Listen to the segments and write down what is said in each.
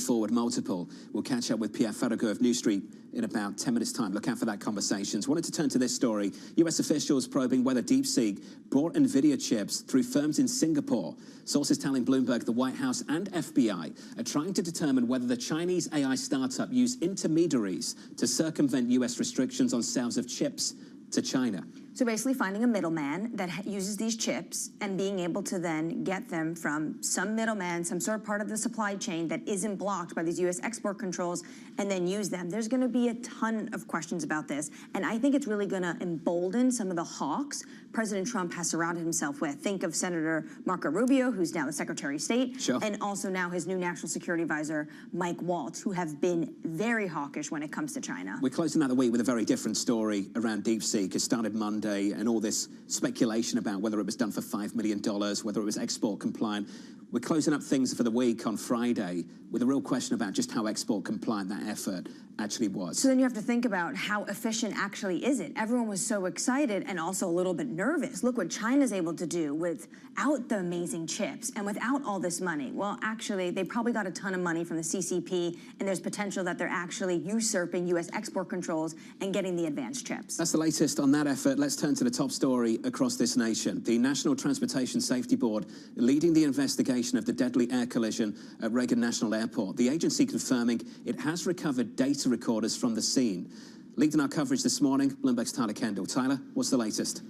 forward multiple. We'll catch up with Pierre Ferragut of New Street in about 10 minutes' time. Look out for that conversation. Wanted to turn to this story. U.S. officials probing whether DeepSeek brought NVIDIA chips through firms in Singapore. Sources telling Bloomberg the White House and FBI are trying to determine whether the Chinese AI startup used intermediaries to circumvent U.S. restrictions on sales of chips to China. So basically finding a middleman that uses these chips and being able to then get them from some middleman, some sort of part of the supply chain that isn't blocked by these U.S. export controls, and then use them. There's going to be a ton of questions about this, and I think it's really going to embolden some of the hawks President Trump has surrounded himself with. Think of Senator Marco Rubio, who's now the Secretary of State, sure, and also now his new National Security Advisor, Mike Waltz, who have been very hawkish when it comes to China. We're closing out the week with a very different story around DeepSeek. It started Monday, and all this speculation about whether it was done for $5 million, whether it was export compliant. We're closing up things for the week on Friday with a real question about just how export compliant that effort actually was. So then you have to think about how efficient actually is it. Everyone was so excited and also a little bit nervous. Look what China's able to do without the amazing chips and without all this money. Well, actually, they probably got a ton of money from the CCP, and there's potential that they're actually usurping U.S. export controls and getting the advanced chips. That's the latest on that effort. Let's turn to the top story across this nation. The National Transportation Safety Board leading the investigation of the deadly air collision at Reagan National Airport. The agency confirming it has recovered data recorders from the scene. Leading our coverage this morning, Bloomberg's Tyler Kendall. Tyler, what's the latest?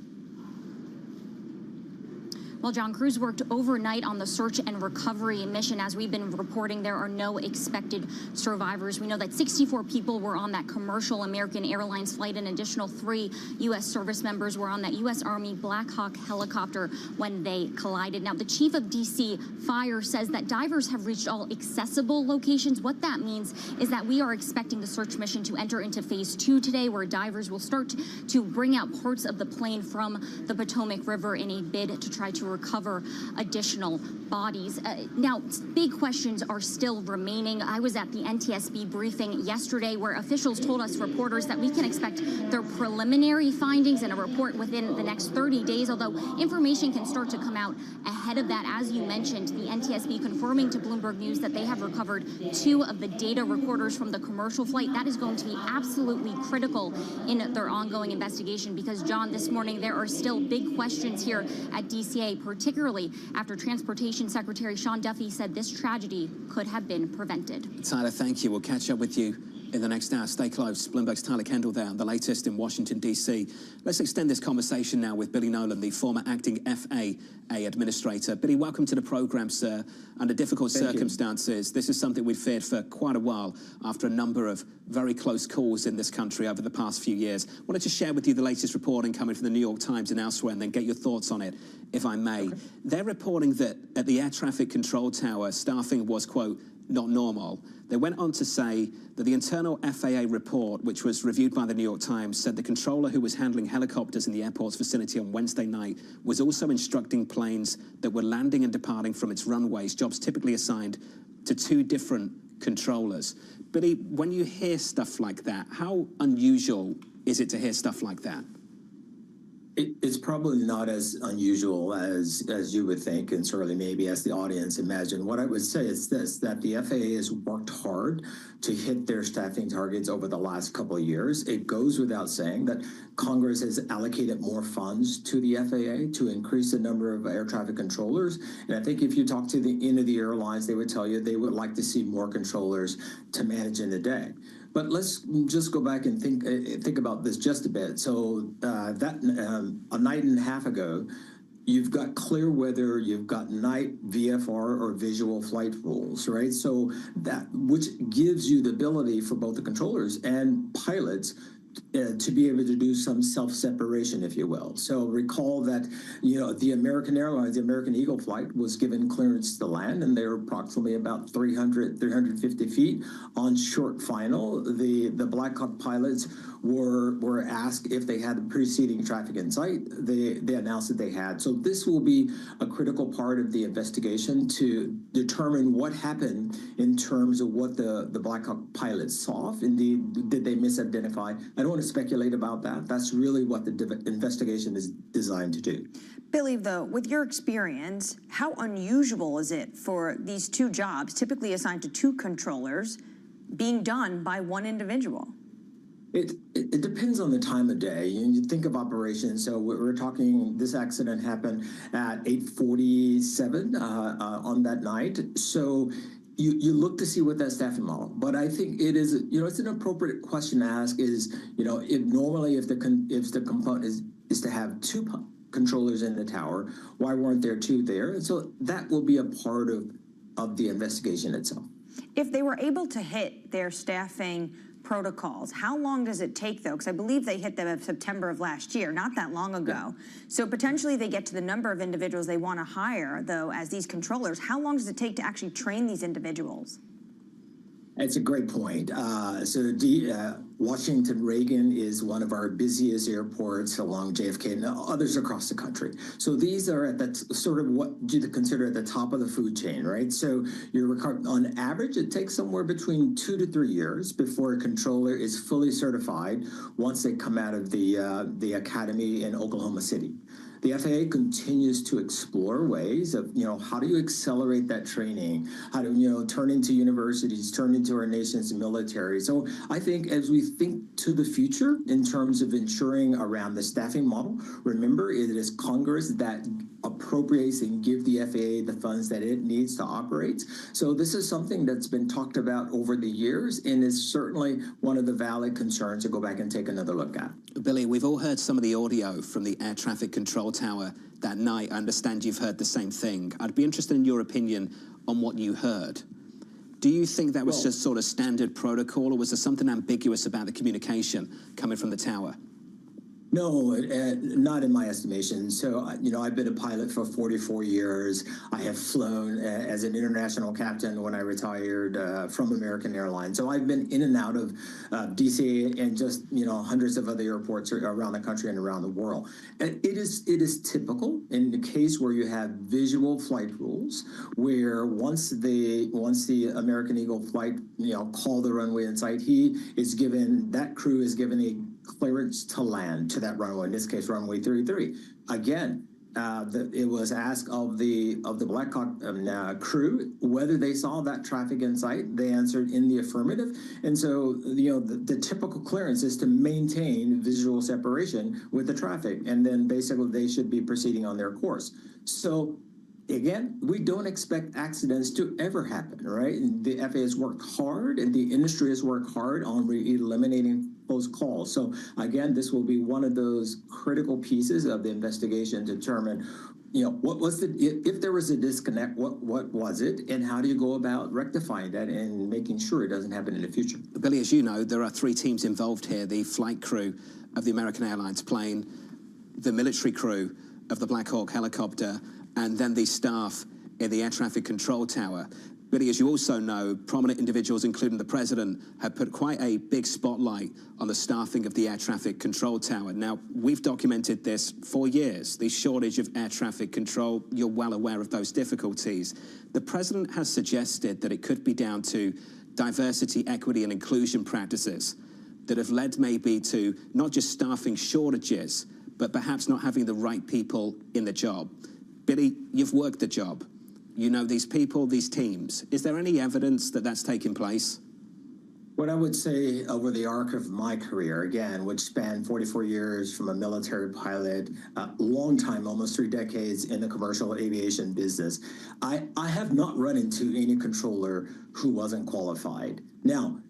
Well, John, crews worked overnight on the search and recovery mission. As we've been reporting, there are no expected survivors. We know that 64 people were on that commercial American Airlines flight. An additional 3 U.S. service members were on that U.S. Army Black Hawk helicopter when they collided. Now, the chief of D.C. Fire says that divers have reached all accessible locations. What that means is that we are expecting the search mission to enter into phase 2 today, where divers will start to bring out parts of the plane from the Potomac River in a bid to try to recover additional bodies. Now, big questions are still remaining. I was at the NTSB briefing yesterday where officials told us reporters that we can expect their preliminary findings and a report within the next 30 days, although information can start to come out ahead of that. As you mentioned, the NTSB confirming to Bloomberg News that they have recovered 2 of the data recorders from the commercial flight. That is going to be absolutely critical in their ongoing investigation because, John, this morning there are still big questions here at DCA, particularly after Transportation Secretary Sean Duffy said this tragedy could have been prevented. Tyler, thank you. We'll catch up with you in the next hour. Stay close. Bloomberg's Tyler Kendall there, the latest in Washington, D.C. Let's extend this conversation now with Billy Nolan, the former acting FAA administrator. Billy, welcome to the program, sir. Under difficult circumstances, this is something we've feared for quite a while after a number of very close calls in this country over the past few years. I wanted to share with you the latest reporting coming from the New York Times and elsewhere, and then get your thoughts on it, if I may. Okay. They're reporting that at the air traffic control tower, staffing was, quote, not normal. They went on to say that the internal FAA report, which was reviewed by the New York Times, said the controller who was handling helicopters in the airport's vicinity on Wednesday night was also instructing planes that were landing and departing from its runways, jobs typically assigned to 2 different controllers. Billy, when you hear stuff like that, how unusual is it to hear stuff like that? It's probably not as unusual as you would think, and certainly maybe as the audience imagine. What I would say is this, that the FAA has worked hard to hit their staffing targets over the last couple of years. It goes without saying that Congress has allocated more funds to the FAA to increase the number of air traffic controllers. And I think if you talk to the airlines, they would tell you they would like to see more controllers to manage in the day. But let's just go back and think about this just a bit. So a night and a half ago, you've got clear weather, you've got night VFR or visual flight rules, right? So that, which gives you the ability for both the controllers and pilots to be able to do some self-separation, if you will. So recall that, you know, the American Airlines, the American Eagle flight was given clearance to land, and they were approximately about 350 feet on short final. The Black Hawk pilots were asked if they had the preceding traffic in sight. They announced that they had. So this will be a critical part of the investigation to determine what happened in terms of what the Black Hawk pilots saw. Indeed, did they misidentify? And don't want to speculate about that. That's really what the investigation is designed to do. Billy, though, with your experience, how unusual is it for these two jobs, typically assigned to two controllers, being done by one individual? It depends on the time of day. You think of operations. So we're talking, this accident happened at 8:47 on that night. So you look to see what that staffing model. But I think it is, it's an appropriate question to ask is, if the component is to have two controllers in the tower, why weren't there two there? And so that will be a part of the investigation itself. If they were able to hit their staffing protocols, how long does it take, though? Because I believe they hit them in September of last year, not that long ago. Yeah. So potentially they get to the number of individuals they want to hire, though, as these controllers. How long does it take to actually train these individuals? It's a great point. Washington Reagan is one of our busiest airports along JFK and others across the country. So these are at that sort of what you consider at the top of the food chain, right? So on average, it takes somewhere between 2 to 3 years before a controller is fully certified once they come out of the academy in Oklahoma City. The FAA continues to explore ways of, how do you accelerate that training? How do, turn into universities, turn into our nation's military? So I think as we think to the future in terms of ensuring around the staffing model, remember it is Congress that appropriates and give the FAA the funds that it needs to operate. So this is something that's been talked about over the years and is certainly one of the valid concerns to go back and take another look at. Billy, we've all heard some of the audio from the air traffic control tower that night. I understand you've heard the same thing. I'd be interested in your opinion on what you heard. Do you think that was just sort of standard protocol, or was there something ambiguous about the communication coming from the tower? No, not in my estimation. So, I've been a pilot for 44 years. I have flown as an international captain when I retired from American Airlines. So I've been in and out of DC and just, hundreds of other airports around the country and around the world. And it is typical in the case where you have visual flight rules, where once the American Eagle flight, call the runway in sight, that crew is given a clearance to land to that runway, in this case, runway 33. Again, it was asked of the Black Hawk crew whether they saw that traffic in sight. They answered in the affirmative. And so, the typical clearance is to maintain visual separation with the traffic. And then basically they should be proceeding on their course. So again, we don't expect accidents to ever happen, right? The FAA has worked hard and the industry has worked hard on eliminating those calls. So again, this will be one of those critical pieces of the investigation to determine, what was if there was a disconnect, what was it, and how do you go about rectifying that and making sure it doesn't happen in the future? Billy, as you know, there are 3 teams involved here: the flight crew of the American Airlines plane, the military crew of the Black Hawk helicopter, and then the staff in the air traffic control tower. Billy, as you also know, prominent individuals, including the president, have put quite a big spotlight on the staffing of the air traffic control tower. Now, we've documented this for years, the shortage of air traffic control. You're well aware of those difficulties. The president has suggested that it could be down to diversity, equity, and inclusion practices that have led maybe to not just staffing shortages, but perhaps not having the right people in the job. Billy, you've worked the job. You know these people, these teams. Is there any evidence that that's taking place? What I would say over the arc of my career, again, which spanned 44 years from a military pilot, long time, almost 3 decades in the commercial aviation business, I have not run into any controller who wasn't qualified. Now,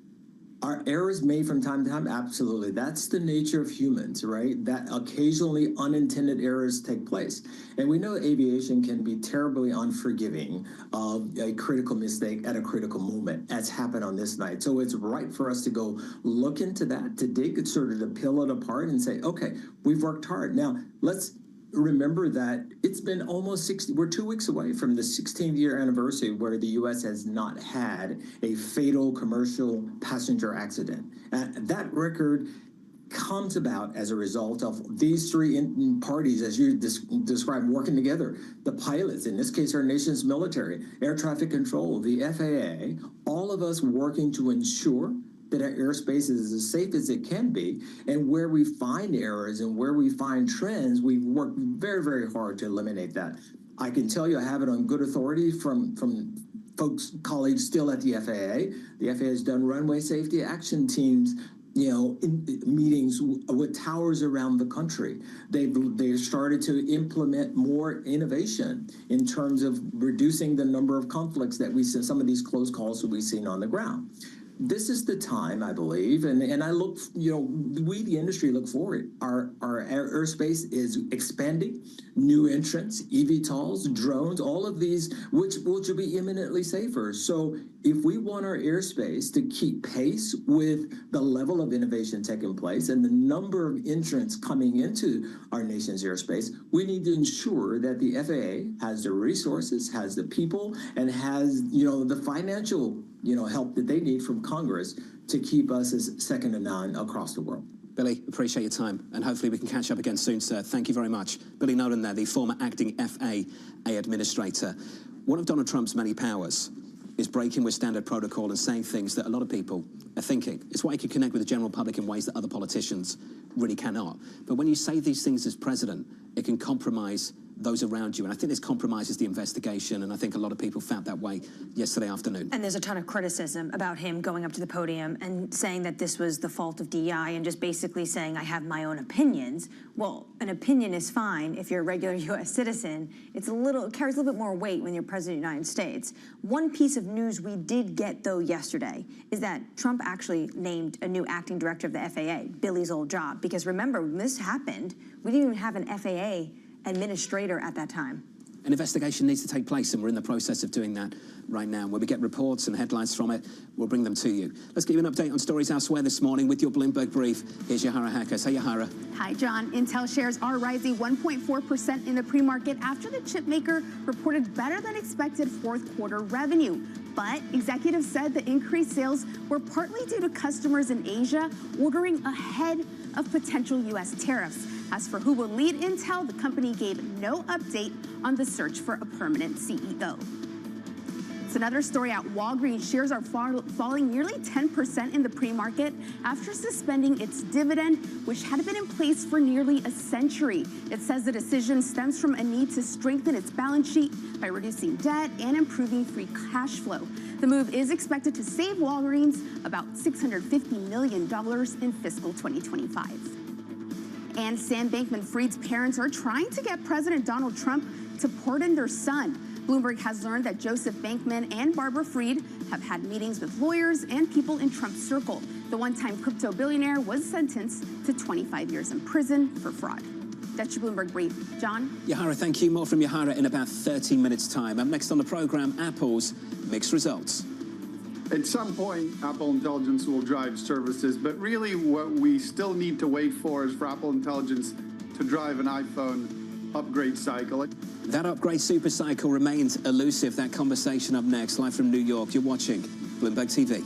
are errors made from time to time? Absolutely. That's the nature of humans, right? That occasionally unintended errors take place. And we know aviation can be terribly unforgiving of a critical mistake at a critical moment, as happened on this night. So it's right for us to go look into that, to dig it, sort of to peel it apart and say, okay, we've worked hard. Now, let's remember that it's been almost 60, we're 2 weeks away from the 16th year anniversary where the U.S. has not had a fatal commercial passenger accident. That record comes about as a result of these 3 parties, as you described, working together. The pilots, in this case, our nation's military, air traffic control, the FAA, all of us working to ensure that our airspace is as safe as it can be. And where we find errors and where we find trends, we've worked very, very hard to eliminate that. I can tell you I have it on good authority from colleagues still at the FAA. The FAA has done runway safety action teams, in meetings with towers around the country. They've started to implement more innovation in terms of reducing the number of conflicts that we see, some of these close calls that we've seen on the ground. This is the time, I believe, and I look, we, the industry, look forward. Our airspace is expanding, new entrants, eVTOLs, drones, all of these, which will be imminently safer. So if we want our airspace to keep pace with the level of innovation taking place and the number of entrants coming into our nation's airspace, we need to ensure that the FAA has the resources, has the people, and has, the financial help that they need from Congress to keep us as second to none across the world. Billy, appreciate your time, and hopefully we can catch up again soon, sir. Thank you very much. Billy Nolan there, the former acting FAA administrator. One of Donald Trump's many powers is breaking with standard protocol and saying things that a lot of people are thinking. It's why he can connect with the general public in ways that other politicians really cannot. But when you say these things as president, it can compromise those around you. And I think this compromises the investigation, and I think a lot of people felt that way yesterday afternoon. And there's a ton of criticism about him going up to the podium and saying that this was the fault of DEI and just basically saying, I have my own opinions. Well, an opinion is fine if you're a regular U.S. citizen. It carries a little bit more weight when you're president of the United States. One piece of news we did get, though, yesterday is that Trump actually named a new acting director of the FAA, Billy's old job. Because remember, when this happened, we didn't even have an FAA administrator at that time. An investigation needs to take place, and we're in the process of doing that right now. When we get reports and headlines from it, we'll bring them to you. Let's give you an update on stories elsewhere this morning with your Bloomberg Brief. Here's Yahara Hackers. Hey, Yahara. Hi, John. Intel shares are rising 1.4% in the pre-market after the chip maker reported better than expected fourth quarter revenue. But executives said the increased sales were partly due to customers in Asia ordering ahead of potential U.S. tariffs. As for who will lead Intel, the company gave no update on the search for a permanent CEO. It's another story out. Walgreens shares are falling nearly 10% in the pre-market after suspending its dividend, which had been in place for nearly a century. It says the decision stems from a need to strengthen its balance sheet by reducing debt and improving free cash flow. The move is expected to save Walgreens about $650 million in fiscal 2025. And Sam Bankman-Fried's parents are trying to get President Donald Trump to pardon their son. Bloomberg has learned that Joseph Bankman and Barbara Fried have had meetings with lawyers and people in Trump's circle. The one-time crypto billionaire was sentenced to 25 years in prison for fraud. That's your Bloomberg Brief. John? Yahara, thank you. More from Yahara in about 30 minutes' time. Up next on the program, Apple's mixed results. At some point, Apple Intelligence will drive services, but really what we still need to wait for is for Apple Intelligence to drive an iPhone upgrade cycle. That upgrade super cycle remains elusive. That conversation up next, live from New York. You're watching Bloomberg TV.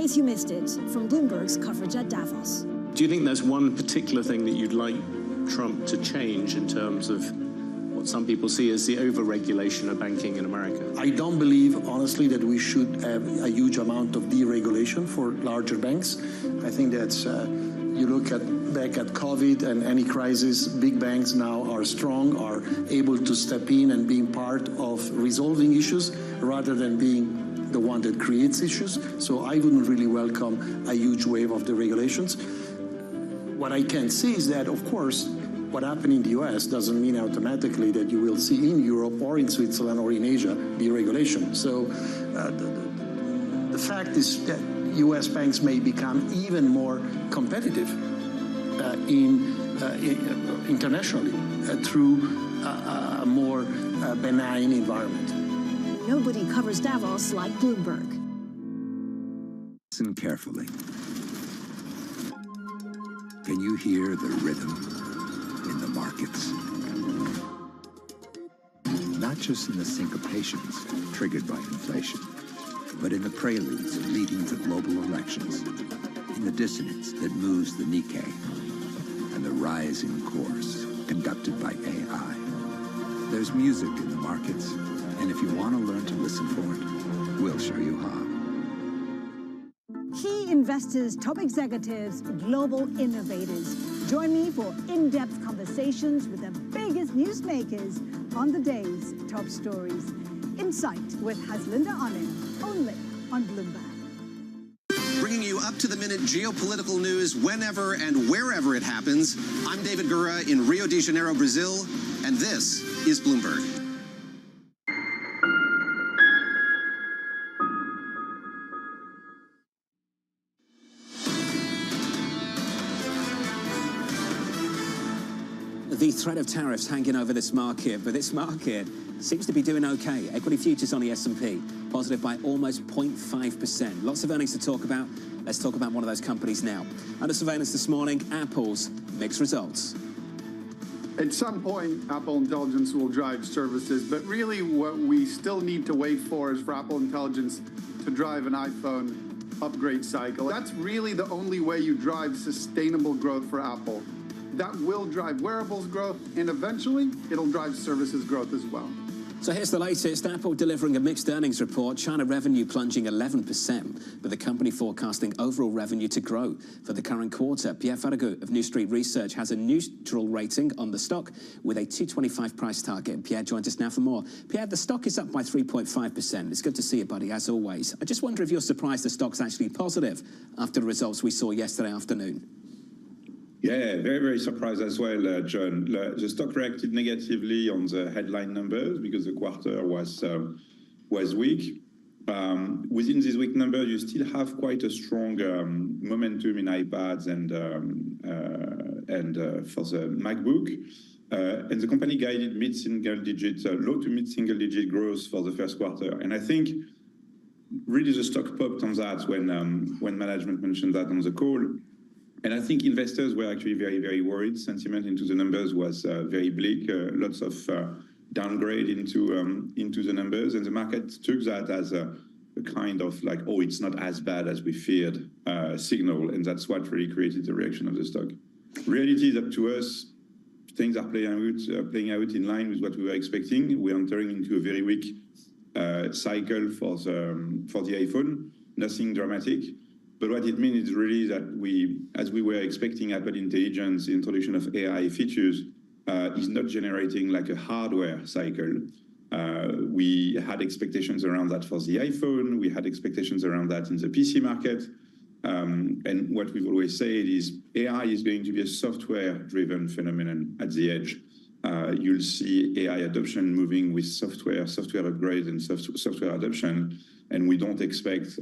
case you missed it, from Bloomberg's coverage at Davos. Do you think there's one particular thing that you'd like Trump to change in terms of what some people see as the over-regulation of banking in America. I don't believe, honestly, that we should have a huge amount of deregulation for larger banks. I think that's, you look back at COVID and any crisis, big banks now are strong, are able to step in and being part of resolving issues rather than being the one that creates issues. So I wouldn't really welcome a huge wave of deregulations. What I can see is that, of course, what happened in the US doesn't mean automatically that you will see in Europe or in Switzerland or in Asia deregulation. So the fact is that US banks may become even more competitive internationally through a more benign environment. Nobody covers Davos like Bloomberg. Listen carefully. Can you hear the rhythm in the markets? Not just in the syncopations triggered by inflation, but in the preludes leading to global elections, in the dissonance that moves the Nikkei, and the rising course conducted by AI. There's music in the markets, and if you want to learn to listen for it, we'll show you how. Key investors, top executives, global innovators. Join me for in-depth conversations with the biggest newsmakers on the day's top stories. Insight with Haslinda Onen, only on Bloomberg. Bringing you up-to-the-minute geopolitical news whenever and wherever it happens. I'm David Gura in Rio de Janeiro, Brazil, and this is Bloomberg. The threat of tariffs hanging over this market, but this market seems to be doing okay. Equity futures on the S&P, positive by almost 0.5%. Lots of earnings to talk about. Let's talk about one of those companies now. Under surveillance this morning, Apple's mixed results. At some point, Apple Intelligence will drive services, but really what we still need to wait for is for Apple Intelligence to drive an iPhone upgrade cycle. That's really the only way you drive sustainable growth for Apple. That will drive wearables growth, and eventually it'll drive services growth as well. So here's the latest. Apple delivering a mixed earnings report. China revenue plunging 11%, but the company forecasting overall revenue to grow for the current quarter. Pierre Ferragut of New Street Research has a neutral rating on the stock with a 225 price target. Pierre joins us now for more. Pierre, the stock is up by 3.5%. It's good to see you, buddy, as always. I just wonder if you're surprised the stock's actually positive after the results we saw yesterday afternoon. Yeah, very, very surprised as well, John. The stock reacted negatively on the headline numbers because the quarter was weak. Within these weak numbers, you still have quite a strong momentum in iPads and for the MacBook. And the company guided low to mid-single-digit growth for the first quarter. And I think really the stock popped on that when management mentioned that on the call. And I think investors were actually very, very worried. Sentiment into the numbers was very bleak, lots of downgrade into the numbers. And the market took that as a kind of like, oh, it's not as bad as we feared signal. And that's what really created the reaction of the stock. Reality is up to us. Things are playing out in line with what we were expecting. We're entering into a very weak cycle for the iPhone. Nothing dramatic. But what it means is really that as we were expecting Apple Intelligence, the introduction of AI features is not generating like a hardware cycle. We had expectations around that for the iPhone. We had expectations around that in the PC market. And what we've always said is AI is going to be a software-driven phenomenon at the edge. You'll see AI adoption moving with software upgrades and software adoption. And we don't expect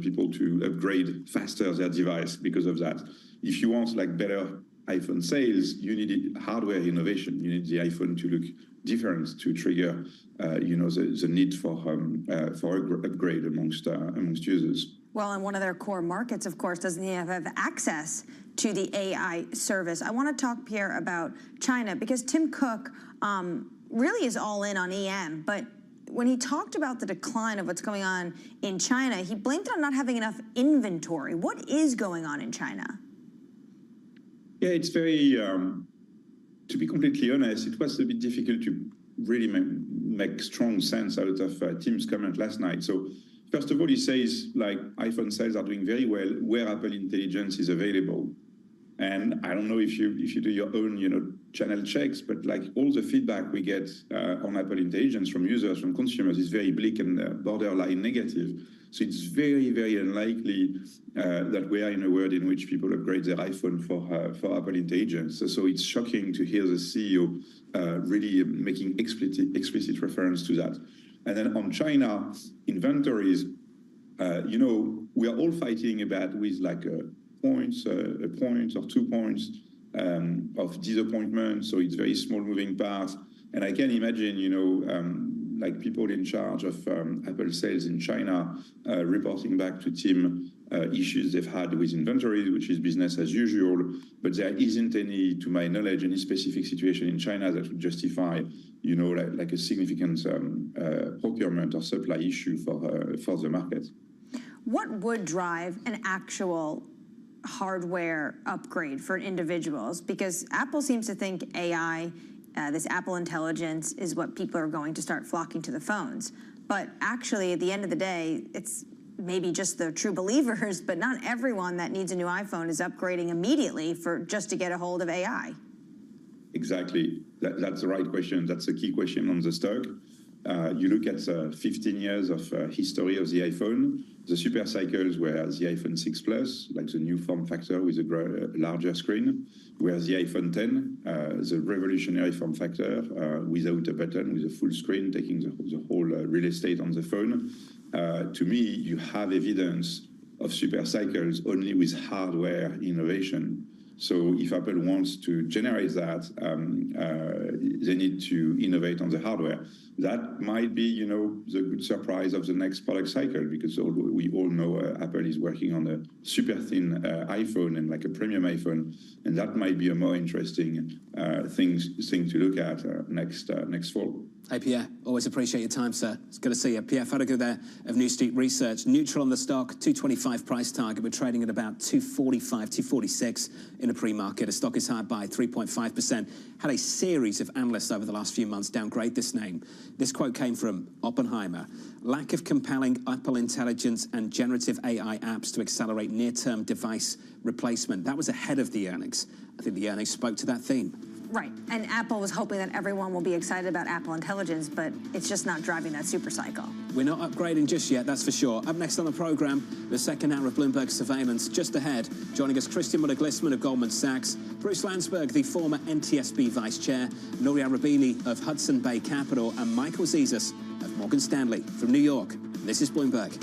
people to upgrade faster their device because of that. If you want like better iPhone sales, you need hardware innovation. You need the iPhone to look different to trigger the need for upgrade amongst users. Well, and one of their core markets, of course, doesn't have access to the AI service. I want to talk, Pierre, about China because Tim Cook really is all in on EM, but when he talked about the decline of what's going on in China, he blamed it on not having enough inventory. What is going on in China? Yeah, it's very to be completely honest, it was a bit difficult to really make strong sense out of Tim's comment last night. So first of all, he says, like, iPhone sales are doing very well where Apple Intelligence is available. And I don't know if you do your own, channel checks, but like all the feedback we get on Apple Intelligence from users, from consumers, is very bleak and borderline negative. So it's very, very unlikely that we are in a world in which people upgrade their iPhone for Apple Intelligence. So it's shocking to hear the CEO really making explicit reference to that. And then on China inventories, we are all fighting about with like a point or 2 points of disappointment. So it's very small moving parts. And I can imagine, like people in charge of Apple sales in China reporting back to Tim issues they've had with inventory, which is business as usual. But there isn't any, to my knowledge, any specific situation in China that would justify, like a significant procurement or supply issue for the market. What would drive an actual hardware upgrade for individuals? Because Apple seems to think AI, this Apple Intelligence, is what people are going to start flocking to the phones. But actually, at the end of the day, it's maybe just the true believers, but not everyone that needs a new iPhone is upgrading immediately just to get a hold of AI. Exactly. That's the right question. That's a key question on the stock. You look at 15 years of history of the iPhone. The super cycles were the iPhone 6 Plus, like the new form factor with a larger screen, whereas the iPhone 10, the revolutionary form factor without a button, with a full screen, taking the whole real estate on the phone. To me, you have evidence of super cycles only with hardware innovation. So if Apple wants to generate that, they need to innovate on the hardware. That might be, the good surprise of the next product cycle, because we all know Apple is working on a super thin iPhone and like a premium iPhone, and that might be a more interesting thing to look at next fall. Hey, Pierre, always appreciate your time, sir. It's good to see you. Pierre Farragher there of New Street Research. Neutral on the stock, 225 price target. We're trading at about 245, 246 in a pre-market. The stock is higher by 3.5%. Had a series of analysts over the last few months downgrade this name. This quote came from Oppenheimer. Lack of compelling Apple Intelligence and generative AI apps to accelerate near-term device replacement. That was ahead of the earnings. I think the earnings spoke to that theme. Right, and Apple was hoping that everyone will be excited about Apple Intelligence, but it's just not driving that super cycle. We're not upgrading just yet, that's for sure. Up next on the program, the second hour of Bloomberg Surveillance. Just ahead, joining us, Christian Muller-Glissman of Goldman Sachs, Bruce Landsberg, the former NTSB Vice Chair, Nouri Arabini of Hudson Bay Capital, and Michael Zezas of Morgan Stanley from New York. This is Bloomberg.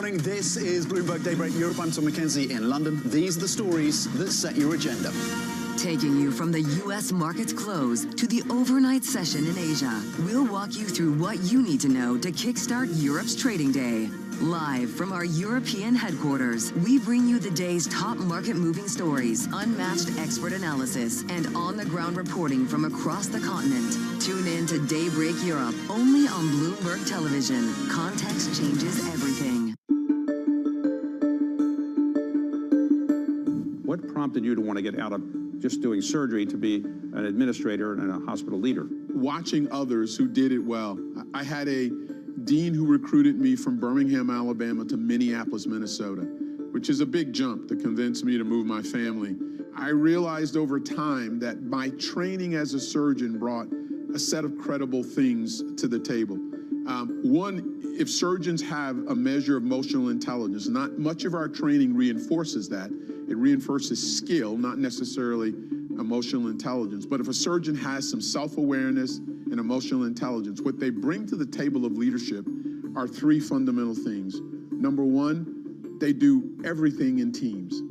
This is Bloomberg Daybreak Europe. I'm Tom McKenzie in London. These are the stories that set your agenda. Taking you from the U.S. market's close to the overnight session in Asia, we'll walk you through what you need to know to kickstart Europe's trading day. Live from our European headquarters, we bring you the day's top market-moving stories, unmatched expert analysis, and on-the-ground reporting from across the continent. Tune in to Daybreak Europe, only on Bloomberg Television. Context changes everything. What prompted you to want to get out of just doing surgery to be an administrator and a hospital leader? Watching others who did it well. I had a dean who recruited me from Birmingham, Alabama to Minneapolis, Minnesota, which is a big jump to convince me to move my family. I realized over time that my training as a surgeon brought a set of credible things to the table. One, if surgeons have a measure of emotional intelligence, not much of our training reinforces that. It reinforces skill, not necessarily emotional intelligence. But if a surgeon has some self-awareness and emotional intelligence, what they bring to the table of leadership are three fundamental things. Number one, they do everything in teams.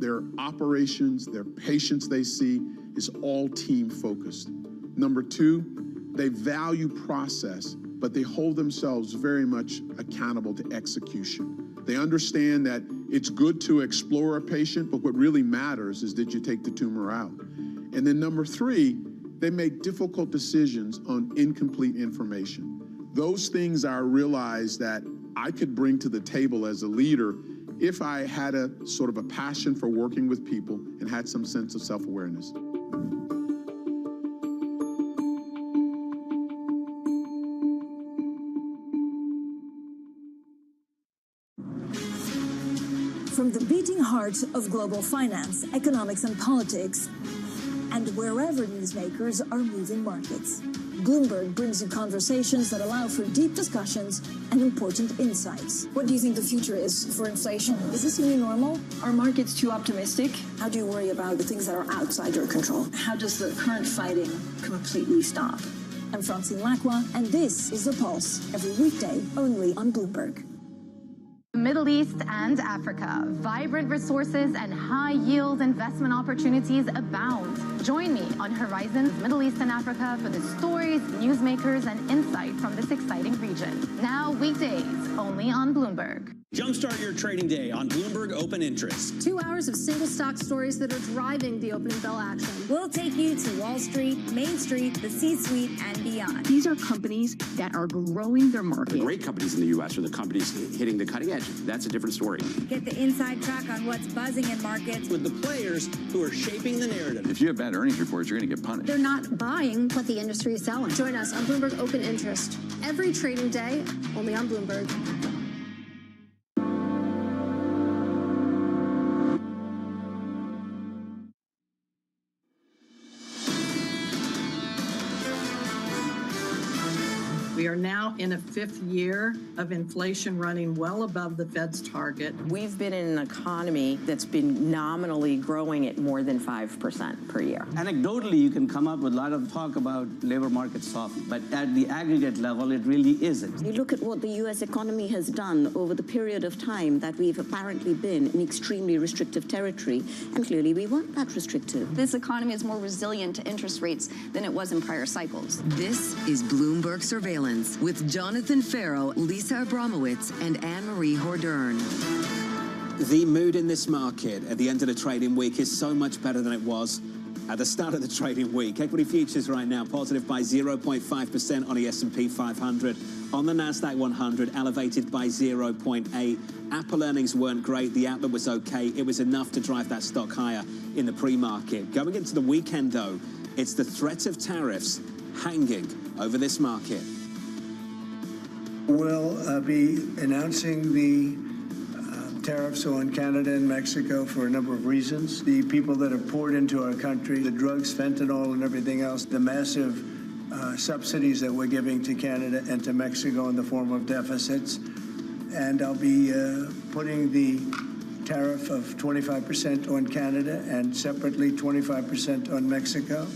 Their operations, their patients they see is all team focused. Number two, they value process, but they hold themselves very much accountable to execution. They understand that it's good to explore a patient, but what really matters is that you take the tumor out. And then number three, they make difficult decisions on incomplete information. Those things I realized that I could bring to the table as a leader if I had a sort of a passion for working with people and had some sense of self-awareness. From the beating heart of global finance, economics, and politics, and wherever newsmakers are moving markets, Bloomberg brings you conversations that allow for deep discussions and important insights. What do you think the future is for inflation? Is this a new normal? Are markets too optimistic? How do you worry about the things that are outside your control? How does the current fighting completely stop? I'm Francine Lacroix, and this is The Pulse, every weekday only on Bloomberg. Middle East and Africa, vibrant resources and high-yield investment opportunities abound. Join me on Horizon's Middle East and Africa for the stories, newsmakers, and insight from this exciting region. Now weekdays, only on Bloomberg. Jumpstart your trading day on Bloomberg Open Interest. 2 hours of single stock stories that are driving the opening bell action. We'll take you to Wall Street, Main Street, the C-suite, and beyond. These are companies that are growing their market. The great companies in the U.S. are the companies hitting the cutting edge. That's a different story. Get the inside track on what's buzzing in markets. With the players who are shaping the narrative. If you have bad earnings reports, you're going to get punished. They're not buying what the industry is selling. Join us on Bloomberg Open Interest every trading day, only on Bloomberg. We are now in a 5th year of inflation running well above the Fed's target. We've been in an economy that's been nominally growing at more than 5% per year. Anecdotally, you can come up with a lot of talk about labor market softening, but at the aggregate level, it really isn't. You look at what the U.S. economy has done over the period of time that we've apparently been in extremely restrictive territory, and clearly we weren't that restrictive. This economy is more resilient to interest rates than it was in prior cycles. This is Bloomberg Surveillance with Jonathan Farrow, Lisa Abramowitz, and Anne-Marie Hordern. The mood in this market at the end of the trading week is so much better than it was at the start of the trading week. Equity futures right now positive by 0.5% on the S&P 500. On the Nasdaq 100, elevated by 0.8. Apple earnings weren't great. The outlook was okay. It was enough to drive that stock higher in the pre-market. Going into the weekend, though, it's the threat of tariffs hanging over this market. We'll be announcing the tariffs on Canada and Mexico for a number of reasons. The people that have poured into our country, the drugs, fentanyl, and everything else, the massive subsidies that we're giving to Canada and to Mexico in the form of deficits. And I'll be putting the tariff of 25% on Canada and separately 25% on Mexico.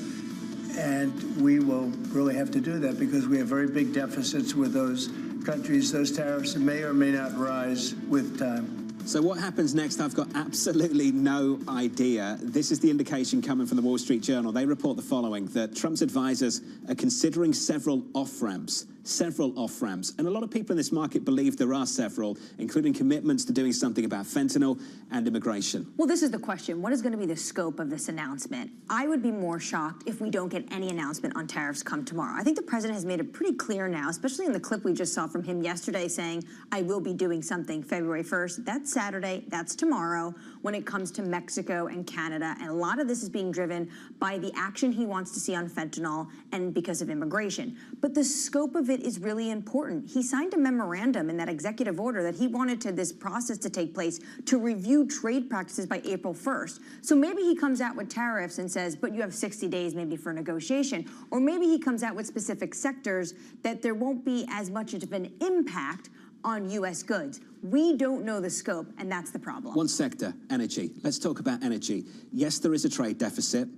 And we will really have to do that because we have very big deficits with those countries. Those tariffs may or may not rise with time. So what happens next? I've got absolutely no idea. This is the indication coming from the Wall Street Journal. They report the following, that Trump's advisors are considering several off-ramps. And a lot of people in this market believe there are several, including commitments to doing something about fentanyl and immigration. Well, this is the question. What is going to be the scope of this announcement? I would be more shocked if we don't get any announcement on tariffs come tomorrow. I think the president has made it pretty clear now, especially in the clip we just saw from him yesterday saying, I will be doing something February 1st. That's Saturday. That's tomorrow when it comes to Mexico and Canada. And a lot of this is being driven by the action he wants to see on fentanyl and because of immigration. But the scope of it is really important. He signed a memorandum in that executive order that he wanted this process to take place to review trade practices by April 1st. So maybe he comes out with tariffs and says, but you have 60 days maybe for negotiation. Or maybe he comes out with specific sectors that there won't be as much of an impact on U.S. goods. We don't know the scope, and that's the problem. One sector, energy. Let's talk about energy. Yes, there is a trade deficit.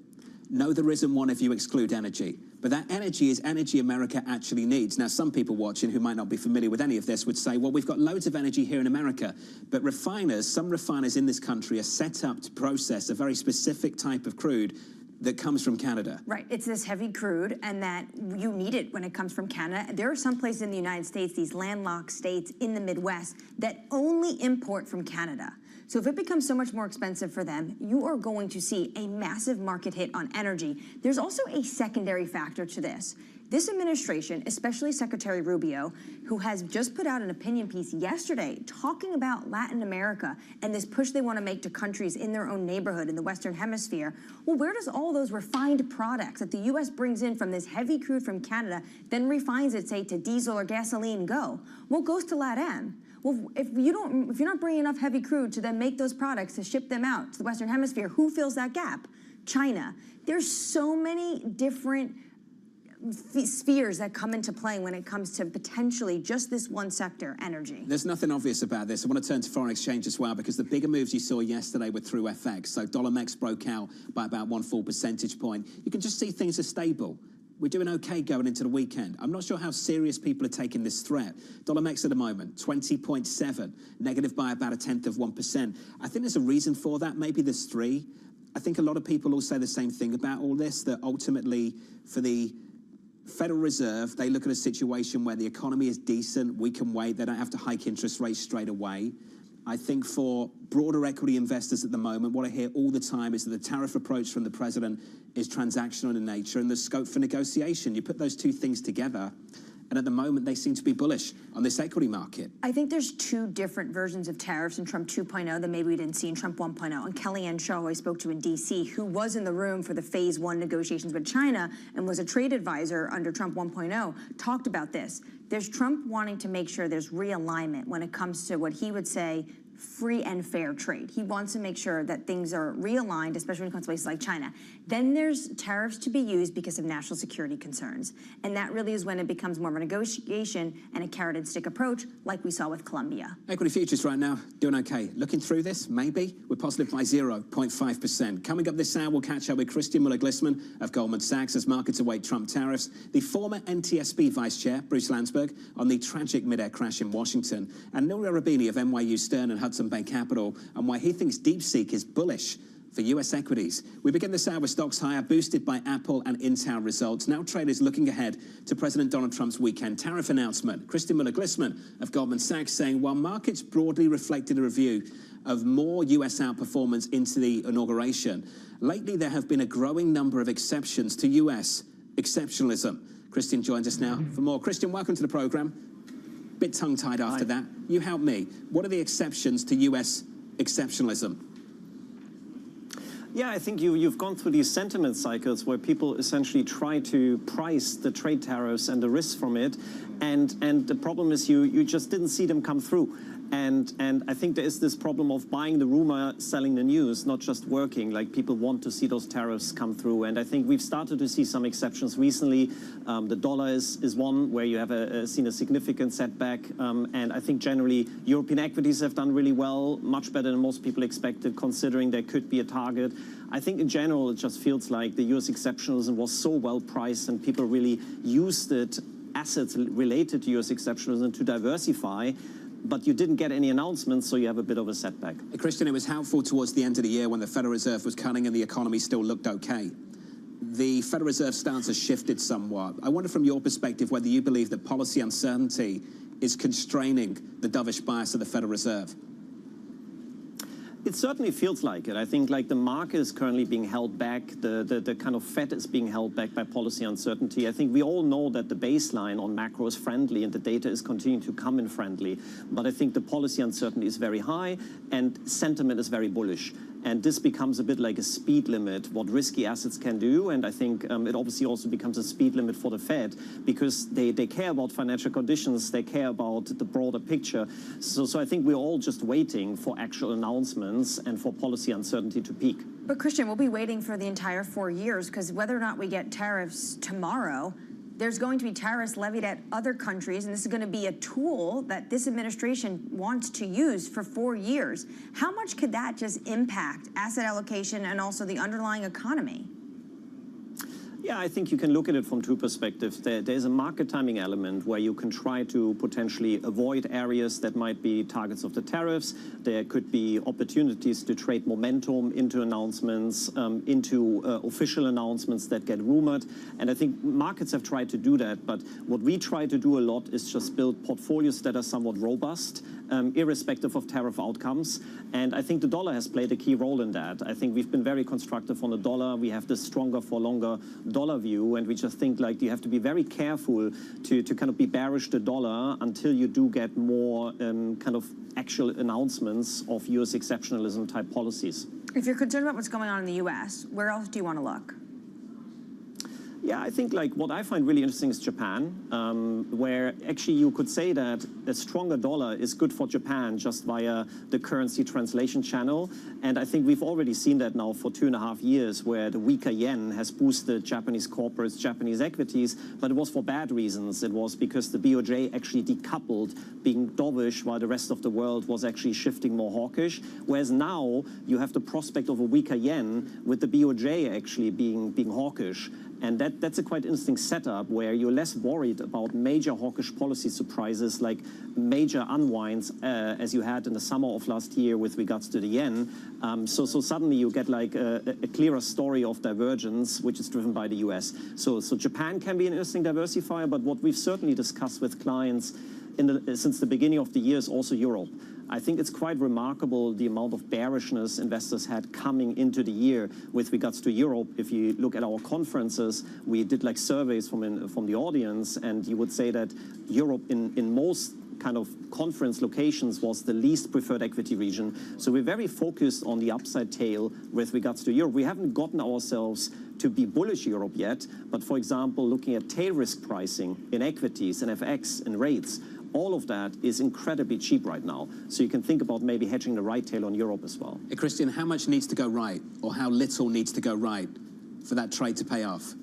No, there isn't one if you exclude energy. But that energy is energy America actually needs. Now, some people watching who might not be familiar with any of this would say, well, we've got loads of energy here in America. But some refiners in this country are set up to process a very specific type of crude that comes from Canada. Right, it's this heavy crude, and that you need it when it comes from Canada. There are some places in the United States, these landlocked states in the Midwest, that only import from Canada. So if it becomes so much more expensive for them, you are going to see a massive market hit on energy. There's also a secondary factor to this. This administration, especially Secretary Rubio, who has just put out an opinion piece yesterday talking about Latin America and this push they want to make to countries in their own neighborhood in the Western Hemisphere. Well, where does all those refined products that the U.S. brings in from this heavy crude from Canada, then refines it, say, to diesel or gasoline go? Well, it goes to LatAm. Well, if you're not bringing enough heavy crude to then make those products to ship them out to the Western Hemisphere, who fills that gap? China. There's so many different spheres that come into play when it comes to potentially just this one sector, energy. There's nothing obvious about this. I want to turn to foreign exchange as well, because the bigger moves you saw yesterday were through FX. So dollar MEX broke out by about 1 full percentage point. You can just see things are stable. We're doing okay going into the weekend. I'm not sure how serious people are taking this threat. Dollar MEX at the moment, 20.7, negative by about 0.1%. I think there's a reason for that. Maybe there's three. I think a lot of people will say the same thing about all this, that ultimately for the Federal Reserve, they look at a situation where the economy is decent, we can wait, they don't have to hike interest rates straight away. I think for broader equity investors at the moment, what I hear all the time is that the tariff approach from the president is transactional in nature and there's scope for negotiation. You put those two things together, and at the moment, they seem to be bullish on this equity market. I think there's two different versions of tariffs in Trump 2.0 that maybe we didn't see in Trump 1.0. And Kellyanne Shaw, who I spoke to in D.C., who was in the room for the phase 1 negotiations with China and was a trade advisor under Trump 1.0, talked about this. There's Trump wanting to make sure there's realignment when it comes to what he would say free and fair trade. He wants to make sure that things are realigned, especially when it comes to places like China. Then there's tariffs to be used because of national security concerns. And that really is when it becomes more of a negotiation and a carrot and stick approach, like we saw with Colombia. Equity futures right now, doing okay. Looking through this, maybe, we're positive by 0.5%. Coming up this hour, we'll catch up with Christian Muller-Glissman of Goldman Sachs as markets await Trump tariffs, the former NTSB Vice Chair, Bruce Landsberg, on the tragic mid-air crash in Washington, and Nouri Rabini of NYU Stern and Hudson Bay Capital, and why he thinks DeepSeek is bullish for U.S. equities. We begin this hour with stocks higher, boosted by Apple and Intel results. Now traders looking ahead to President Donald Trump's weekend tariff announcement. Christian Muller-Glissman of Goldman Sachs saying, while markets broadly reflected a review of more U.S. outperformance into the inauguration, lately there have been a growing number of exceptions to U.S. exceptionalism. Christian joins us now for more. Christian, welcome to the program. Bit tongue-tied after that. You help me. What are the exceptions to U.S. exceptionalism? Yeah, I think you've gone through these sentiment cycles where people essentially try to price the trade tariffs and the risks from it, and the problem is you just didn't see them come through. And I think there is this problem of buying the rumor, selling the news, not just working. Like, people want to see those tariffs come through. And I think we've started to see some exceptions recently. The dollar is one where you have seen a significant setback. And I think generally European equities have done really well, much better than most people expected, considering there could be a target. I think in general, it just feels like the US exceptionalism was so well priced and people really used it, assets related to US exceptionalism, to diversify. But you didn't get any announcements, so you have a bit of a setback. Christian, it was helpful towards the end of the year when the Federal Reserve was cutting and the economy still looked okay. The Federal Reserve stance has shifted somewhat. I wonder from your perspective whether you believe that policy uncertainty is constraining the dovish bias of the Federal Reserve. It certainly feels like it. I think like the market is currently being held back. The kind of Fed is being held back by policy uncertainty. I think we all know that the baseline on macro is friendly and the data is continuing to come in friendly. But I think the policy uncertainty is very high and sentiment is very bullish. And this becomes a bit like a speed limit, what risky assets can do. And I think it obviously also becomes a speed limit for the Fed because they care about financial conditions, they care about the broader picture. So I think we're all just waiting for actual announcements and for policy uncertainty to peak. But Christian, we'll be waiting for the entire 4 years because whether or not we get tariffs tomorrow, there's going to be tariffs levied at other countries, and this is going to be a tool that this administration wants to use for 4 years. How much could that just impact asset allocation and also the underlying economy? Yeah, I think you can look at it from two perspectives. There's a market timing element where you can try to potentially avoid areas that might be targets of the tariffs. There could be opportunities to trade momentum into announcements, into official announcements that get rumored. And I think markets have tried to do that. But what we try to do a lot is just build portfolios that are somewhat robust, irrespective of tariff outcomes. And I think the dollar has played a key role in that. I think we've been very constructive on the dollar. We have this stronger for longer dollar view, and we just think like you have to be very careful to kind of be bearish the dollar until you do get more kind of actual announcements of US exceptionalism type policies. If you're concerned about what's going on in the US, where else do you want to look? Yeah, I think like what I find really interesting is Japan, where actually you could say that a stronger dollar is good for Japan just via the currency translation channel. And I think we've already seen that now for 2.5 years, where the weaker yen has boosted Japanese corporates, Japanese equities, but it was for bad reasons. It was because the BOJ actually decoupled, being dovish, while the rest of the world was actually shifting more hawkish. Whereas now you have the prospect of a weaker yen with the BOJ actually being hawkish. And that's a quite interesting setup where you're less worried about major hawkish policy surprises like major unwinds as you had in the summer of last year with regards to the yen. So suddenly you get like a clearer story of divergence, which is driven by the US. So Japan can be an interesting diversifier, but what we've certainly discussed with clients since the beginning of the year is also Europe. I think it's quite remarkable the amount of bearishness investors had coming into the year with regards to Europe. If you look at our conferences, we did like surveys from the audience, and you would say that Europe in most kind of conference locations was the least preferred equity region. So we're very focused on the upside tail with regards to Europe. We haven't gotten ourselves to be bullish Europe yet, but for example, looking at tail risk pricing in equities and FX and rates, all of that is incredibly cheap right now. So you can think about maybe hedging the right tail on Europe as well. Hey, Christian, how much needs to go right, or how little needs to go right for that trade to pay off?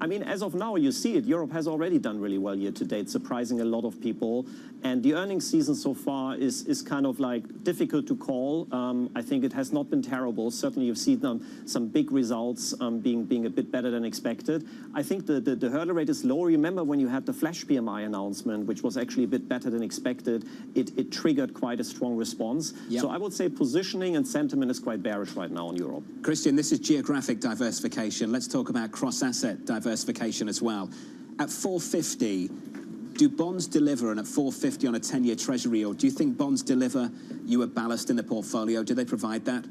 I mean, as of now, you see it. Europe has already done really well year to date, surprising a lot of people. And the earnings season so far is kind of like difficult to call. I think it has not been terrible. Certainly, you've seen some big results being a bit better than expected. I think the hurdle rate is low. Remember when you had the flash PMI announcement, which was actually a bit better than expected, it triggered quite a strong response. Yep. So I would say positioning and sentiment is quite bearish right now in Europe. Christian, this is geographic diversification. Let's talk about cross-asset diversification as well. At 450, do bonds deliver? And at 450 on a 10-year treasury yield, do you think bonds deliver you a ballast in the portfolio? Do they provide that?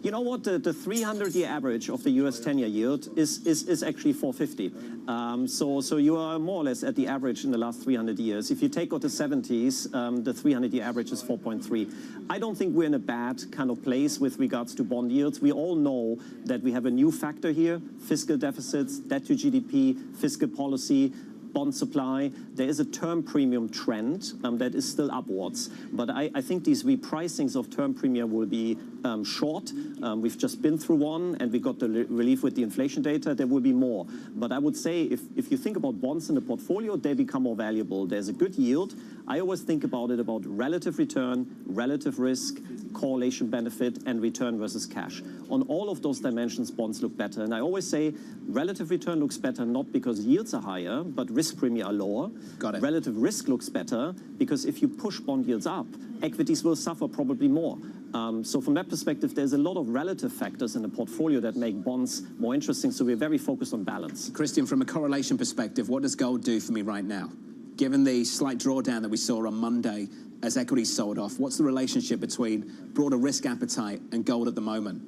You know what? The 300-year average of the US 10-year yield is actually 450. So you are more or less at the average in the last 300 years. If you take out the 70s, the 300-year average is 4.3. I don't think we're in a bad kind of place with regards to bond yields. We all know that we have a new factor here: fiscal deficits, debt to GDP, fiscal policy, bond supply. There is a term premium trend that is still upwards. But I think these repricings of term premium will be short. We've just been through one, and we got the relief with the inflation data. There will be more. But I would say if you think about bonds in the portfolio, they become more valuable. There's a good yield. I always think about it about relative return, relative risk, correlation benefit, and return versus cash. On all of those dimensions, bonds look better. And I always say relative return looks better not because yields are higher, but risk premia are lower. Got it. Relative risk looks better because if you push bond yields up, equities will suffer probably more. So from that perspective, there's a lot of relative factors in the portfolio that make bonds more interesting. So we're very focused on balance. Christian, from a correlation perspective, what does gold do for me right now? Given the slight drawdown that we saw on Monday as equities sold off, what's the relationship between broader risk appetite and gold at the moment?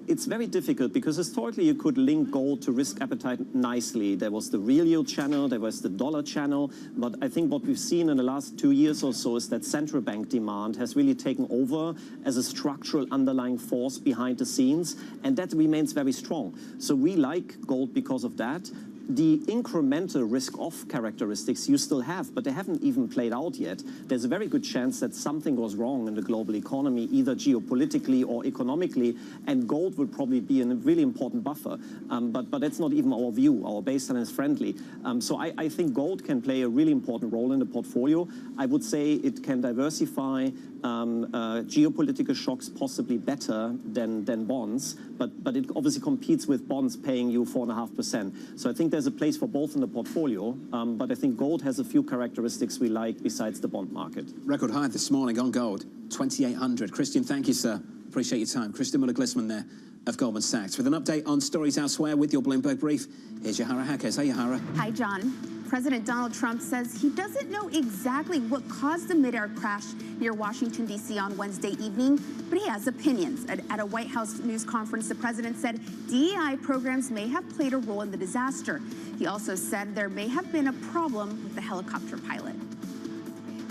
It's very difficult because historically you could link gold to risk appetite nicely. There was the real yield channel, there was the dollar channel, but I think what we've seen in the last 2 years or so is that central bank demand has really taken over as a structural underlying force behind the scenes, and that remains very strong. So we like gold because of that. The incremental risk-off characteristics you still have, but they haven't even played out yet. There's a very good chance that something goes wrong in the global economy, either geopolitically or economically, and gold will probably be a really important buffer. But that's not even our view. Our baseline is friendly. So I think gold can play a really important role in the portfolio. I would say it can diversify geopolitical shocks possibly better than bonds, but it obviously competes with bonds paying you 4.5%. So I think there's a place for both in the portfolio, but I think gold has a few characteristics we like besides the bond market. Record high this morning on gold, 2,800. Christian, thank you, sir. Appreciate your time. Christian Muller-Glissman there of Goldman Sachs. With an update on stories elsewhere with your Bloomberg Brief, here's Yahara Hakes. Hey, Yahara. Hi, John. President Donald Trump says he doesn't know exactly what caused the midair crash near Washington, D.C. on Wednesday evening, but he has opinions. At a White House news conference, the president said DEI programs may have played a role in the disaster. He also said there may have been a problem with the helicopter pilot.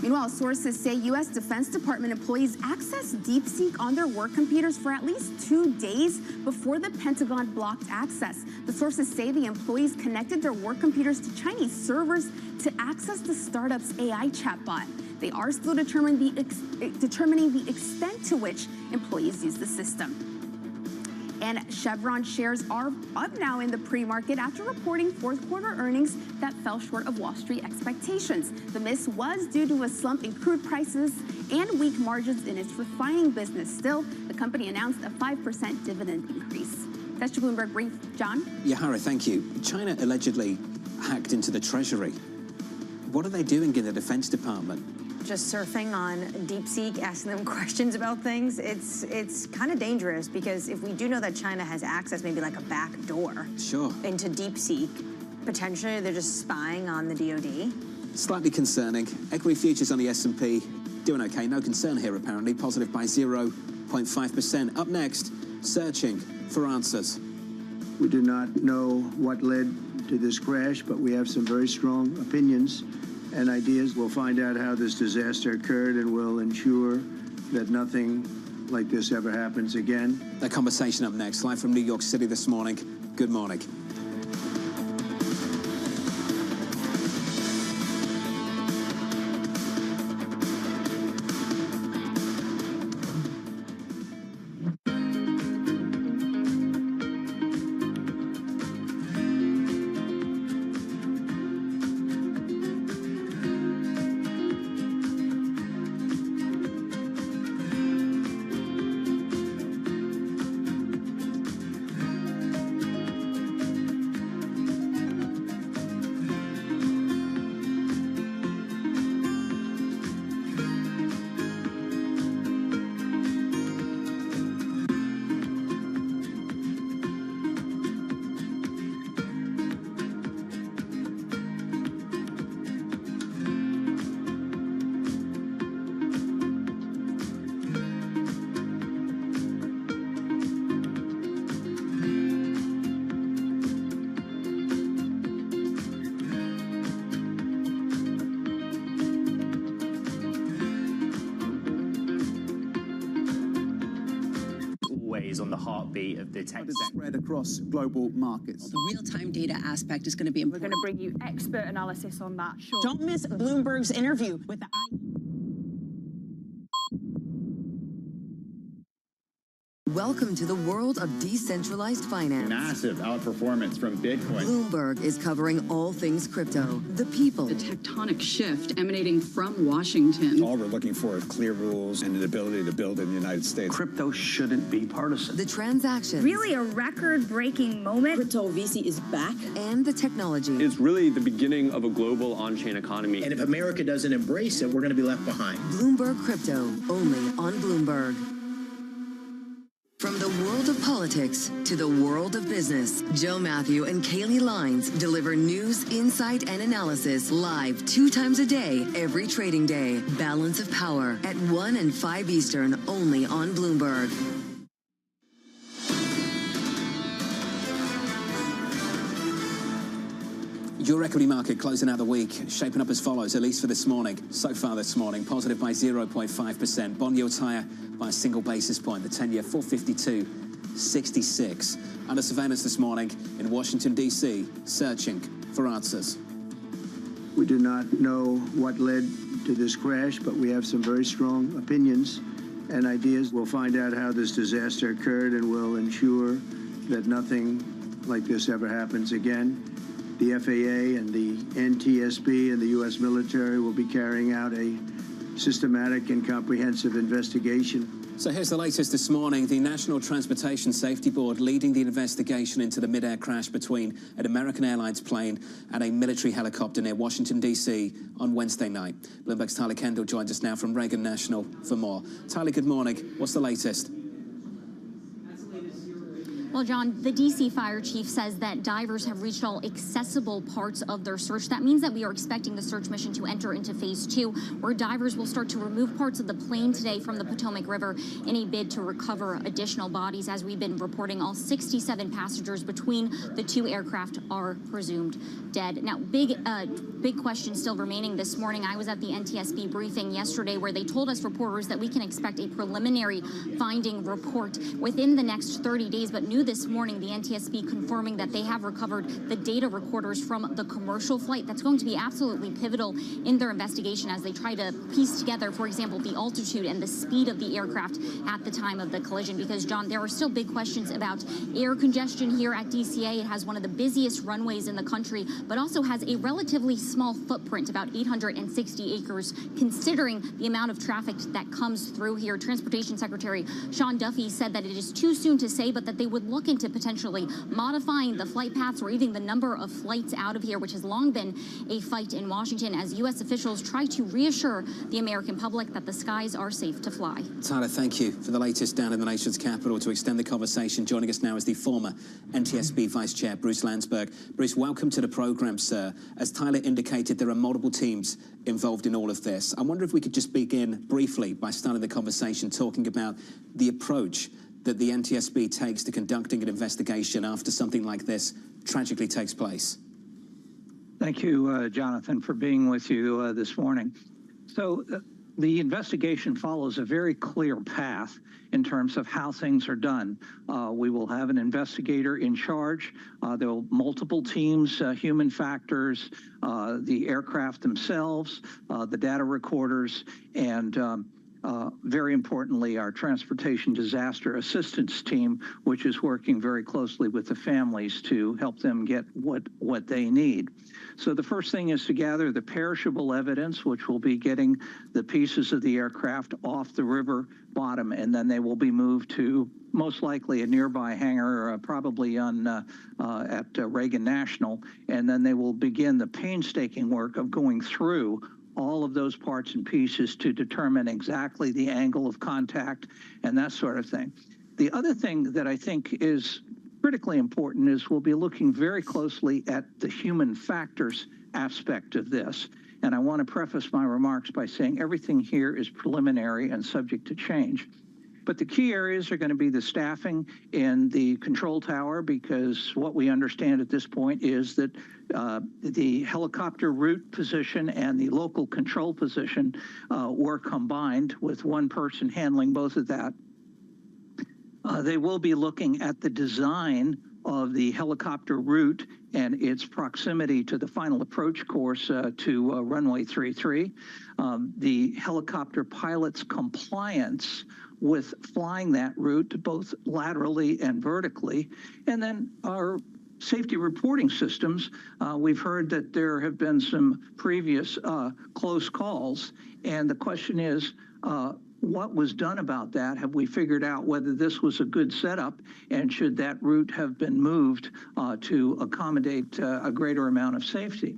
Meanwhile, sources say U.S. Defense Department employees accessed DeepSeek on their work computers for at least 2 days before the Pentagon blocked access. The sources say the employees connected their work computers to Chinese servers to access the startup's AI chatbot. They are still determining the extent to which employees use the system. And Chevron shares are up now in the pre-market after reporting fourth quarter earnings that fell short of Wall Street expectations. The miss was due to a slump in crude prices and weak margins in its refining business. Still, the company announced a 5% dividend increase. That's your Bloomberg Brief. John? Yahara, thank you. China allegedly hacked into the Treasury. What are they doing in the Defense Department? Just surfing on DeepSeek, asking them questions about things. It's kind of dangerous because if we do know that China has access, maybe like a back door into DeepSeek, potentially they're just spying on the DoD. Slightly concerning. Equity futures on the S&P doing okay. No concern here, apparently. Positive by 0.5%. Up next, searching for answers. We do not know what led to this crash, but we have some very strong opinions and ideas. We'll find out how this disaster occurred and we'll ensure that nothing like this ever happens again. That conversation up next, live from New York City this morning. Good morning. On the heartbeat of the tech spread across global markets. The real-time data aspect is going to be important. We're going to bring you expert analysis on that. Sure. Don't miss Bloomberg's interview with the Welcome to the world of decentralized finance. Massive outperformance from Bitcoin. Bloomberg is covering all things crypto, the people. The tectonic shift emanating from Washington. All we're looking for is clear rules and an ability to build in the United States. Crypto shouldn't be partisan. The transactions. Really a record-breaking moment. Crypto VC is back. And the technology. It's really the beginning of a global on-chain economy. And if America doesn't embrace it, we're going to be left behind. Bloomberg Crypto, only on Bloomberg. From the world of politics to the world of business, Joe Matthew and Kaylee Lines deliver news, insight, and analysis live 2 times a day, every trading day. Balance of Power at 1 and 5 Eastern, only on Bloomberg. Your equity market closing out the week, shaping up as follows, at least for this morning. So far this morning, positive by 0.5%. Bond yields higher by a single basis point. The 10-year 452.66. Under surveillance this morning in Washington, D.C., searching for answers. We do not know what led to this crash, but we have some very strong opinions and ideas. We'll find out how this disaster occurred and we'll ensure that nothing like this ever happens again. The FAA and the NTSB and the U.S. military will be carrying out a systematic and comprehensive investigation. So here's the latest this morning. The National Transportation Safety Board leading the investigation into the mid-air crash between an American Airlines plane and a military helicopter near Washington, D.C. on Wednesday night. Bloomberg's Tyler Kendall joins us now from Reagan National for more. Tyler, good morning. What's the latest? Well, John, the D.C. fire chief says that divers have reached all accessible parts of their search. That means that we are expecting the search mission to enter into phase 2, where divers will start to remove parts of the plane today from the Potomac River in a bid to recover additional bodies. As we've been reporting, all 67 passengers between the two aircraft are presumed dead. Now, big question still remaining this morning. I was at the NTSB briefing yesterday where they told us reporters that we can expect a preliminary finding report within the next 30 days, but new this morning, the NTSB confirming that they have recovered the data recorders from the commercial flight. That's going to be absolutely pivotal in their investigation as they try to piece together, for example, the altitude and the speed of the aircraft at the time of the collision. Because, John, there are still big questions about air congestion here at DCA. It has one of the busiest runways in the country, but also has a relatively small footprint, about 860 acres, considering the amount of traffic that comes through here. Transportation Secretary Sean Duffy said that it is too soon to say, but that they would look into potentially modifying the flight paths or even the number of flights out of here, which has long been a fight in Washington as U.S. officials try to reassure the American public that the skies are safe to fly. Tyler, thank you for the latest down in the nation's capital. To extend the conversation, joining us now is the former NTSB Vice Chair, Bruce Landsberg. Bruce, welcome to the program, sir. As Tyler indicated, there are multiple teams involved in all of this. I wonder if we could just begin briefly by starting the conversation talking about the approach that the NTSB takes to conducting an investigation after something like this tragically takes place. Thank you, Jonathan, for being with you this morning. So the investigation follows a very clear path in terms of how things are done. We will have an investigator in charge. There will be multiple teams, human factors, the aircraft themselves, the data recorders, and very importantly, our transportation disaster assistance team, which is working very closely with the families to help them get what they need. So the first thing is to gather the perishable evidence, which will be getting the pieces of the aircraft off the river bottom, and then they will be moved to most likely a nearby hangar, probably on at Reagan National, and then they will begin the painstaking work of going through all of those parts and pieces to determine exactly the angle of contact and that sort of thing. The other thing that I think is critically important is we'll be looking very closely at the human factors aspect of this. And I want to preface my remarks by saying everything here is preliminary and subject to change. But the key areas are going to be the staffing in the control tower, because what we understand at this point is that the helicopter route position and the local control position were combined with one person handling both of that. They will be looking at the design of the helicopter route and its proximity to the final approach course to runway 33. The helicopter pilot's compliance with flying that route both laterally and vertically, and then our safety reporting systems. We've heard that there have been some previous close calls, and the question is, what was done about that? Have we figured out whether this was a good setup, and should that route have been moved to accommodate a greater amount of safety?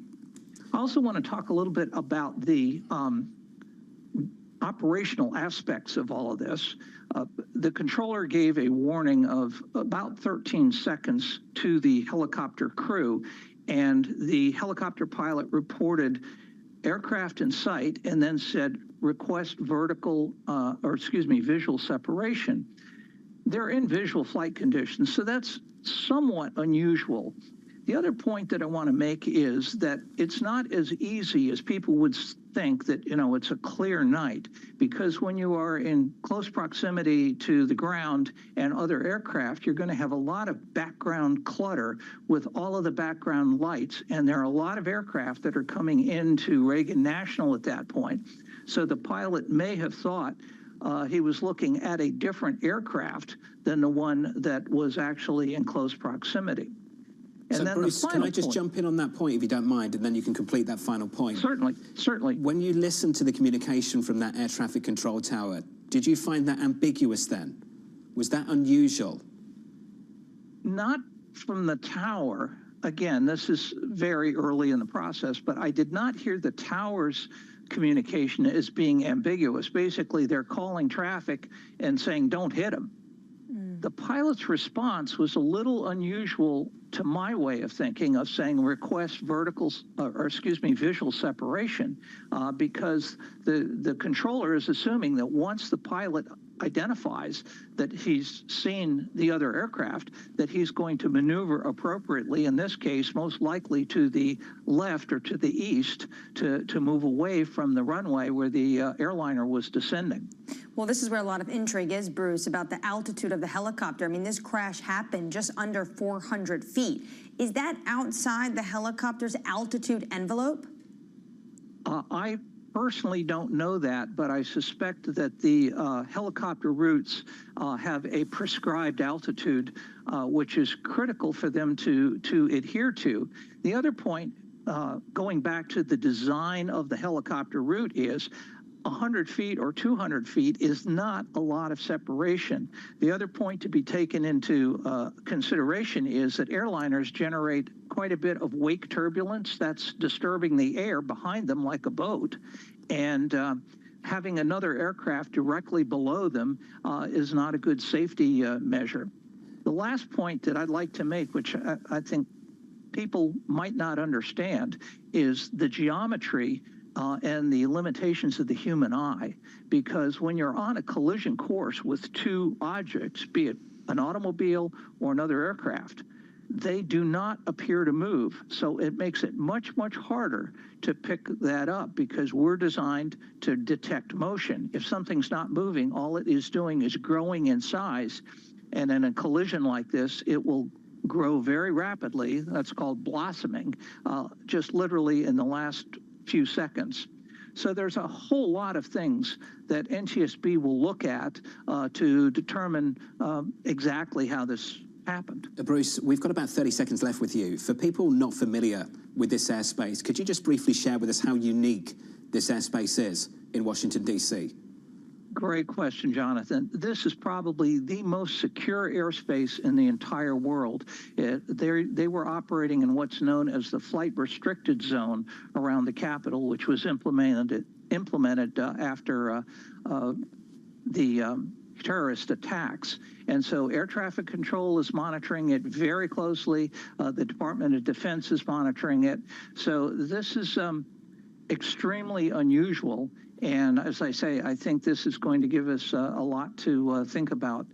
I also want to talk a little bit about the operational aspects of all of this. The controller gave a warning of about 13 seconds to the helicopter crew, and the helicopter pilot reported aircraft in sight and then said request visual separation. They're in visual flight conditions, so that's somewhat unusual. The other point that I want to make is that it's not as easy as people would think that, it's a clear night, because when you are in close proximity to the ground and other aircraft, you're going to have a lot of background clutter with all of the background lights, and there are a lot of aircraft that are coming into Reagan National at that point. So the pilot may have thought he was looking at a different aircraft than the one that was actually in close proximity. And so then Bruce, the can final I just point, jump in on that point if you don't mind, and then you can complete that final point? Certainly, certainly. When you listened to the communication from that air traffic control tower, did you find that ambiguous then? Was that unusual? Not from the tower. Again, this is very early in the process, but I did not hear the tower's communication as being ambiguous. Basically, they're calling traffic and saying, don't hit them. The pilot's response was a little unusual to my way of thinking, of saying request visual separation, because the controller is assuming that once the pilot identifies that he's seen the other aircraft, that he's going to maneuver appropriately, in this case, most likely to the left or to the east, to move away from the runway where the airliner was descending. Well, this is where a lot of intrigue is, Bruce, about the altitude of the helicopter. I mean, this crash happened just under 400 feet. Is that outside the helicopter's altitude envelope? I personally don't know that, but I suspect that the helicopter routes have a prescribed altitude, which is critical for them to adhere to. The other point, going back to the design of the helicopter route, is 100 feet or 200 feet is not a lot of separation. The other point to be taken into consideration is that airliners generate quite a bit of wake turbulence that's disturbing the air behind them like a boat. And having another aircraft directly below them is not a good safety measure. The last point that I'd like to make, which I think people might not understand, is the geometry and the limitations of the human eye, because when you're on a collision course with two objects, be it an automobile or another aircraft, they do not appear to move. So it makes it much, much harder to pick that up, because we're designed to detect motion. If something's not moving, all it is doing is growing in size. And in a collision like this, it will grow very rapidly. That's called blossoming, just literally in the last few seconds. So there's a whole lot of things that NTSB will look at to determine exactly how this happened. Bruce, we've got about 30 seconds left with you. For people not familiar with this airspace, could you just briefly share with us how unique this airspace is in Washington, D.C.? Great question, Jonathan. This is probably the most secure airspace in the entire world. They were operating in what's known as the flight restricted zone around the Capitol, which was implemented after the terrorist attacks. And so air traffic control is monitoring it very closely. The Department of Defense is monitoring it. So this is extremely unusual. And as I say, I think this is going to give us a lot to think about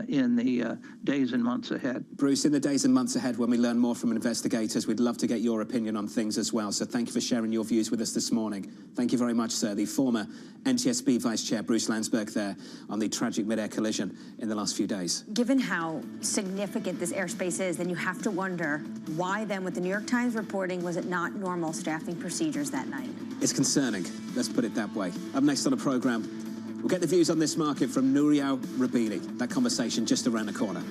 in the days and months ahead. Bruce, in the days and months ahead, when we learn more from investigators, we'd love to get your opinion on things as well. So thank you for sharing your views with us this morning. Thank you very much, sir. The former NTSB Vice Chair, Bruce Landsberg, there on the tragic mid-air collision in the last few days. Given how significant this airspace is, then you have to wonder why then, with the New York Times reporting, was it not normal staffing procedures that night? It's concerning. Let's put it that way. Up next on the program, we'll get the views on this market from Nouriel Rabini. That conversation just around the corner.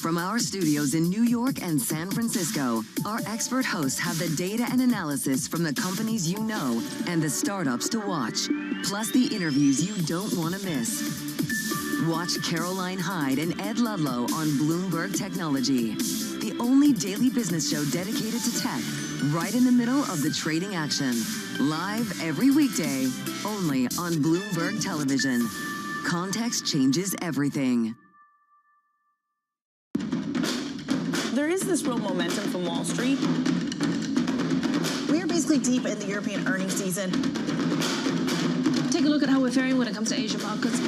From our studios in New York and San Francisco, our expert hosts have the data and analysis from the companies you know and the startups to watch, plus the interviews you don't want to miss. Watch Caroline Hyde and Ed Ludlow on Bloomberg Technology, the only daily business show dedicated to tech, right in the middle of the trading action. Live every weekday, only on Bloomberg Television. Context changes everything. There is this real momentum from Wall Street. We are basically deep in the European earnings season. Take a look at how we're faring when it comes to Asian markets.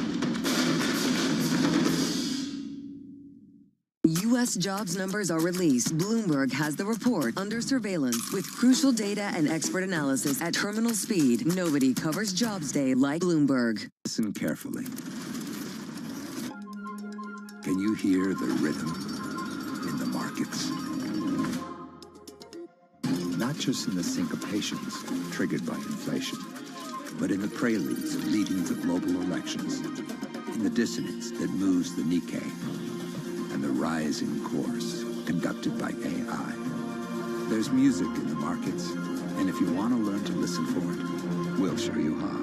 U.S. jobs numbers are released. Bloomberg has the report under surveillance with crucial data and expert analysis at terminal speed. Nobody covers Jobs Day like Bloomberg. Listen carefully. Can you hear the rhythm in the markets? Not just in the syncopations triggered by inflation, but in the preludes leading to global elections, in the dissonance that moves the Nikkei, and the rising course conducted by AI. There's music in the markets, and if you want to learn to listen for it, we'll show you how.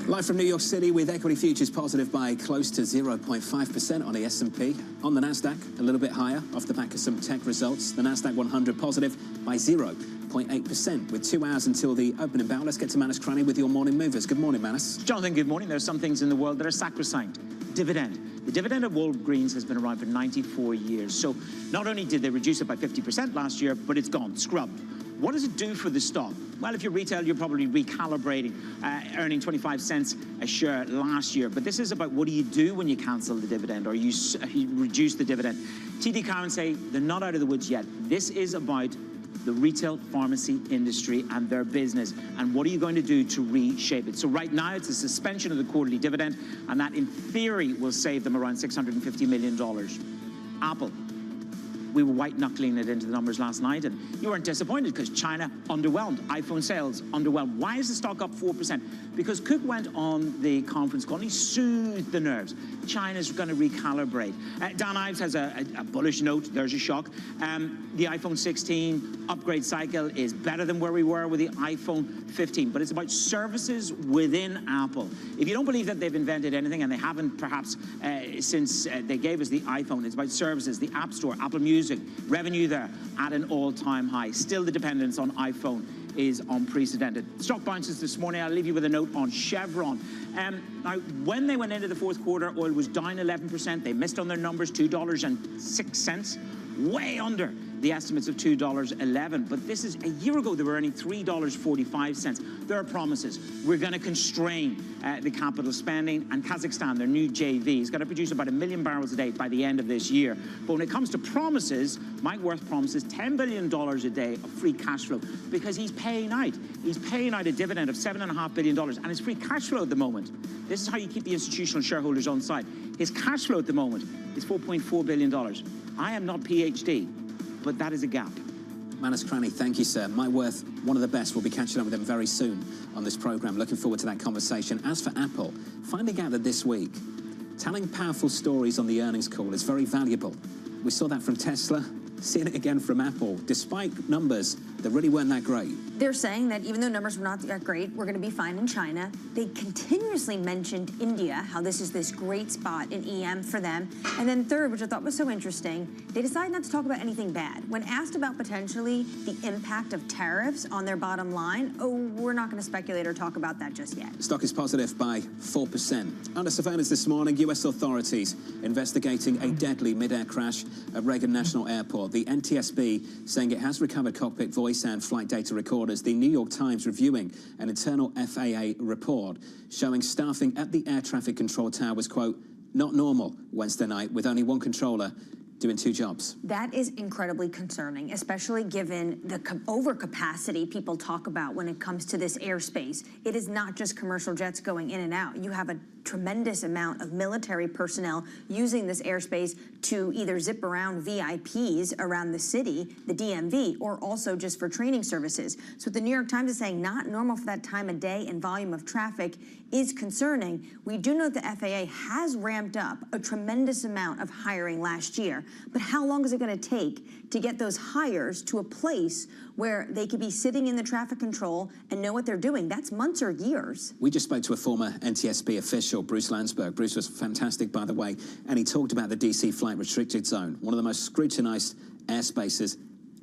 Live from New York City with equity futures positive by close to 0.5% on the S&P. On the Nasdaq, a little bit higher off the back of some tech results. The Nasdaq 100 positive by 0.8% with 2 hours until the opening bell. Let's get to Manus Cranny with your morning movers. Good morning, Manus. Jonathan, good morning. There are some things in the world that are sacrosanct. Dividend. The dividend of Walgreens has been around for 94 years. So not only did they reduce it by 50% last year, but it's gone, scrubbed. What does it do for the stock? Well, if you're retail, you're probably recalibrating, earning 25 cents a share last year. But this is about what do you do when you cancel the dividend or you reduce the dividend. TD Cowen say they're not out of the woods yet. This is about the retail pharmacy industry and their business. And what are you going to do to reshape it? So right now, it's a suspension of the quarterly dividend, and that, in theory, will save them around $650 million. Apple. We were white-knuckling it into the numbers last night, and you weren't disappointed because China underwhelmed. iPhone sales underwhelmed. Why is the stock up 4%? Because Cook went on the conference call and he soothed the nerves. China's going to recalibrate. Dan Ives has a bullish note. There's a shock. The iPhone 16 upgrade cycle is better than where we were with the iPhone 15, but it's about services within Apple. If you don't believe that they've invented anything, and they haven't perhaps since they gave us the iPhone, it's about services, the App Store, Apple Music, revenue there at an all-time high. Still, the dependence on iPhone is unprecedented. Stock bounces this morning. I'll leave you with a note on Chevron. Now, when they went into the fourth quarter, oil was down 11%. They missed on their numbers, $2.06, way under the estimates of $2.11. But this is a year ago, they were earning $3.45. There are promises. We're going to constrain the capital spending, and Kazakhstan, their new JV, is going to produce about 1 million barrels a day by the end of this year. But when it comes to promises, Mike Wirth promises $10 billion a day of free cash flow because he's paying out. He's paying out a dividend of $7.5 billion, and his free cash flow at the moment, this is how you keep the institutional shareholders on side. His cash flow at the moment is $4.4 billion. I am not PhD, but that is a gap. Manus Cranny, thank you, sir. Mike Wirth, one of the best. We'll be catching up with him very soon on this program. Looking forward to that conversation. As for Apple, finding out that this week, telling powerful stories on the earnings call is very valuable. We saw that from Tesla, seeing it again from Apple, despite numbers that really weren't that great. They're saying that even though numbers were not that great, we're going to be fine in China. They continuously mentioned India, how this is this great spot in EM for them. And then third, which I thought was so interesting, they decided not to talk about anything bad. When asked about potentially the impact of tariffs on their bottom line, oh, we're not going to speculate or talk about that just yet. The stock is positive by 4%. Under surveillance this morning, U.S. authorities investigating a deadly mid-air crash at Reagan National Airport. The NTSB saying it has recovered cockpit voice and flight data recorders. The New York Times reviewing an internal FAA report showing staffing at the air traffic control tower was, quote, not normal Wednesday night, with only one controller doing 2 jobs. That is incredibly concerning, especially given the overcapacity people talk about when it comes to this airspace. It is not just commercial jets going in and out. You have a tremendous amount of military personnel using this airspace to either zip around VIPs around the city, the DMV, or also just for training services. So what the New York Times is saying, not normal for that time of day and volume of traffic is concerning. We do know the FAA has ramped up a tremendous amount of hiring last year, but how long is it going to take to get those hires to a place where they could be sitting in the traffic control and know what they're doing? That's months or years. We just spoke to a former NTSB official, Bruce Landsberg. Bruce was fantastic, by the way, and he talked about the DC flight restricted zone, one of the most scrutinized airspaces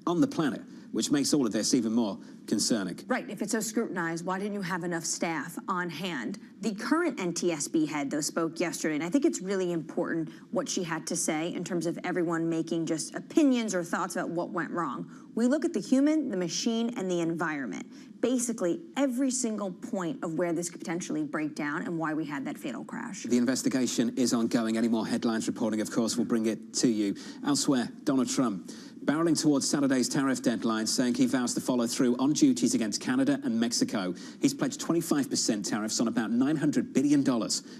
on the planet, which makes all of this even more concerning. Right. If it's so scrutinized, why didn't you have enough staff on hand? The current NTSB head, though, spoke yesterday, and I think it's really important what she had to say in terms of everyone making just opinions or thoughts about what went wrong. We look at the human, the machine, and the environment. Basically, every single point of where this could potentially break down and why we had that fatal crash. The investigation is ongoing. Any more headlines reporting, of course, we'll bring it to you. Elsewhere, Donald Trump barreling towards Saturday's tariff deadline, saying he vows to follow through on duties against Canada and Mexico. He's pledged 25% tariffs on about $900 billion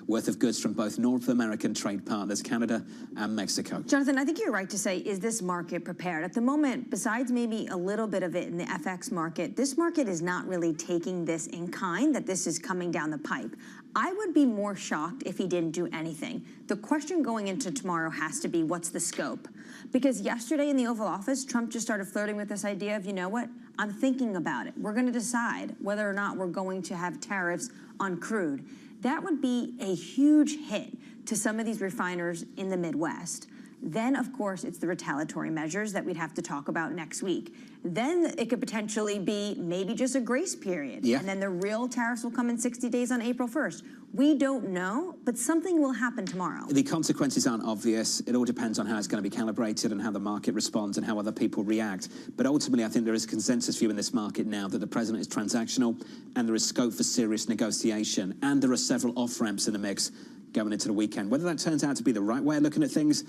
worth of goods from both North American trade partners, Canada and Mexico. Jonathan, I think you're right to say, is this market prepared? At the moment, besides maybe a little bit of it in the FX market, this market is not really taking this in kind, that this is coming down the pipe. I would be more shocked if he didn't do anything. The question going into tomorrow has to be, what's the scope? Because yesterday in the Oval Office, Trump just started flirting with this idea of, you know what, I'm thinking about it. We're going to decide whether or not we're going to have tariffs on crude. That would be a huge hit to some of these refiners in the Midwest. Then, of course, it's the retaliatory measures that we'd have to talk about next week. Then it could potentially be maybe just a grace period. Yeah. And then the real tariffs will come in 60 days on April 1st. We don't know, but something will happen tomorrow. The consequences aren't obvious. It all depends on how it's going to be calibrated and how the market responds and how other people react. But ultimately, I think there is a consensus view in this market now that the president is transactional and there is scope for serious negotiation. And there are several off-ramps in the mix going into the weekend. Whether that turns out to be the right way of looking at things,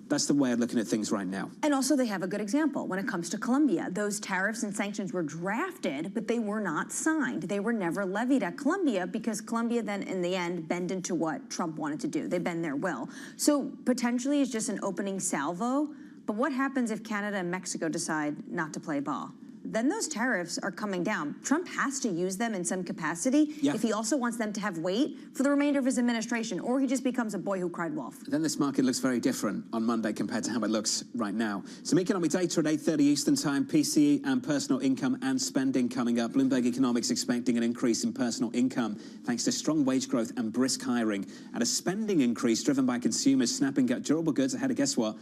that's the way of looking at things right now. And also they have a good example when it comes to Colombia. Those tariffs and sanctions were drafted, but they were not signed. They were never levied at Colombia because Colombia then in the end bend into what Trump wanted to do. They bend their will. So potentially it's just an opening salvo. But what happens if Canada and Mexico decide not to play ball? Then those tariffs are coming down. Trump has to use them in some capacity if he also wants them to have weight for the remainder of his administration, or he just becomes a boy who cried wolf. Then this market looks very different on Monday compared to how it looks right now. Some economic data at 8:30 Eastern Time, PCE and personal income and spending coming up. Bloomberg Economics expecting an increase in personal income thanks to strong wage growth and brisk hiring, and a spending increase driven by consumers snapping up durable goods ahead of, guess what?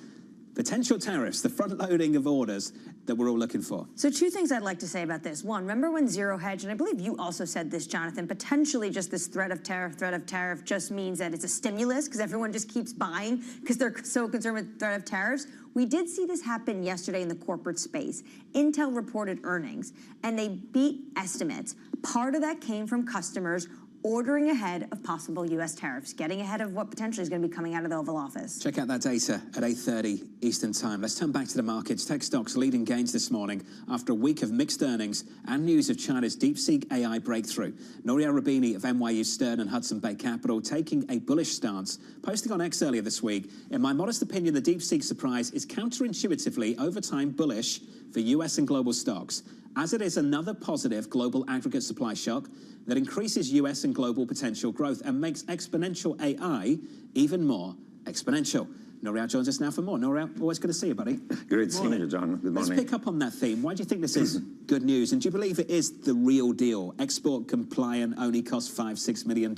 Potential tariffs, the front-loading of orders that we're all looking for. So two things I'd like to say about this. One, remember when zero hedge, and I believe you also said this, Jonathan, potentially just this threat of tariff just means that it's a stimulus because everyone just keeps buying because they're so concerned with threat of tariffs. We did see this happen yesterday in the corporate space. Intel reported earnings, and they beat estimates. Part of that came from customers ordering ahead of possible U.S. tariffs, getting ahead of what potentially is going to be coming out of the Oval Office. Check out that data at 8:30 Eastern Time. Let's turn back to the markets. Tech stocks leading gains this morning after a week of mixed earnings and news of China's DeepSeek AI breakthrough. Nouriel Roubini of NYU Stern and Hudson Bay Capital taking a bullish stance, posting on X earlier this week, in my modest opinion, the DeepSeek surprise is counterintuitively over time bullish for U.S. and global stocks, as it is another positive global aggregate supply shock that increases U.S. and global potential growth and makes exponential AI even more exponential. Nouriel joins us now for more. Nouriel, always good to see you, buddy. Great seeing you, John. Good morning. Let's pick up on that theme. Why do you think this is good news? And do you believe it is the real deal? Export compliant only costs $5-6 million?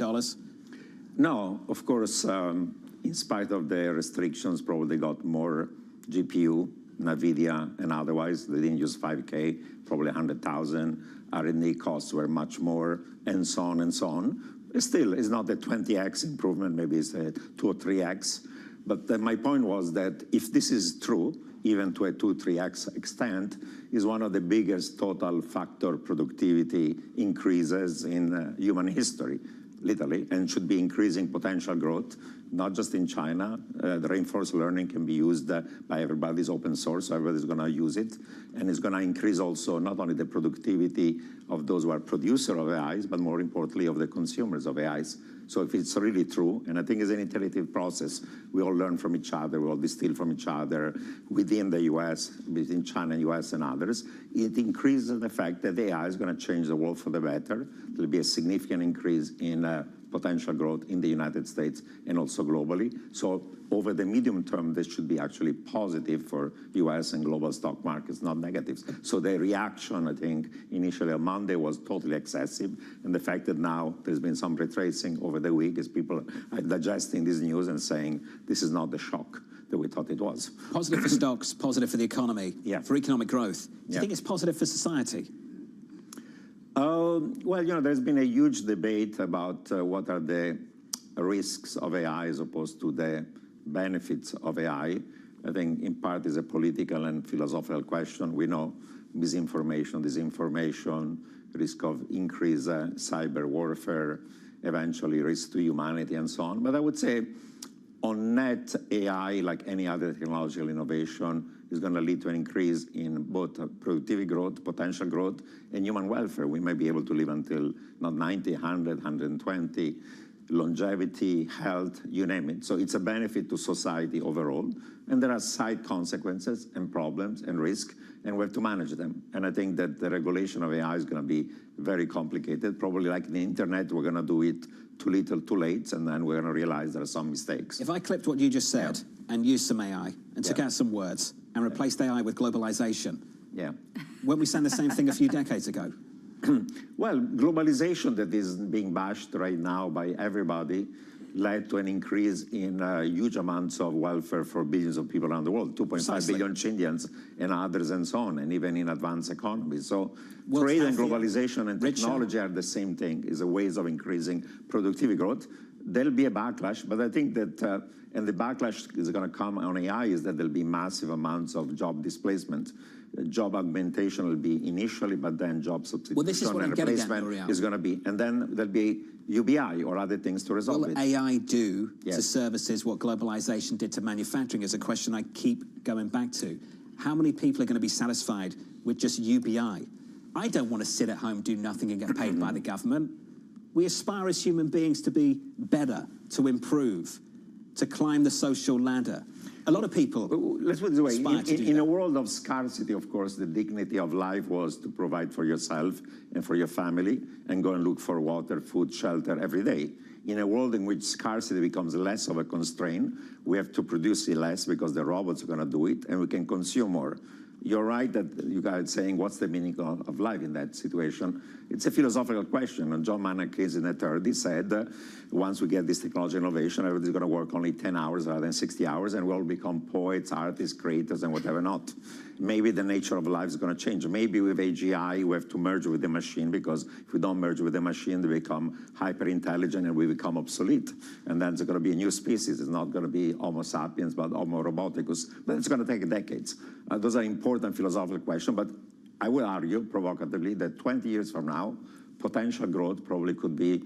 No, of course, in spite of the restrictions, probably got more GPU, NVIDIA, and otherwise. They didn't use 5K, probably 100,000. R&D costs were much more, and so on and so on. Still, it's not a 20x improvement, maybe it's a 2 or 3x. But my point was that if this is true, even to a 2-3x extent, is one of the biggest total factor productivity increases in human history, literally, and should be increasing potential growth not just in China. The reinforced learning can be used by everybody. It's open source, so everybody's going to use it. And it's going to increase also not only the productivity of those who are producers of AIs, but more importantly of the consumers of AIs. So if it's really true, and I think it's an iterative process, we all learn from each other, we all distill from each other within the US, between China, US, and others, it increases the fact that the AI is going to change the world for the better. There'll be a significant increase in potential growth in the United States and also globally. So over the medium term, this should be actually positive for US and global stock markets, not negatives. So the reaction, I think, initially on Monday was totally excessive. And the fact that now there's been some retracing over the week as people are digesting this news and saying this is not the shock that we thought it was. Positive for stocks, positive for the economy, for economic growth. Do you think it's positive for society? Well, you know, there's been a huge debate about what are the risks of AI as opposed to the benefits of AI. I think in part is a political and philosophical question. We know misinformation, disinformation, risk of increased cyber warfare, eventually risk to humanity and so on. But I would say on net, AI, like any other technological innovation, is going to lead to an increase in both productivity growth, potential growth, and human welfare. We may be able to live until not 90, 100, 120, longevity, health, you name it. So it's a benefit to society overall. And there are side consequences and problems and risk, and we have to manage them. And I think that the regulation of AI is going to be very complicated. Probably like the internet, we're going to do it too little, too late, and then we're going to realize there are some mistakes. If I clipped what you just said and used some AI and took out some words and replaced AI with globalization, weren't we saying the same thing a few decades ago? Well, globalization that is being bashed right now by everybody led to an increase in huge amounts of welfare for billions of people around the world, 2.5 billion Indians and others and so on, and even in advanced economies. So trade and globalization and technology are the same thing, is a ways of increasing productivity growth. There'll be a backlash, but I think that, and the backlash is going to come on AI, is that there'll be massive amounts of job displacement. Job augmentation will be initially, but then job substitution and replacement is going to be, and then there'll be UBI or other things to resolve it. Will AI do to services what globalization did to manufacturing is a question I keep going back to. How many people are going to be satisfied with just UBI? I don't want to sit at home, do nothing and get paid by the government. We aspire as human beings to be better, to improve, to climb the social ladder. A lot of people let's put it this way. In a world of scarcity, of course, the dignity of life was to provide for yourself and for your family and go and look for water, food, shelter every day. In a world in which scarcity becomes less of a constraint, we have to produce less because the robots are going to do it, and we can consume more. You're right that you guys are saying, what's the meaning of life in that situation? It's a philosophical question. And John Maynard Keynes in the 30s said, once we get this technology innovation, everybody's going to work only 10 hours rather than 60 hours, and we'll become poets, artists, creators, and whatever not. Maybe the nature of life is going to change. Maybe with AGI, we have to merge with the machine, because if we don't merge with the machine, they become hyper-intelligent and we become obsolete. And then there's going to be a new species. It's not going to be Homo sapiens, but Homo roboticus. But it's going to take decades. Those are important philosophical questions, but I will argue provocatively that 20 years from now, potential growth probably could be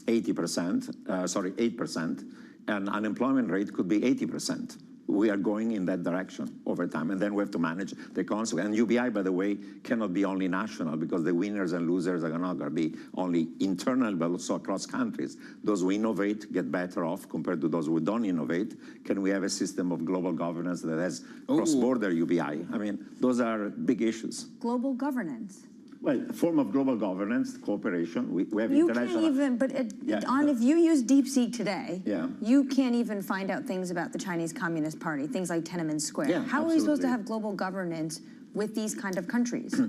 8%, and unemployment rate could be 80%. We are going in that direction over time, and then we have to manage the consequences. And UBI, by the way, cannot be only national, because the winners and losers are not going to be only internal, but also across countries. Those who innovate get better off compared to those who don't innovate. Can we have a system of global governance that has cross-border UBI? I mean, those are big issues. Global governance. Well, a form of global governance, cooperation. We have you international... can't even, but if you use DeepSeek today, you can't even find out things about the Chinese Communist Party, things like Tiananmen Square. How are we supposed to have global governance with these kind of countries?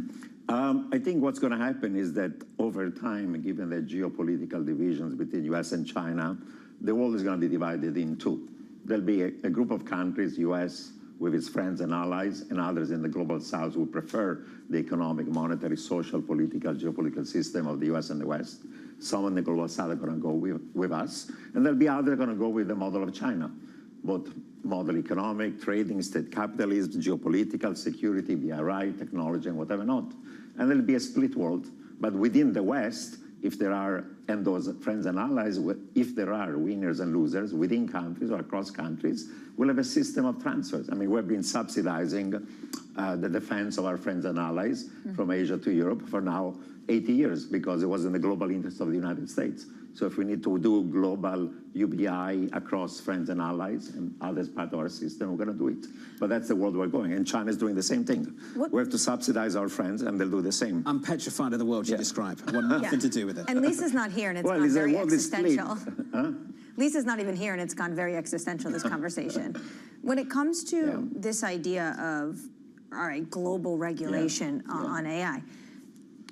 I think what's going to happen is that over time, given the geopolitical divisions between US and China, the world is going to be divided in two. There'll be a group of countries, US, with its friends and allies, and others in the global south who prefer the economic, monetary, social, political, geopolitical system of the US and the West. Some in the global south are going to go with us, and there'll be others going to go with the model of China, both model economic, trading, state capitalism, geopolitical, security, BRI, technology, and whatever not. And there'll be a split world. But within the West, if there are, and those friends and allies, if there are winners and losers within countries or across countries, we'll have a system of transfers. I mean, we've been subsidizing the defense of our friends and allies from Asia to Europe for now 80 years because it was in the global interest of the United States. So if we need to do global UBI across friends and allies and others part of our system, we're going to do it. But that's the world we're going. And China's doing the same thing. We have to subsidize our friends, and they'll do the same. I'm petrified of the world you describe. I want nothing to do with it. And Lisa's not here, and it's gone very existential. Lisa's not even here, and it's gone very existential, this conversation. When it comes to this idea of, all right, global regulation on AI,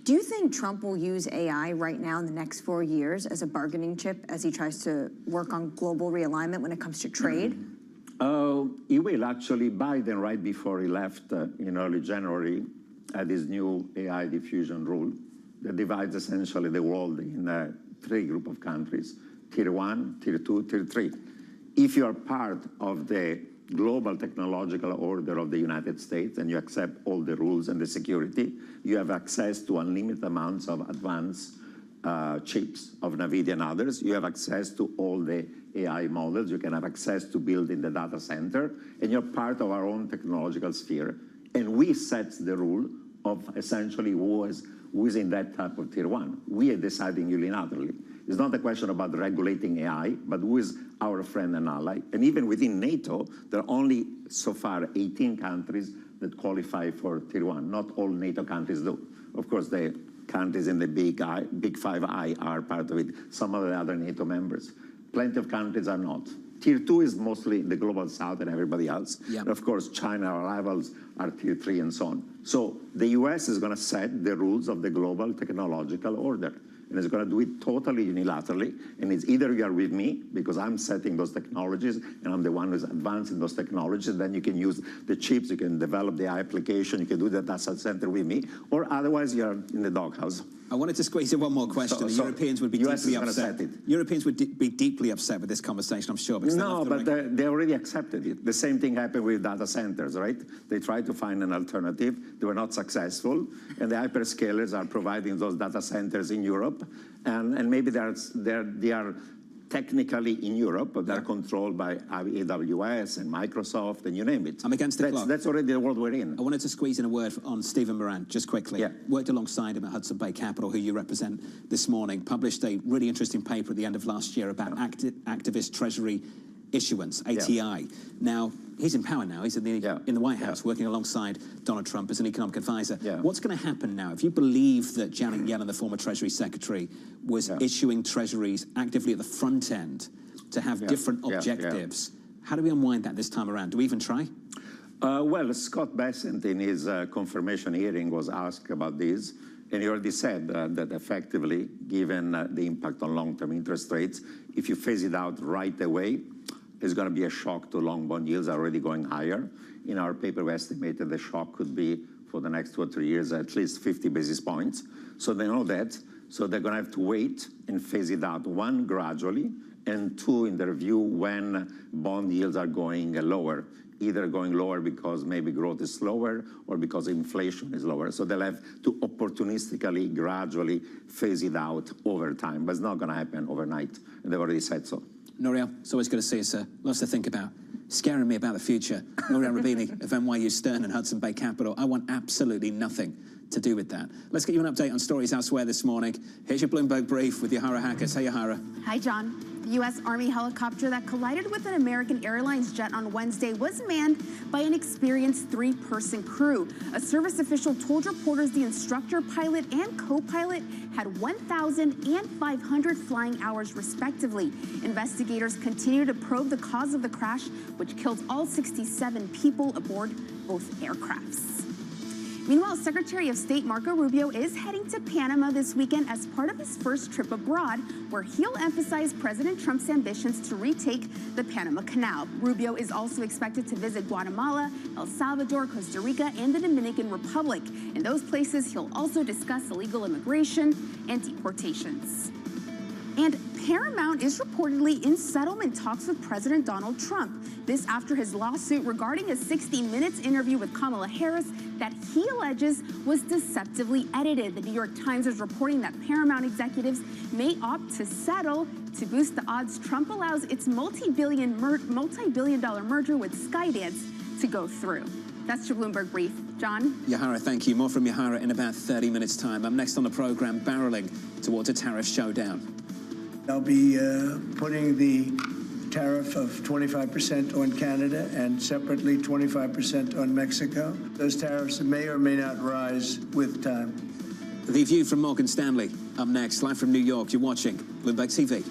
do you think Trump will use AI right now in the next 4 years as a bargaining chip as he tries to work on global realignment when it comes to trade? He will. Actually, Biden, right before he left in early January, had this new AI diffusion rule that divides essentially the world in 3 groups of countries, Tier 1, Tier 2, Tier 3. If you are part of the global technological order of the United States and you accept all the rules and the security, you have access to unlimited amounts of advanced chips of NVIDIA and others. You have access to all the AI models. You can have access to building the data center, and you're part of our own technological sphere. And we set the rule of essentially who is in that type of Tier 1. We are deciding unilaterally. It's not a question about regulating AI, but who is our friend and ally. And even within NATO, there are only so far 18 countries that qualify for Tier 1. Not all NATO countries do. Of course, the countries in the Big 5I are part of it. Some of the other NATO members. Plenty of countries are not. Tier 2 is mostly the global south and everybody else. And of course, China, our rivals, are Tier 3 and so on. So the US is going to set the rules of the global technological order. And it's going to do it totally unilaterally. And it's either you are with me, because I'm setting those technologies, and I'm the one who's advancing those technologies, and then you can use the chips, you can develop the application, you can do the data center with me, or otherwise you're in the doghouse. I wanted to squeeze in one more question. The Europeans would be deeply upset. Europeans would be deeply upset with this conversation, I'm sure. No, but they already accepted it. The same thing happened with data centers, right? They tried to find an alternative. They were not successful. And the hyperscalers are providing those data centers in Europe. And maybe they are technically in Europe, but they're controlled by AWS and Microsoft and you name it. I'm against the clock. That's already the world we're in. I wanted to squeeze in a word on Stephen Moran, just quickly. Worked alongside him at Hudson Bay Capital, who you represent this morning. Published a really interesting paper at the end of last year about activist treasury issuance, ATI. Now, he's in power now. He's in the White House working alongside Donald Trump as an economic advisor. What's going to happen now? If you believe that Janet Yellen, the former Treasury Secretary, was issuing treasuries actively at the front end to have different objectives, how do we unwind that this time around? Do we even try? Well, Scott Bessent in his confirmation hearing was asked about this, and he already said that effectively, given the impact on long-term interest rates, if you phase it out right away, there's going to be a shock to long bond yields already going higher. In our paper, we estimated the shock could be, for the next 2 or 3 years, at least 50 basis points. So they know that. So they're going to have to wait and phase it out, 1, gradually, and 2, in their view, when bond yields are going lower, either going lower because maybe growth is slower or because inflation is lower. So they'll have to opportunistically, gradually phase it out over time. But it's not going to happen overnight, and they've already said so. Nouriel, it's always good to see you, sir. Lots to think about. Scaring me about the future. Nouriel Roubini of NYU Stern and Hudson Bay Capital. I want absolutely nothing to do with that. Let's get you an update on stories elsewhere this morning. Here's your Bloomberg Brief with Yahara Hackers. Hey, Yahara. Hi, John. The U.S. Army helicopter that collided with an American Airlines jet on Wednesday was manned by an experienced 3-person crew. A service official told reporters the instructor, pilot, and co-pilot had 1,500 flying hours, respectively. Investigators continue to probe the cause of the crash, which killed all 67 people aboard both aircrafts. Meanwhile, Secretary of State Marco Rubio is heading to Panama this weekend as part of his first trip abroad, where he'll emphasize President Trump's ambitions to retake the Panama Canal. Rubio is also expected to visit Guatemala, El Salvador, Costa Rica, and the Dominican Republic. In those places, he'll also discuss illegal immigration and deportations. And Paramount is reportedly in settlement talks with President Donald Trump. This after his lawsuit regarding a 60 Minutes interview with Kamala Harris that he alleges was deceptively edited. The New York Times is reporting that Paramount executives may opt to settle to boost the odds Trump allows its multi-billion dollar merger with Skydance to go through. That's your Bloomberg Brief. John? Yahara, thank you. More from Yahara in about 30 minutes' time. Up next on the program, barreling towards a tariff showdown. I'll be putting the tariff of 25% on Canada and separately 25% on Mexico. Those tariffs may or may not rise with time. The View from Morgan Stanley. Up next, live from New York, you're watching Bloomberg TV.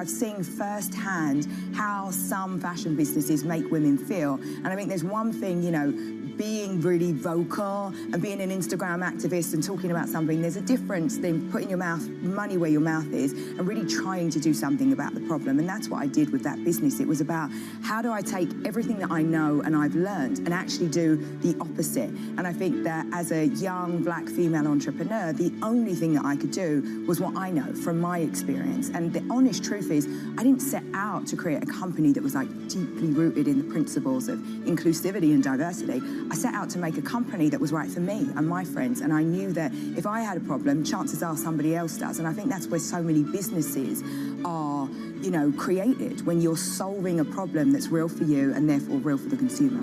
I've seen firsthand how some fashion businesses make women feel. And I think there's one thing, you know, being really vocal and being an Instagram activist and talking about something, there's a difference than putting your money where your mouth is and really trying to do something about the problem. And that's what I did with that business. It was about how do I take everything that I know and I've learned and actually do the opposite. And I think that as a young black female entrepreneur, the only thing that I could do was what I know from my experience. And the honest truth is, I didn't set out to create a company that was like deeply rooted in the principles of inclusivity and diversity. I set out to make a company that was right for me and my friends, and I knew that if I had a problem, chances are somebody else does. And I think that's where so many businesses are, you know, created, when you're solving a problem that's real for you and therefore real for the consumer.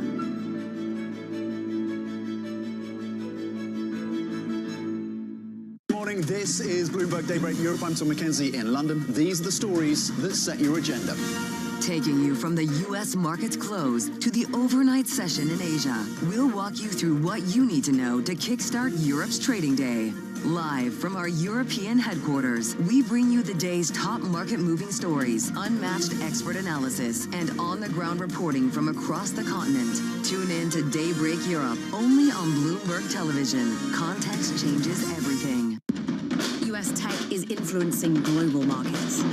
Morning, this is Bloomberg Daybreak Europe. I'm Tom McKenzie in London. These are the stories that set your agenda. Taking you from the U.S. market's close to the overnight session in Asia, we'll walk you through what you need to know to kickstart Europe's trading day. Live from our European headquarters, we bring you the day's top market-moving stories, unmatched expert analysis, and on-the-ground reporting from across the continent. Tune in to Daybreak Europe, only on Bloomberg Television. Context changes everything. U.S. tech is influencing global markets.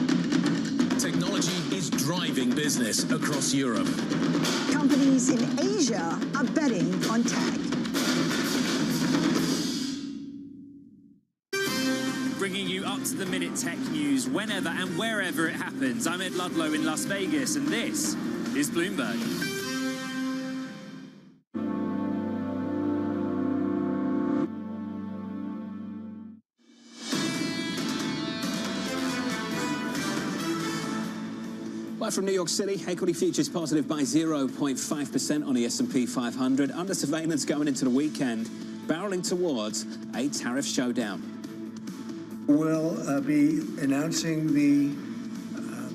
Technology is driving business across Europe. Companies in Asia are betting on tech. Bringing you up-to-the-minute tech news whenever and wherever it happens. I'm Ed Ludlow in Las Vegas, and this is Bloomberg. Live from New York City, equity futures positive by 0.5% on the S&P 500. Under surveillance going into the weekend, barreling towards a tariff showdown. We'll be announcing the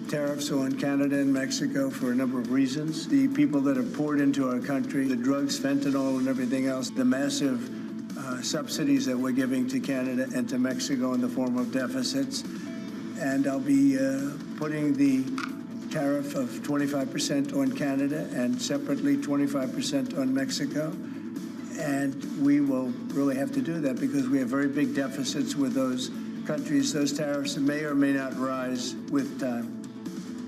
tariffs on Canada and Mexico for a number of reasons. The people that have poured into our country, the drugs, fentanyl and everything else, the massive subsidies that we're giving to Canada and to Mexico in the form of deficits. And I'll be putting the tariff of 25% on Canada and separately 25% on Mexico. And we will really have to do that because we have very big deficits with those countries. Those tariffs may or may not rise with time.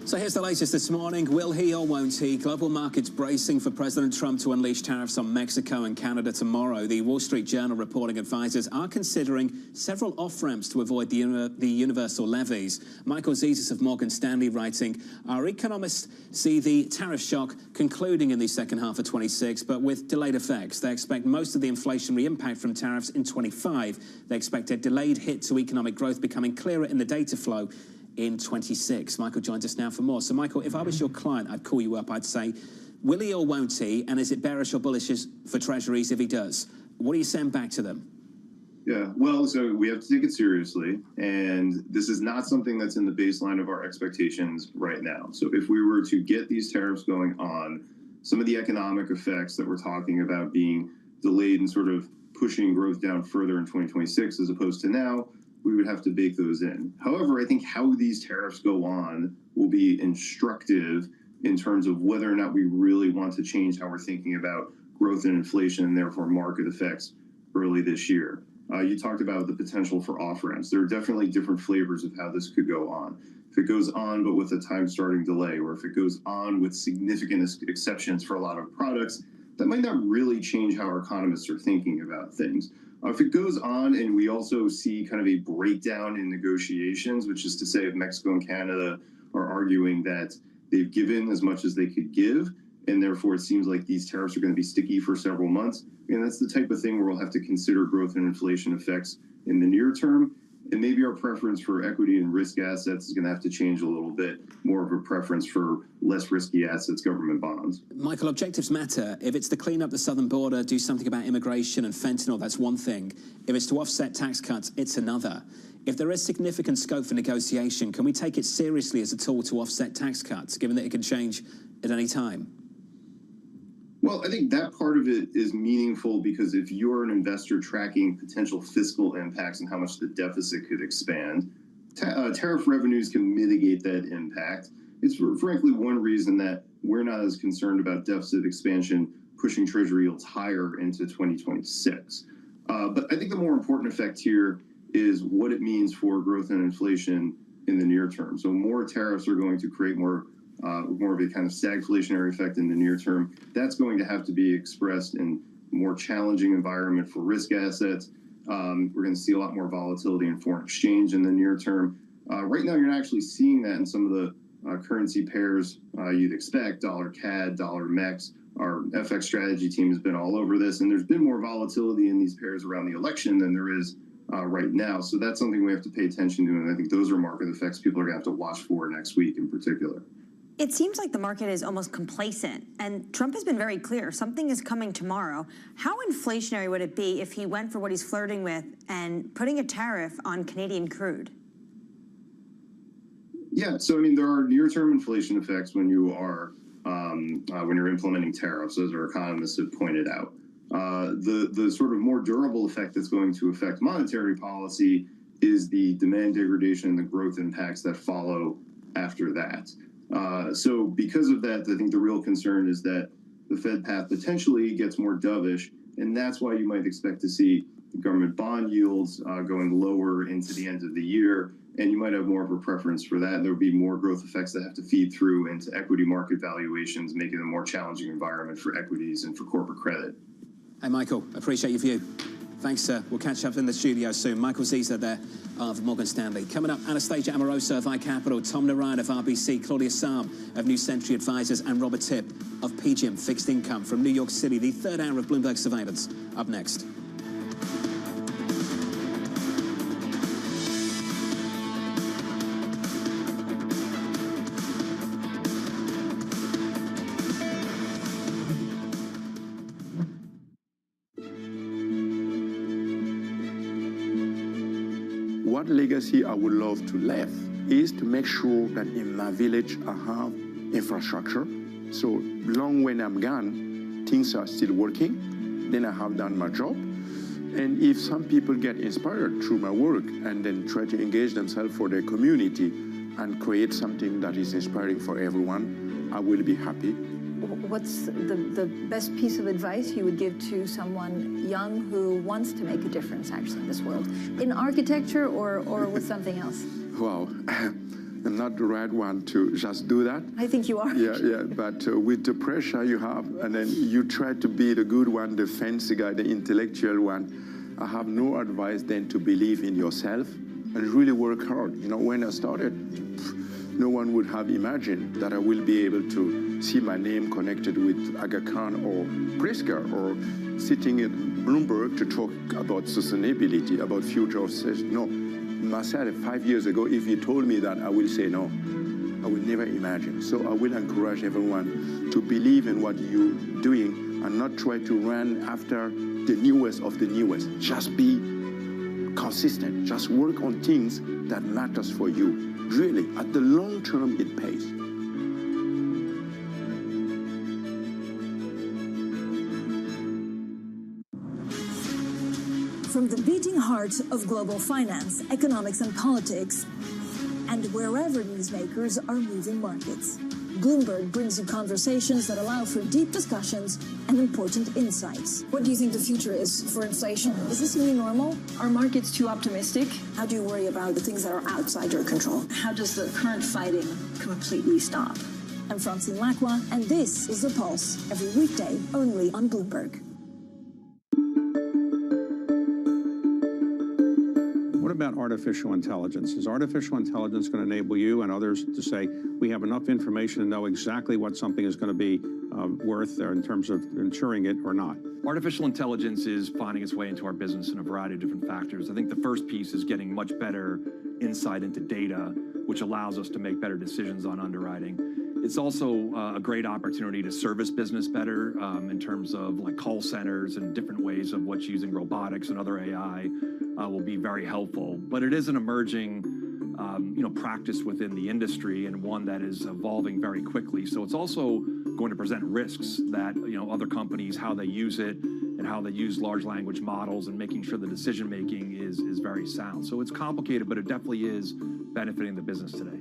So here's the latest this morning. Will he or won't he? Global markets bracing for President Trump to unleash tariffs on Mexico and Canada tomorrow. The Wall Street Journal reporting advisors are considering several off-ramps to avoid the universal levies. Michael Zezas of Morgan Stanley writing, our economists see the tariff shock concluding in the second half of 26, but with delayed effects. They expect most of the inflationary impact from tariffs in 25. They expect a delayed hit to economic growth becoming clearer in the data flow in 26. Michael joins us now for more. So, Michael, if I was your client, I'd call you up. I'd say, will he or won't he? And is it bearish or bullish for treasuries if he does? What are you saying back to them? Yeah, well, so we have to take it seriously. And this is not something that's in the baseline of our expectations right now. So if we were to get these tariffs going on, some of the economic effects that we're talking about being delayed and sort of pushing growth down further in 2026 as opposed to now, we would have to bake those in. However, I think how these tariffs go on will be instructive in terms of whether or not we really want to change how we're thinking about growth and inflation and therefore market effects early this year. You talked about the potential for off-ramps. There are definitely different flavors of how this could go on. If it goes on but with a time-starting delay, or if it goes on with significant exceptions for a lot of products, that might not really change how our economists are thinking about things. If it goes on and we also see kind of a breakdown in negotiations, which is to say if Mexico and Canada are arguing that they've given as much as they could give, and therefore it seems like these tariffs are going to be sticky for several months, and that's the type of thing where we'll have to consider growth and inflation effects in the near term. And maybe our preference for equity and risk assets is going to have to change a little bit, more of a preference for less risky assets, government bonds. Michael, objectives matter. If it's to clean up the southern border, do something about immigration and fentanyl, that's one thing. If it's to offset tax cuts, it's another. If there is significant scope for negotiation, can we take it seriously as a tool to offset tax cuts, given that it can change at any time? Well, I think that part of it is meaningful because if you're an investor tracking potential fiscal impacts and how much the deficit could expand, tariff revenues can mitigate that impact. It's frankly one reason that we're not as concerned about deficit expansion pushing treasury yields higher into 2026. But I think the more important effect here is what it means for growth and inflation in the near term. So more tariffs are going to create more of a kind of stagflationary effect in the near term. That's going to have to be expressed in a more challenging environment for risk assets. We're going to see a lot more volatility in foreign exchange in the near term. Right now, you're not actually seeing that in some of the currency pairs you'd expect, dollar CAD, dollar MEX. Our FX strategy team has been all over this, and there's been more volatility in these pairs around the election than there is right now. So that's something we have to pay attention to, and I think those are market effects people are going to have to watch for next week in particular. It seems like the market is almost complacent, and Trump has been very clear. Something is coming tomorrow. How inflationary would it be if he went for what he's flirting with and putting a tariff on Canadian crude? Yeah, so I mean, there are near-term inflation effects when you are when you're implementing tariffs, as our economists have pointed out. The sort of more durable effect that's going to affect monetary policy is the demand degradation and the growth impacts that follow after that. So because of that, I think the real concern is that the Fed path potentially gets more dovish, and that's why you might expect to see the government bond yields going lower into the end of the year, and you might have more of a preference for that. There will be more growth effects that have to feed through into equity market valuations, making it a more challenging environment for equities and for corporate credit. Hey, Michael, appreciate your view. Thanks, sir. We'll catch up in the studio soon. Michael Zezas there of Morgan Stanley. Coming up, Anastasia Amoroso of iCapital, Tom Narayan of RBC, Claudia Saab of New Century Advisors, and Robert Tipp of PGIM Fixed Income from New York City. The third hour of Bloomberg Surveillance up next. What legacy I would love to leave is to make sure that in my village I have infrastructure. So long when I'm gone, things are still working. Then I have done my job. And if some people get inspired through my work and then try to engage themselves for their community and create something that is inspiring for everyone, I will be happy. What's the best piece of advice you would give to someone young who wants to make a difference actually in this world? In architecture or with something else? Wow. I'm not the right one to just do that. I think you are. Yeah. But with the pressure you have, and then you try to be the good one, the fancy guy, the intellectual one, I have no advice than to believe in yourself and really work hard. You know, when I started, no one would have imagined that I will be able to see my name connected with Aga Khan or Pritzker or sitting at Bloomberg to talk about sustainability, about future of sales. No, myself 5 years ago, if you told me that, I will say no. I will never imagine. So I will encourage everyone to believe in what you're doing and not try to run after the newest of the newest. Just be consistent. Just work on things that matters for you. Really, at the long term, it pays. From the beating heart of global finance, economics, and politics, and wherever newsmakers are moving markets, Bloomberg brings you conversations that allow for deep discussions and important insights. What do you think the future is for inflation? Is this new normal? Are markets too optimistic? How do you worry about the things that are outside your control? How does the current fighting completely stop? I'm Francine Lacroix, and this is The Pulse, every weekday only on Bloomberg. What about artificial intelligence? Is artificial intelligence going to enable you and others to say, we have enough information to know exactly what something is going to be worth in terms of insuring it or not? Artificial intelligence is finding its way into our business in a variety of different factors. I think the first piece is getting much better insight into data, which allows us to make better decisions on underwriting. It's also a great opportunity to service business better in terms of like call centers and different ways of what's using robotics and other AI will be very helpful. But it is an emerging practice within the industry and one that is evolving very quickly. So it's also going to present risks that other companies, how they use it and how they use large language models and making sure the decision making is very sound. So it's complicated, but it definitely is benefiting the business today.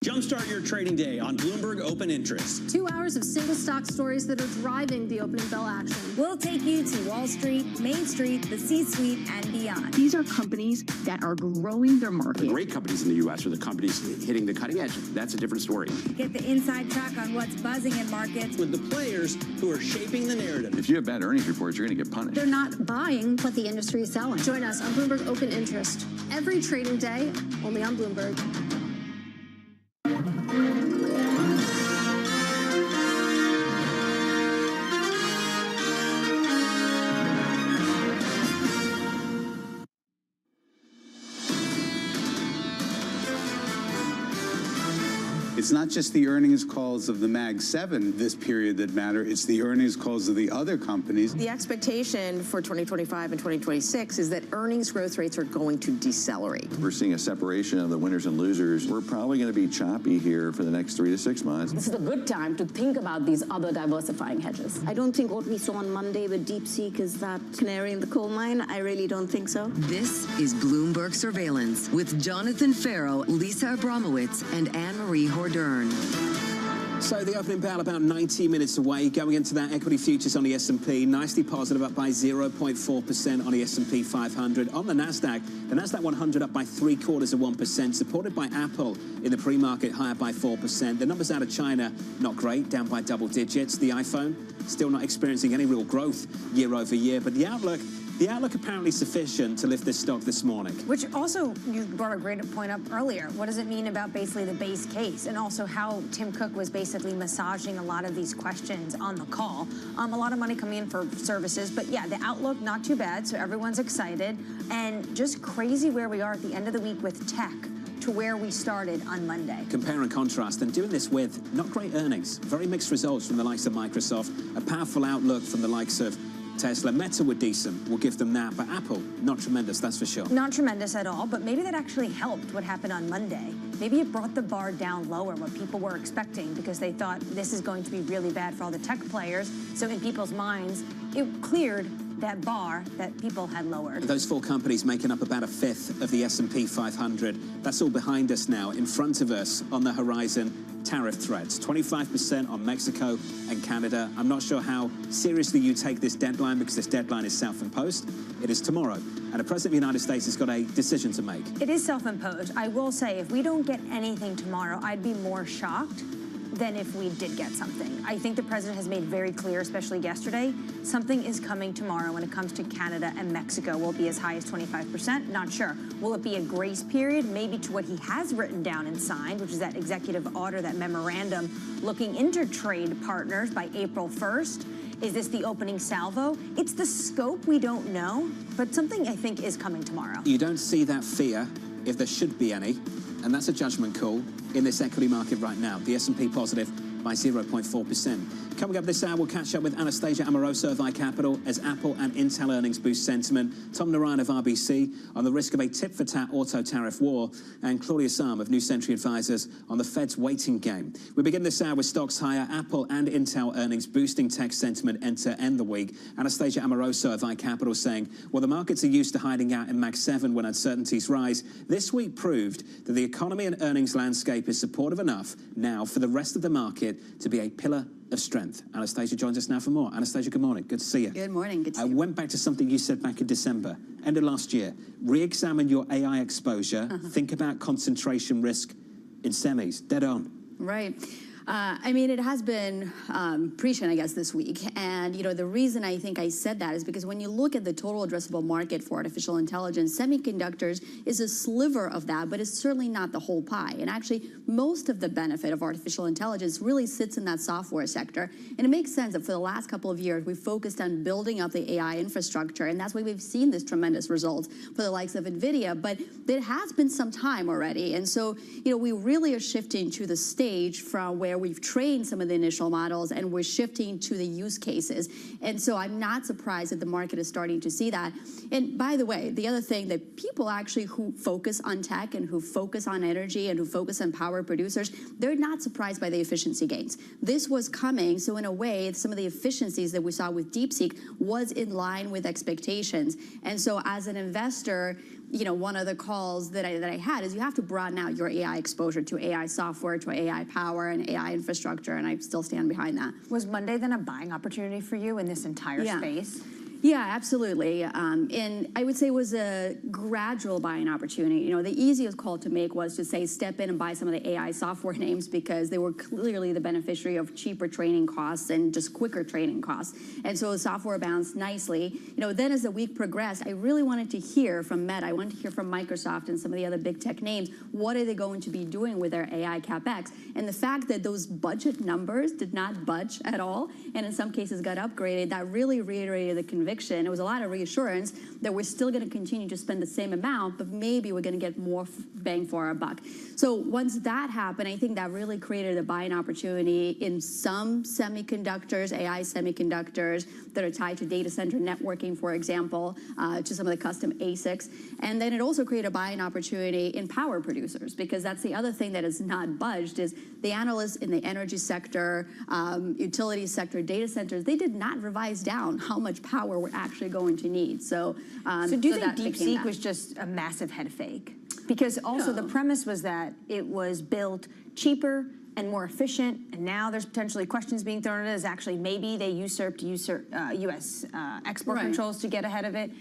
Jumpstart your trading day on Bloomberg Open Interest. 2 hours of single stock stories that are driving the opening bell action. We'll take you to Wall Street, Main Street, the C-suite, and beyond. These are companies that are growing their market. The great companies in the U.S. are the companies hitting the cutting edge. That's a different story. Get the inside track on what's buzzing in markets. With the players who are shaping the narrative. If you have bad earnings reports, you're going to get punished. They're not buying what the industry is selling. Join us on Bloomberg Open Interest every trading day, only on Bloomberg. It's not just the earnings calls of the Mag 7 this period that matter, it's the earnings calls of the other companies. The expectation for 2025 and 2026 is that earnings growth rates are going to decelerate. We're seeing a separation of the winners and losers. We're probably going to be choppy here for the next 3 to 6 months. This is a good time to think about these other diversifying hedges. I don't think what we saw on Monday with DeepSeek is that canary in the coal mine. I really don't think so. This is Bloomberg Surveillance with Jonathan Farrow, Lisa Abramowitz, and Anne-Marie Hordern. So the opening bell about 90 minutes away, going into that equity futures on the S&P, nicely positive, up by 0.4% on the S&P 500. On the NASDAQ 100 up by 0.75%, supported by Apple in the pre-market, higher by 4%. The numbers out of China, not great, down by double digits. The iPhone, still not experiencing any real growth year over year, but the outlook apparently sufficient to lift this stock this morning. Which also, you brought a great point up earlier. What does it mean about basically the base case? And also how Tim Cook was basically massaging a lot of these questions on the call. A lot of money coming in for services. But yeah, the outlook, not too bad. So everyone's excited. And just crazy where we are at the end of the week with tech to where we started on Monday. Compare and contrast, and doing this with not great earnings. Very mixed results from the likes of Microsoft. A powerful outlook from the likes of Tesla. Meta were decent, we'll give them that, but Apple, not tremendous, that's for sure. Not tremendous at all, but maybe that actually helped what happened on Monday. Maybe it brought the bar down lower, what people were expecting, because they thought this is going to be really bad for all the tech players. So in people's minds, it cleared that bar that people had lowered. Those four companies making up about a fifth of the S&P 500. That's all behind us now. In front of us, on the horizon, tariff threats, 25% on Mexico and Canada. I'm not sure how seriously you take this deadline, because this deadline is self-imposed. It is tomorrow, and the President of the United States has got a decision to make. It is self-imposed. I will say, if we don't get anything tomorrow, I'd be more shocked than if we did get something. I think the president has made very clear, especially yesterday, something is coming tomorrow when it comes to Canada and Mexico. Will it be as high as 25%? Not sure. Will it be a grace period, maybe to what he has written down and signed, which is that executive order, that memorandum looking into trade partners by April 1st? Is this the opening salvo? It's the scope we don't know, but something I think is coming tomorrow. You don't see that fear, if there should be any, and that's a judgment call in this equity market right now. The S&P positive by 0.4%. Coming up this hour, we'll catch up with Anastasia Amoroso of iCapital as Apple and Intel earnings boost sentiment, Tom Narayan of RBC on the risk of a tit-for-tat auto tariff war, and Claudia Sam of New Century Advisors on the Fed's waiting game. We begin this hour with stocks higher, Apple and Intel earnings boosting tech sentiment to end the week. Anastasia Amoroso of iCapital saying, well, the markets are used to hiding out in Mag 7 when uncertainties rise. This week proved that the economy and earnings landscape is supportive enough now for the rest of the market to be a pillar of strength. Anastasia joins us now for more. Anastasia, good morning. Good to see you. Good morning. Good to see you. I went back to something you said back in December, end of last year. Re-examine your AI exposure. Think about concentration risk in semis. Dead on. Right. I mean, it has been prescient, I guess, this week. And, you know, the reason I think I said that is because when you look at the total addressable market for artificial intelligence, semiconductors is a sliver of that, but it's certainly not the whole pie. And actually, most of the benefit of artificial intelligence really sits in that software sector. And it makes sense that for the last couple of years, we've focused on building up the AI infrastructure. And that's why we've seen this tremendous results for the likes of NVIDIA. But it has been some time already. And so, you know, we really are shifting to the stage from where we've trained some of the initial models and we're shifting to the use cases. And so I'm not surprised that the market is starting to see that. And by the way, the other thing that people actually who focus on tech and who focus on energy and who focus on power producers, they're not surprised by the efficiency gains. This was coming, so in a way, some of the efficiencies that we saw with DeepSeek was in line with expectations. And so as an investor, you know, one of the calls that I had is you have to broaden out your AI exposure to AI software, to AI power and AI infrastructure, and I still stand behind that. Was Monday then a buying opportunity for you in this entire space? Yeah, absolutely. And I would say it was a gradual buying opportunity. You know, the easiest call to make was to say step in and buy some of the AI software names because they were clearly the beneficiary of cheaper training costs and just quicker training costs. And so the software bounced nicely. You know, then as the week progressed, I really wanted to hear from Meta. I wanted to hear from Microsoft and some of the other big tech names. What are they going to be doing with their AI CapEx? And the fact that those budget numbers did not budge at all, and in some cases got upgraded, that really reiterated the conviction. It was a lot of reassurance that we're still going to continue to spend the same amount, but maybe we're going to get more bang for our buck. So once that happened, I think that really created a buying opportunity in some semiconductors, AI semiconductors that are tied to data center networking, for example, to some of the custom ASICs. And then it also created a buying opportunity in power producers, because that's the other thing that has not budged is the analysts in the energy sector, utility sector, data centers, they did not revise down how much power we're actually going to need. So do you think DeepSeek was just a massive head fake? Because also the premise was that it was built cheaper and more efficient, and now there's potentially questions being thrown at it as actually maybe they usurped U.S. export controls to get ahead of it.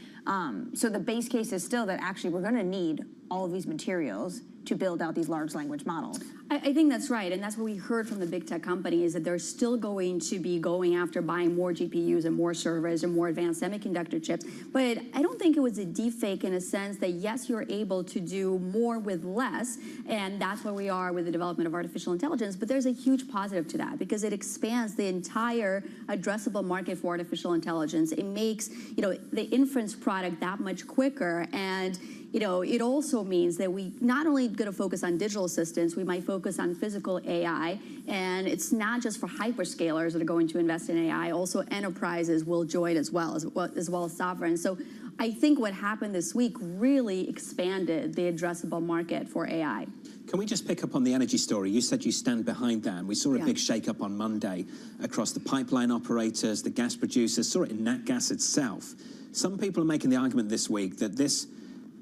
So the base case is still that actually we're going to need all of these materials to build out these large language models. I think that's right, and that's what we heard from the big tech companies, that they're still going to be going after buying more GPUs and more servers and more advanced semiconductor chips. But I don't think it was a deepfake in a sense that, yes, you're able to do more with less, and that's where we are with the development of artificial intelligence. But there's a huge positive to that because it expands the entire addressable market for artificial intelligence. It makes, you know, the inference product that much quicker, and you know, it also means that we not only going to focus on digital assistants, we might focus on physical AI, and it's not just for hyperscalers that are going to invest in AI. Also, enterprises will join as well as sovereign. So I think what happened this week really expanded the addressable market for AI. Can we just pick up on the energy story? You said you stand behind that, and we saw a big shake-up on Monday across the pipeline operators, the gas producers, saw it in Nat Gas itself. Some people are making the argument this week that this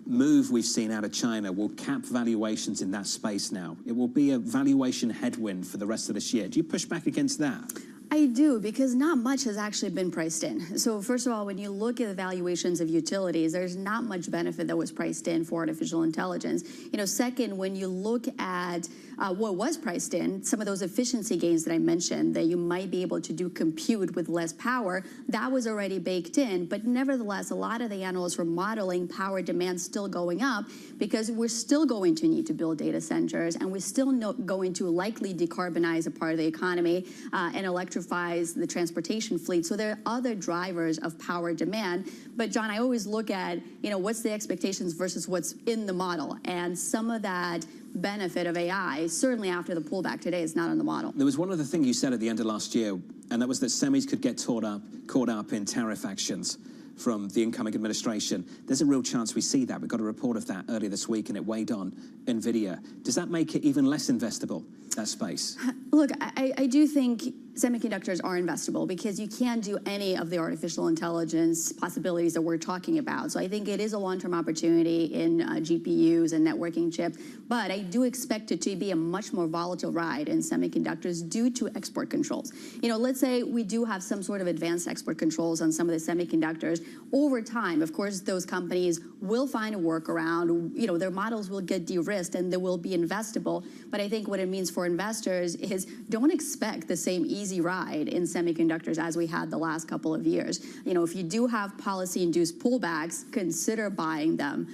move we've seen out of China will cap valuations in that space now. It will be a valuation headwind for the rest of this year. Do you push back against that? I do, because not much has actually been priced in. So first of all, when you look at the valuations of utilities, there's not much benefit that was priced in for artificial intelligence. Second, when you look at what was priced in, some of those efficiency gains that I mentioned, that you might be able to do compute with less power, that was already baked in. But nevertheless, a lot of the analysts were modeling power demand still going up, because we're still going to need to build data centers, and we're still going to likely decarbonize a part of the economy and electrify the transportation fleet. So there are other drivers of power demand. But John, I always look at, what's the expectations versus what's in the model. And some of that benefit of AI, certainly after the pullback today, is not on the model. There was one other thing you said at the end of last year, and that was that semis could get caught up in tariff actions from the incoming administration. There's a real chance we see that. We got a report of that earlier this week, and it weighed on NVIDIA. Does that make it even less investable, that space? Look, I do think semiconductors are investable, because you can't do any of the artificial intelligence possibilities that we're talking about. So I think it is a long-term opportunity in GPUs and networking chips, but I do expect it to be a much more volatile ride in semiconductors due to export controls. Let's say we do have some sort of advanced export controls on some of the semiconductors. Over time, of course, those companies will find a workaround. Their models will get de-risked, and they will be investable. But I think what it means for investors is don't expect the same easy ride in semiconductors as we had the last couple of years. If you do have policy-induced pullbacks, consider buying them.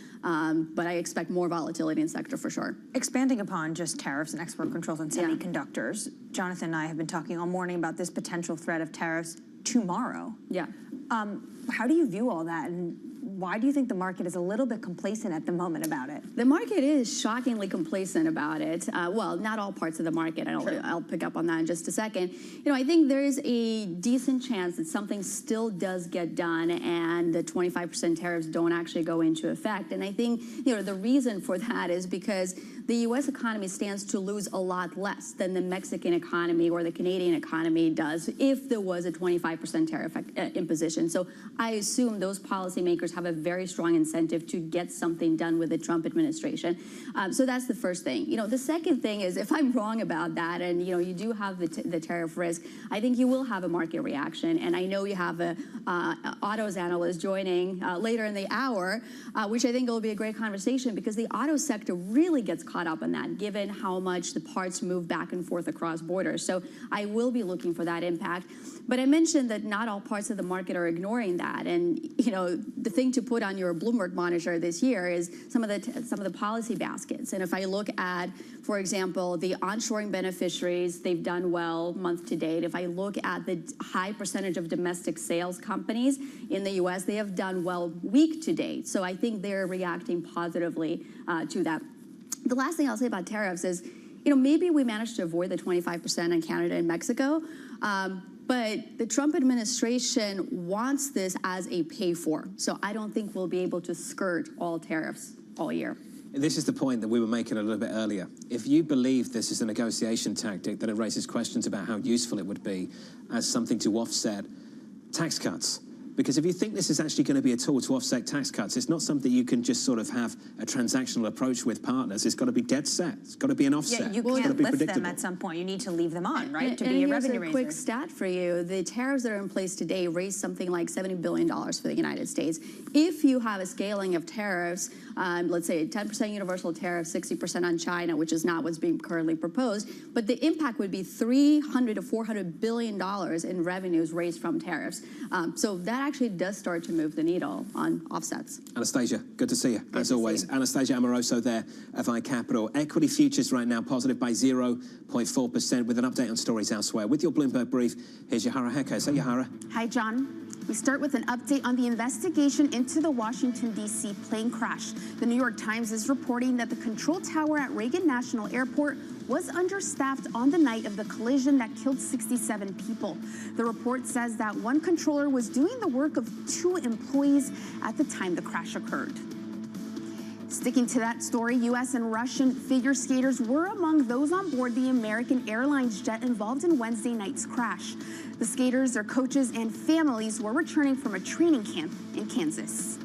But I expect more volatility in the sector for sure. Expanding upon just tariffs and export controls on semiconductors, Jonathan and I have been talking all morning about this potential threat of tariffs tomorrow. Yeah. How do you view all that, and why do you think the market is a little bit complacent at the moment about it? The market is shockingly complacent about it. Well, not all parts of the market. I'll pick up on that in just a second. I think there is a decent chance that something still does get done, and the 25% tariffs don't actually go into effect. And I think, the reason for that is because the U.S. economy stands to lose a lot less than the Mexican economy or the Canadian economy does if there was a 25% tariff imposition. So I assume those policymakers have a very strong incentive to get something done with the Trump administration. So that's the first thing. The second thing is, if I'm wrong about that, and you do have the tariff risk, I think you will have a market reaction. And I know you have a autos analyst joining later in the hour, which I think will be a great conversation, because the auto sector really gets caught up in that, given how much the parts move back and forth across borders. So I will be looking for that impact. But I mentioned that not all parts of the market are ignoring that. And, the thing to put on your Bloomberg monitor this year is some of the policy baskets. And if I look at, for example, the onshoring beneficiaries, they've done well month to date. If I look at the high percentage of domestic sales companies in the U.S., they have done well week to date. So I think they're reacting positively to that. The last thing I'll say about tariffs is, maybe we managed to avoid the 25% in Canada and Mexico, but the Trump administration wants this as a pay-for. So I don't think we'll be able to skirt all tariffs all year. This is the point that we were making a little bit earlier. If you believe this is a negotiation tactic, then it raises questions about how useful it would be as something to offset tax cuts. Because if you think this is actually going to be a tool to offset tax cuts, it's not something you can just sort of have a transactional approach with partners. It's got to be dead set. It's got to be an offset. Yeah, you can't lift them at some point. You need to leave them on, right, to be a revenue raiser. Here's a quick stat for you. The tariffs that are in place today raise something like $70 billion for the United States. If you have a scaling of tariffs, let's say 10% universal tariff, 60% on China, which is not what's being currently proposed, but the impact would be $300 to $400 billion in revenues raised from tariffs. So that actually does start to move the needle on offsets. Anastasia, good to see you, as always. Anastasia Amoroso there of iCapital. Equity futures right now positive by 0.4% with an update on stories elsewhere. With your Bloomberg brief, here's Yahara Heka. So, Yahara. Hi, John. We start with an update on the investigation into the Washington, D.C. plane crash. The New York Times is reporting that the control tower at Reagan National Airport was understaffed on the night of the collision that killed 67 people. The report says that one controller was doing the work of 2 employees at the time the crash occurred. Sticking to that story, U.S. and Russian figure skaters were among those on board the American Airlines jet involved in Wednesday night's crash. The skaters, their coaches, and families were returning from a training camp in Kansas.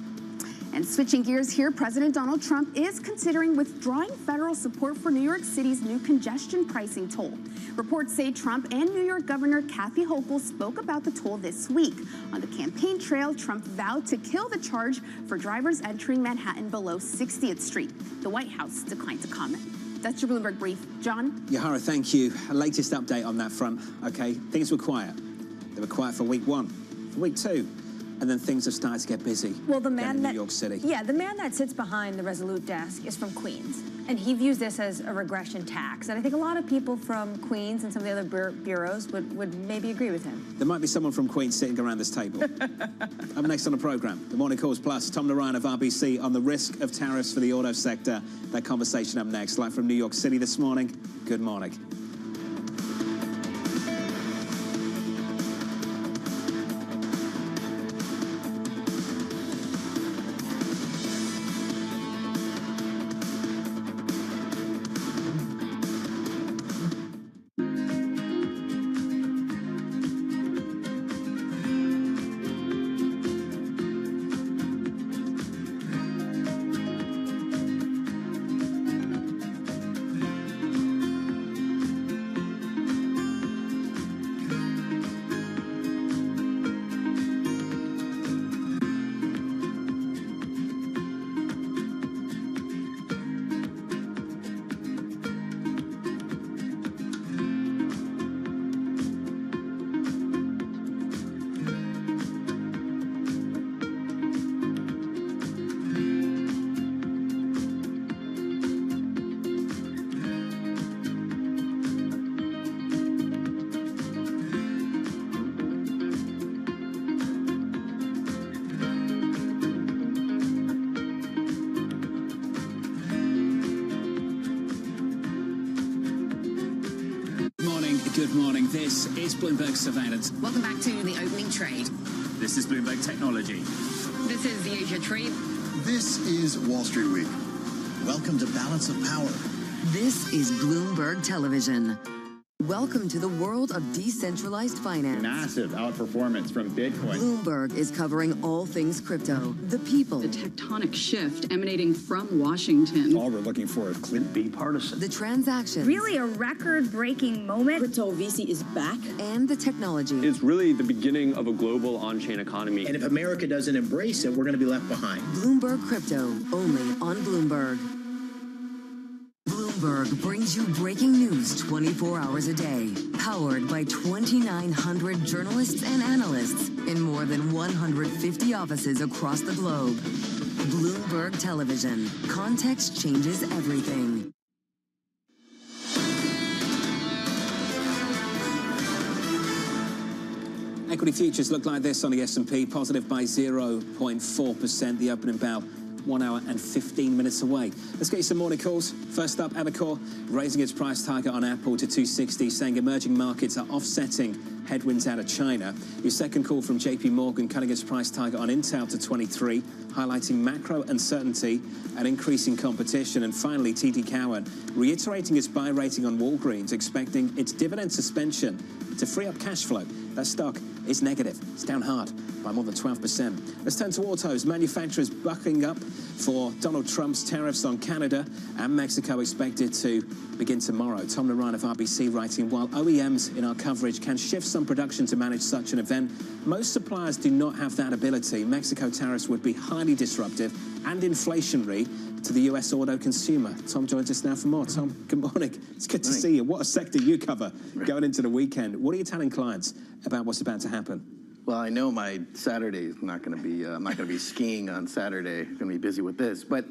And switching gears here, President Donald Trump is considering withdrawing federal support for New York City's new congestion pricing toll. Reports say Trump and New York Governor Kathy Hochul spoke about the toll this week. On the campaign trail, Trump vowed to kill the charge for drivers entering Manhattan below 60th Street. The White House declined to comment. That's your Bloomberg Brief. John? Yahara, thank you. Latest update on that front. Okay, things were quiet. They were quiet for week one, for week two. And then things have started to get busy. Well, the man in that, New York City. Yeah, the man that sits behind the Resolute desk is from Queens, and he views this as a regression tax. And I think a lot of people from Queens and some of the other bureaus would maybe agree with him. There might be someone from Queens sitting around this table. Up next on the program, the Morning Calls Plus, Tom Narayan of RBC on the risk of tariffs for the auto sector. That conversation up next, live from New York City this morning. Good morning. Good morning. This is Bloomberg Surveillance. Welcome back to the opening trade. This is Bloomberg Technology. This is the Asia trade. This is Wall Street Week. Welcome to Balance of Power. This is Bloomberg Television. Welcome to the world of decentralized finance. Massive outperformance from Bitcoin. Bloomberg is covering all things crypto, the people, the tectonic shift emanating from Washington. All we're looking for is clean, bipartisan. The transactions. Really a record-breaking moment. Crypto VC is back. And the technology. It's really the beginning of a global on-chain economy. And if America doesn't embrace it, we're going to be left behind. Bloomberg Crypto, only on Bloomberg. Bloomberg brings you breaking news 24 hours a day, powered by 2,900 journalists and analysts in more than 150 offices across the globe. Bloomberg Television. Context changes everything. Equity futures look like this on the S&P, positive by 0.4%. The opening bell 1 hour and 15 minutes away. Let's get you some morning calls. First up, Evercore raising its price target on Apple to 260, saying emerging markets are offsetting headwinds out of China. Your second call from JP Morgan cutting its price target on Intel to 23, highlighting macro uncertainty and increasing competition. And finally, TD Cowen reiterating its buy rating on Walgreens, expecting its dividend suspension to free up cash flow. That stock is negative. It's down hard by more than 12%. Let's turn to autos. Manufacturers bucking up for Donald Trump's tariffs on Canada and Mexico expected to begin tomorrow. Tom Narayan of RBC writing, while OEMs in our coverage can shift some production to manage such an event, most suppliers do not have that ability. Mexico tariffs would be highly disruptive and inflationary to the US auto consumer. Tom joins us now for more. Tom, good morning. It's good to see you. What a sector you cover going into the weekend. What are you telling clients about what's about to happen? Well, I know my Saturday is not going to be, I'm not going to be skiing on Saturday. I'm going to be busy with this. But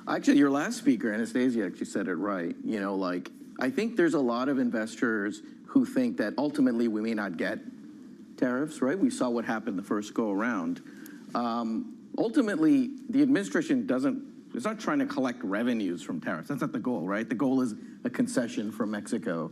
actually, your last speaker, Anastasia, actually said it right. You know, like, I think there's a lot of investors who think that ultimately we may not get tariffs, right? We saw what happened the first go around. Ultimately, the administration it's not trying to collect revenues from tariffs. That's not the goal, right? The goal is a concession from Mexico.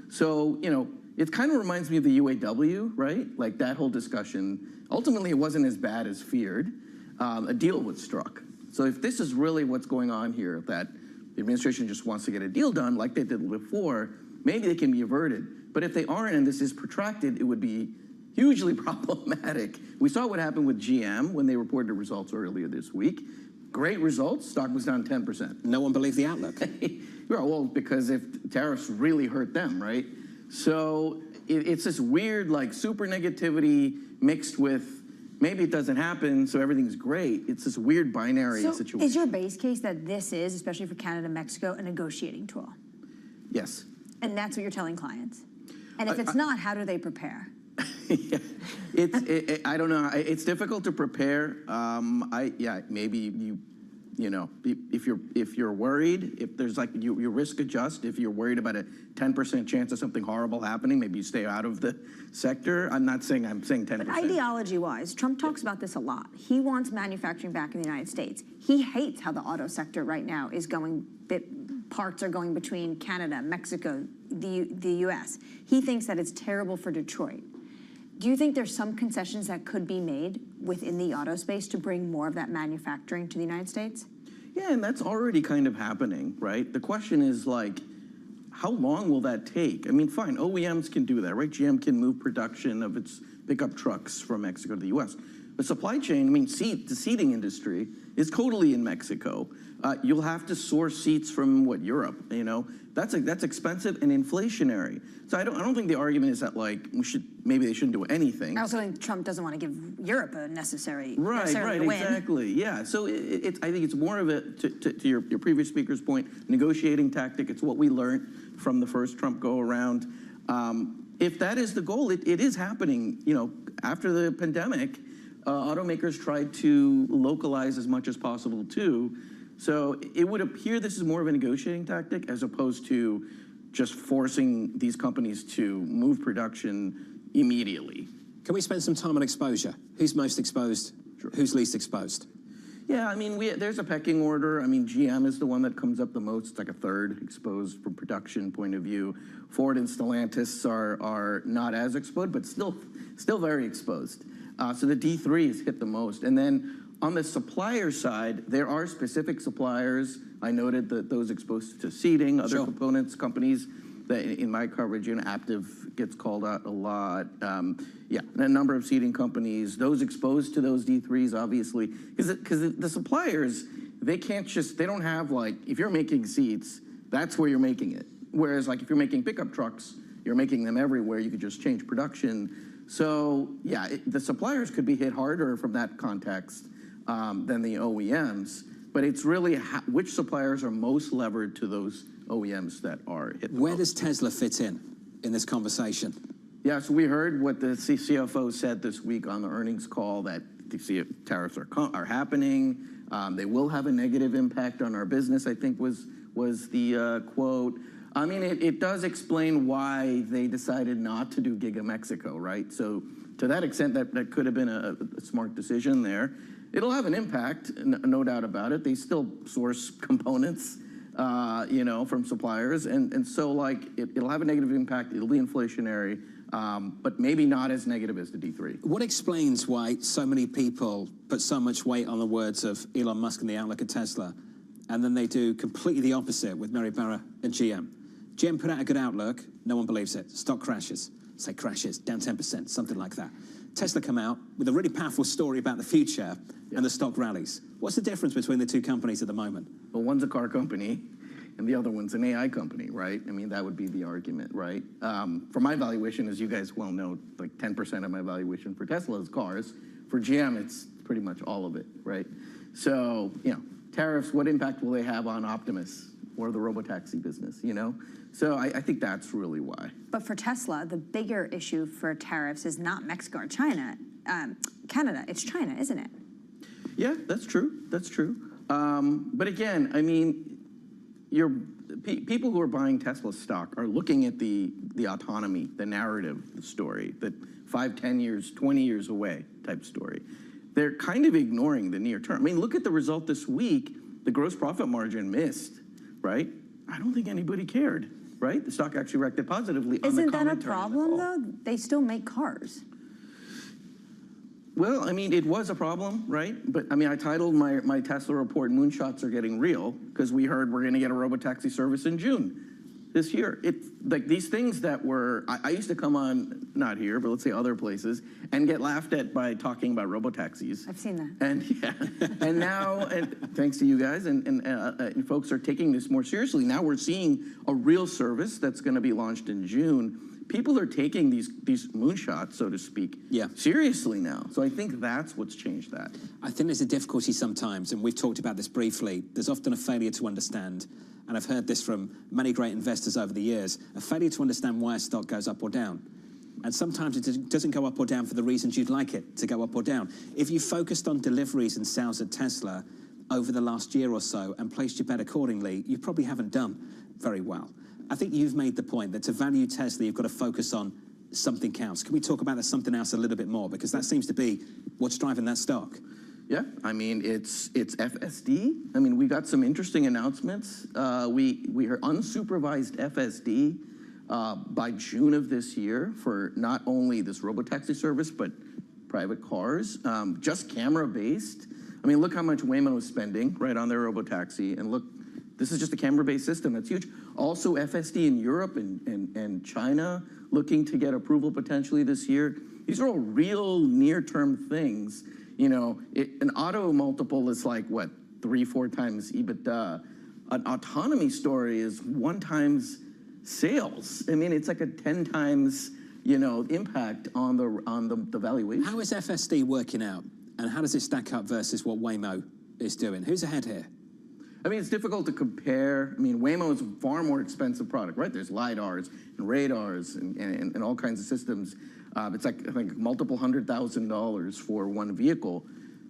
So, you know, it kind of reminds me of the UAW, right? Like that whole discussion. Ultimately, it wasn't as bad as feared. A deal was struck. So if this is really what's going on here, that the administration just wants to get a deal done like they did before, maybe they can be averted. But if they aren't and this is protracted, it would be hugely problematic. We saw what happened with GM when they reported results earlier this week. Great results, stock was down 10%. No one believed the outlook. Well, because if tariffs really hurt them, right? So it's this weird, like, super negativity mixed with maybe it doesn't happen, so everything's great. It's this weird binary situation. Is your base case that this is, especially for Canada and Mexico, a negotiating tool? Yes. And that's what you're telling clients? And if it's not, how do they prepare? Yeah, I don't know. It's difficult to prepare. Maybe you know, if you're worried, if there's like you risk adjust. If you're worried about a 10% chance of something horrible happening, maybe you stay out of the sector. I'm saying 10%. But ideology-wise, Trump talks about this a lot. He wants manufacturing back in the United States. He hates how the auto sector right now is going. Parts are going between Canada, Mexico, the U.S. He thinks that it's terrible for Detroit. Do you think there's some concessions that could be made within the auto space to bring more of that manufacturing to the United States? Yeah, and that's already kind of happening, right? The question is, like, how long will that take? I mean, fine, OEMs can do that, right? GM can move production of its pickup trucks from Mexico to the U.S. But supply chain, I mean, the seating industry is totally in Mexico. You'll have to source seats from, Europe, you know? That's expensive and inflationary. So I don't think the argument is that, like, maybe they shouldn't do anything. I also think Trump doesn't want to give Europe a necessary win. Exactly, yeah. So I think it's more of a, to your previous speaker's point, negotiating tactic. It's what we learned from the first Trump go-around. If that is the goal, it is happening. You know, after the pandemic, automakers tried to localize as much as possible, too. So it would appear this is more of a negotiating tactic as opposed to just forcing these companies to move production immediately. Can we spend some time on exposure? Who's most exposed? Sure. Who's least exposed? Yeah, I mean, there's a pecking order. I mean, GM is the one that comes up the most. It's like a third exposed from production point of view. Ford and Stellantis are not as exposed, but still very exposed. So the D3 is hit the most. And then on the supplier side, there are specific suppliers. I noted that those exposed to seating, other components, companies that in my coverage, Aptiv gets called out a lot. A number of seating companies, those exposed to those D3s, obviously, because the suppliers, they don't have, like, if you're making seats, that's where you're making it. Whereas, like, if you're making pickup trucks, you're making them everywhere. You could just change production. So, yeah, the suppliers could be hit harder from that context than the OEMs, but it's really which suppliers are most levered to those OEMs that are hit. Where does Tesla fit in this conversation? Yeah, so we heard what the CFO said this week on the earnings call, that the tariffs are happening. They will have a negative impact on our business, I think was the quote. I mean, it does explain why they decided not to do Giga Mexico, right? So to that extent, that could have been a smart decision there. It'll have an impact, no doubt about it. They still source components, from suppliers. And so, like, it'll have a negative impact. It'll be inflationary, but maybe not as negative as the D3. What explains why so many people put so much weight on the words of Elon Musk and the outlook of Tesla, and then they do completely the opposite with Mary Barra and GM? GM put out a good outlook. No one believes it. Stock crashes. Say crashes, down 10%, something like that. Tesla come out with a really powerful story about the future, and the stock rallies. What's the difference between the two companies at the moment? Well, one's a car company, and the other one's an AI company, right? I mean, that would be the argument, right? For my valuation, as you guys well know, like 10% of my valuation for Tesla is cars. For GM, it's pretty much all of it, right? So, tariffs, what impact will they have on Optimus or the robotaxi business, So I think that's really why. But for Tesla, the bigger issue for tariffs is not Mexico or China, Canada. It's China, isn't it? Yeah, that's true. That's true. But again, I mean, people who are buying Tesla stock are looking at the autonomy, the narrative, the story, that 5, 10 years, 20 years away type story. They're kind of ignoring the near term. I mean, look at the result this week. The gross profit margin missed, right? I don't think anybody cared, right? The stock actually reacted positively on the commentary. Isn't that a problem, though? They still make cars. Well, I mean, it was a problem, right? But I mean, I titled my Tesla report, "Moonshots Are Getting Real," because we heard we're going to get a robotaxi service in June this year. It's like these things that were, I used to come on, not here, but let's say other places, and get laughed at by talking about robotaxis. I've seen that. And yeah, and now, and thanks to you guys, and folks are taking this more seriously. Now we're seeing a real service that's going to be launched in June. People are taking these moonshots, so to speak, seriously now. So I think that's what's changed that. I think there's a difficulty sometimes, and we've talked about this briefly. There's often a failure to understand, and I've heard this from many great investors over the years, a failure to understand why a stock goes up or down. And sometimes it doesn't go up or down for the reasons you'd like it to go up or down. If you focused on deliveries and sales at Tesla over the last year or so and placed your bet accordingly, you probably haven't done very well. I think you've made the point that to value Tesla, you've got to focus on something else. Can we talk about that something else a little bit more? Because that seems to be what's driving that stock. Yeah, I mean, it's FSD. I mean, we got some interesting announcements. We heard unsupervised FSD by June of this year for not only this robotaxi service, but private cars, just camera-based. I mean, look how much Waymo is spending right on their robotaxi, and look, this is just a camera-based system. That's huge. Also, FSD in Europe and China looking to get approval potentially this year. These are all real near-term things. You know, an auto multiple is like, what, 3-4 times EBITDA. An autonomy story is 1 times sales. I mean, it's like a 10 times, you know, impact on the valuation. How is FSD working out, and how does it stack up versus what Waymo is doing? Who's ahead here? I mean, it's difficult to compare. I mean, Waymo is a far more expensive product, right? There's LiDARs and radars and all kinds of systems. It's like, I think, multiple $100,000 for one vehicle.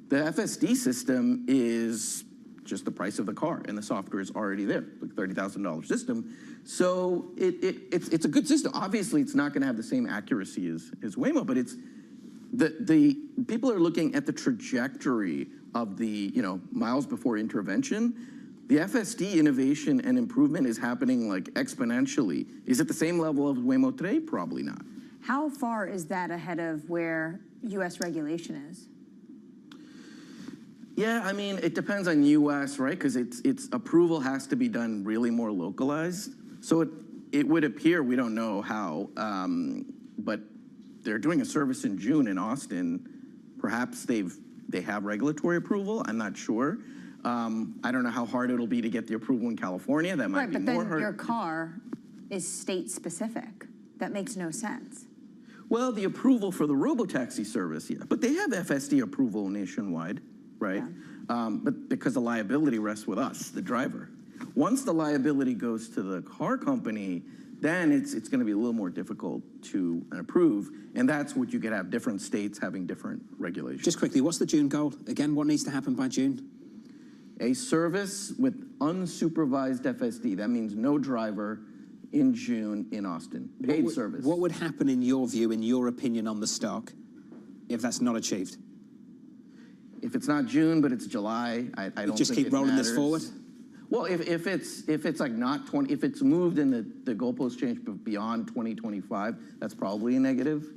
The FSD system is just the price of the car, and the software is already there, like $30,000 system. So it's a good system. Obviously, it's not going to have the same accuracy as Waymo, but it's the people are looking at the trajectory of the miles before intervention. The FSD innovation and improvement is happening like exponentially. Is it the same level of Waymo today? Probably not. How far is that ahead of where U.S. regulation is? Yeah, I mean, it depends on U.S., right? Because its approval has to be done really more localized. So it would appear, we don't know how, but they're doing a service in June in Austin. Perhaps they have regulatory approval. I'm not sure. I don't know how hard it'll be to get the approval in California. That might be more hard. Right, but then your car is state-specific. That makes no sense. Well, the approval for the robotaxi service, yeah. But they have FSD approval nationwide, right? Yeah. But because the liability rests with us, the driver. Once the liability goes to the car company, then it's going to be a little more difficult to approve. And that's what you could have different states having different regulations. Just quickly, what's the June goal? Again, what needs to happen by June? A service with unsupervised FSD. That means no driver in June in Austin. Paid service. What would happen in your view, in your opinion on the stock, if that's not achieved? If it's not June, but it's July, I don't think just keep rolling this forward? Well, if it's like not 20, if it's moved and the goalpost changed beyond 2025, that's probably a negative.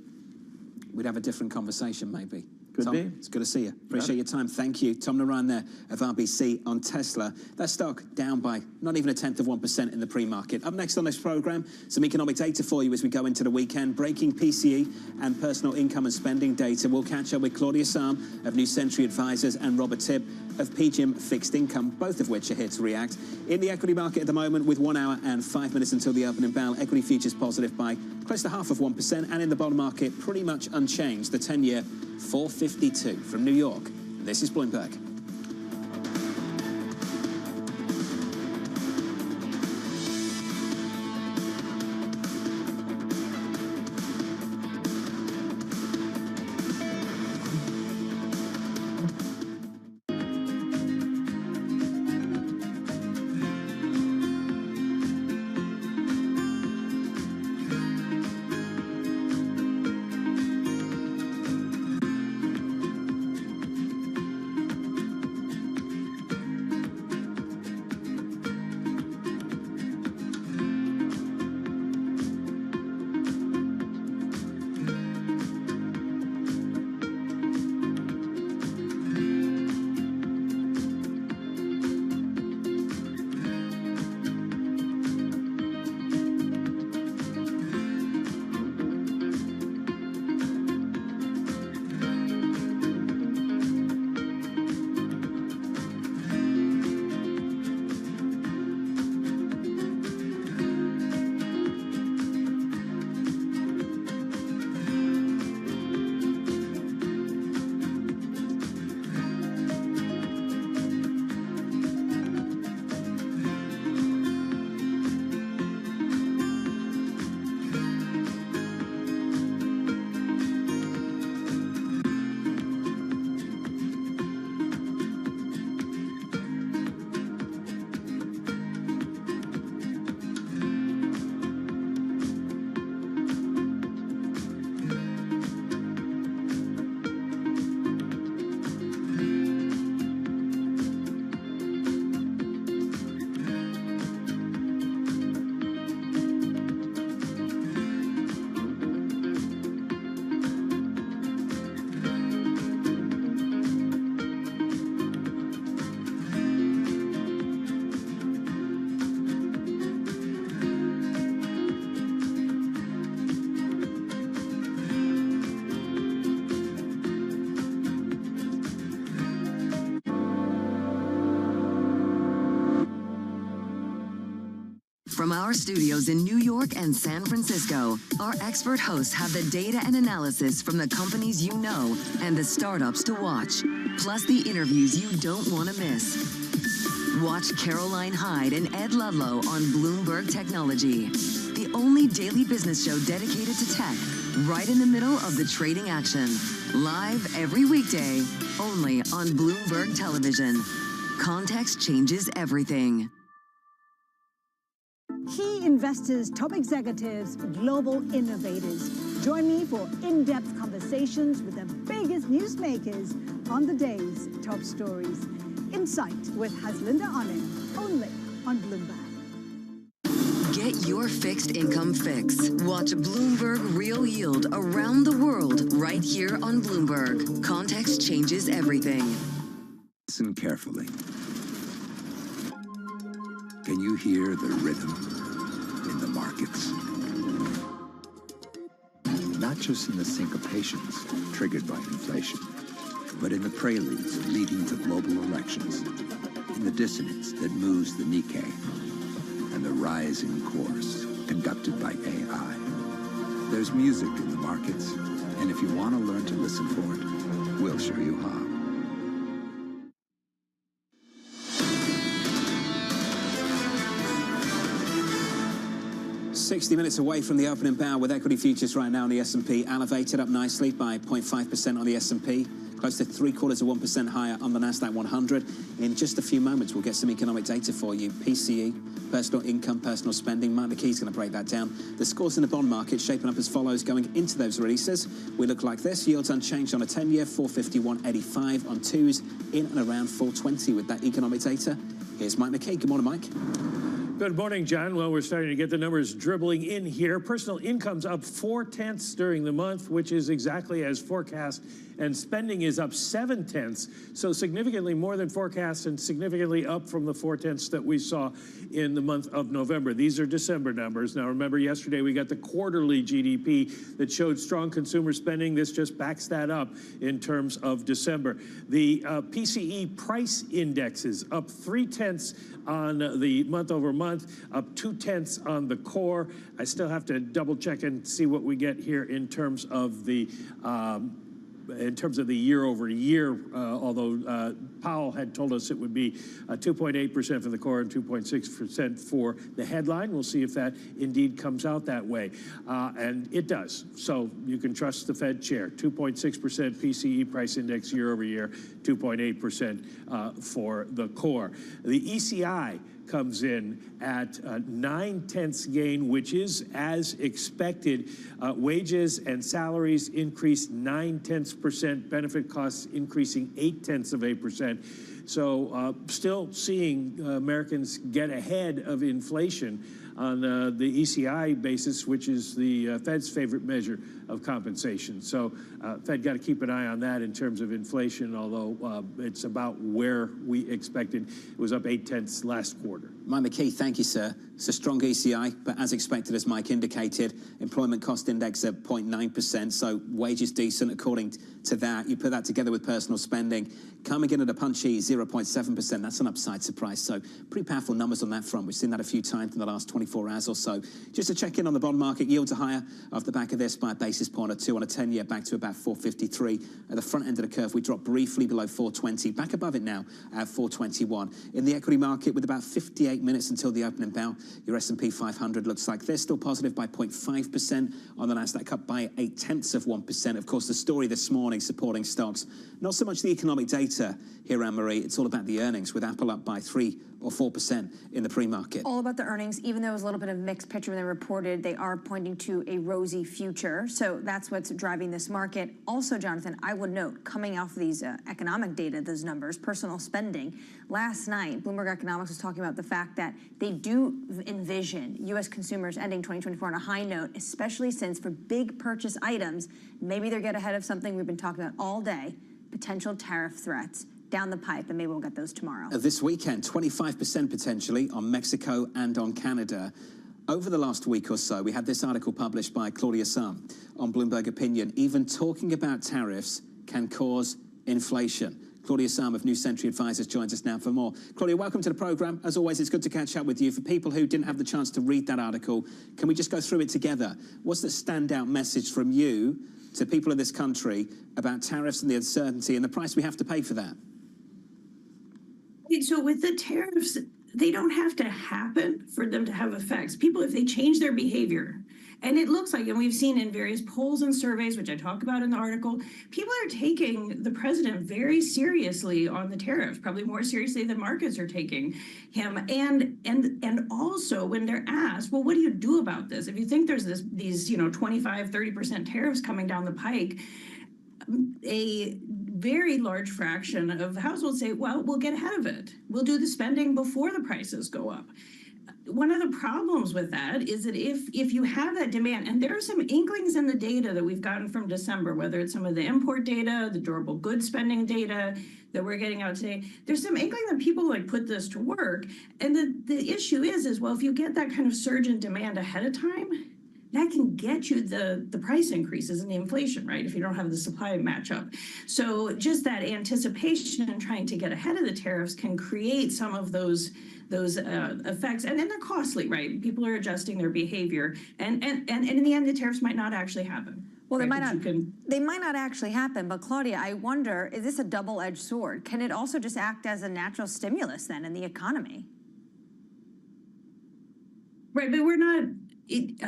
We'd have a different conversation, maybe. Could Tom, be. It's good to see you. Appreciate your time. Thank you. Tom Naran there of RBC on Tesla. That stock down by not even 1/10% in the pre-market. Up next on this program, some economic data for you as we go into the weekend. Breaking PCE and personal income and spending data. We'll catch up with Claudia Sam of New Century Advisors and Robert Tibb of PGIM Fixed Income, both of which are here to react. In the equity market at the moment, with 1 hour and 5 minutes until the opening bell, equity futures positive by close to 0.5%, and in the bond market, pretty much unchanged. The 10-year, 452 from New York. This is Bloomberg. From our studios in New York and San Francisco, our expert hosts have the data and analysis from the companies you know and the startups to watch, plus the interviews you don't want to miss. Watch Caroline Hyde and Ed Ludlow on Bloomberg Technology, the only daily business show dedicated to tech, right in the middle of the trading action. Live every weekday, only on Bloomberg Television. Context changes everything. Key investors, top executives, global innovators. Join me for in-depth conversations with the biggest newsmakers on the day's top stories. Insight with Haslinda Onen, only on Bloomberg. Get your fixed income fix. Watch Bloomberg Real Yield around the world right here on Bloomberg. Context changes everything. Listen carefully. Can you hear the rhythm in the markets? Not just in the syncopations triggered by inflation, but in the preludes leading to global elections, in the dissonance that moves the Nikkei, and the rising course conducted by AI. There's music in the markets, and if you want to learn to listen for it, we'll show you how. 60 minutes away from the opening bow with equity futures right now on the S&P, elevated up nicely by 0.5% on the S&P, close to 0.75% higher on the Nasdaq 100. In just a few moments, we'll get some economic data for you. PCE, personal income, personal spending. Mike McKee's going to break that down. The scores in the bond market shaping up as follows going into those releases. We look like this. Yields unchanged on a 10-year, 451.85 on twos, in and around 420 with that economic data. Here's Mike McKee. Good morning, Mike. Good morning, John. Well, we're starting to get the numbers dribbling in here. Personal income's up 0.4 during the month, which is exactly as forecast, and spending is up 0.7, so significantly more than forecast and significantly up from the 0.4 that we saw in the month of November. These are December numbers. Now, remember, yesterday we got the quarterly GDP that showed strong consumer spending. This just backs that up in terms of December. The PCE price index is up 0.3 on the month over month, up 0.2 on the core. I still have to double check and see what we get here in terms of the year over year, although Powell had told us it would be 2.8% for the core and 2.6% for the headline. We'll see if that indeed comes out that way. And it does. So you can trust the Fed chair. 2.6% PCE price index year over year, 2.8% for the core. The ECI comes in at 0.9 gain, which is as expected. Wages and salaries increased 0.9%, benefit costs increasing 0.8%. So still seeing Americans get ahead of inflation on the ECI basis, which is the Fed's favorite measure of compensation. So Fed got to keep an eye on that in terms of inflation, although it's about where we expected. It was up 0.8 last quarter. Mike McKee, thank you, sir. It's a strong ECI, but as expected, as Mike indicated, employment cost index at 0.9%, so wages decent according to that. You put that together with personal spending, coming in at a punchy 0.7%. That's an upside surprise, so pretty powerful numbers on that front. We've seen that a few times in the last 24 hours or so. Just to check in on the bond market, yields are higher off the back of this by a basis point or two on a 10-year, back to about 453. At the front end of the curve, we dropped briefly below 420, back above it now at 421. In the equity market, with about 58 minutes until the opening bell, your S&P 500 looks like this, still positive by 0.5% on the Nasdaq, up by 0.8%. Of course, the story this morning supporting stocks, not so much the economic data here, Anne-Marie, it's all about the earnings, with Apple up by 3 or 4% in the pre-market. All about the earnings, even though it was a little bit of a mixed picture when they reported, they are pointing to a rosy future. So that's what's driving this market. Also, Jonathan, I would note, coming off of these economic data, those numbers, personal spending, last night, Bloomberg Economics was talking about the fact that they do envision U.S. consumers ending 2024 on a high note, especially since for big purchase items, maybe they'll get ahead of something we've been talking about all day, potential tariff threats down the pipe, and maybe we'll get those tomorrow. This weekend, 25% potentially on Mexico and on Canada. Over the last week or so, we had this article published by Claudia Sum on Bloomberg Opinion, even talking about tariffs can cause inflation. Claudia Sam of New Century Advisors joins us now for more. Claudia, welcome to the program. As always, it's good to catch up with you. For people who didn't have the chance to read that article, can we just go through it together? What's the standout message from you to people in this country about tariffs and the uncertainty and the price we have to pay for that? So with the tariffs, they don't have to happen for them to have effects. People, if they change their behavior, and it looks like, and we've seen in various polls and surveys, which I talk about in the article, people are taking the president very seriously on the tariffs, probably more seriously than markets are taking him. And also when they're asked, well, what do you do about this? If you think there's these 25, 30% tariffs coming down the pike, a very large fraction of households say, well, we'll get ahead of it. We'll do the spending before the prices go up. One of the problems with that is that if you have that demand, and there are some inklings in the data that we've gotten from December, whether it's some of the import data, the durable goods spending data that we're getting out today, there's some inkling that people put this to work. And the issue is, well, if you get that kind of surge in demand ahead of time, that can get you the price increases and the inflation, right? If you don't have the supply match up. So just that anticipation and trying to get ahead of the tariffs can create some of those effects, and then they're costly, right? People are adjusting their behavior, and in the end, the tariffs might not actually happen. Well, right? they might not actually happen, but Claudia, I wonder, is this a double-edged sword? Can it also just act as a natural stimulus then in the economy? Right, but we're not. It's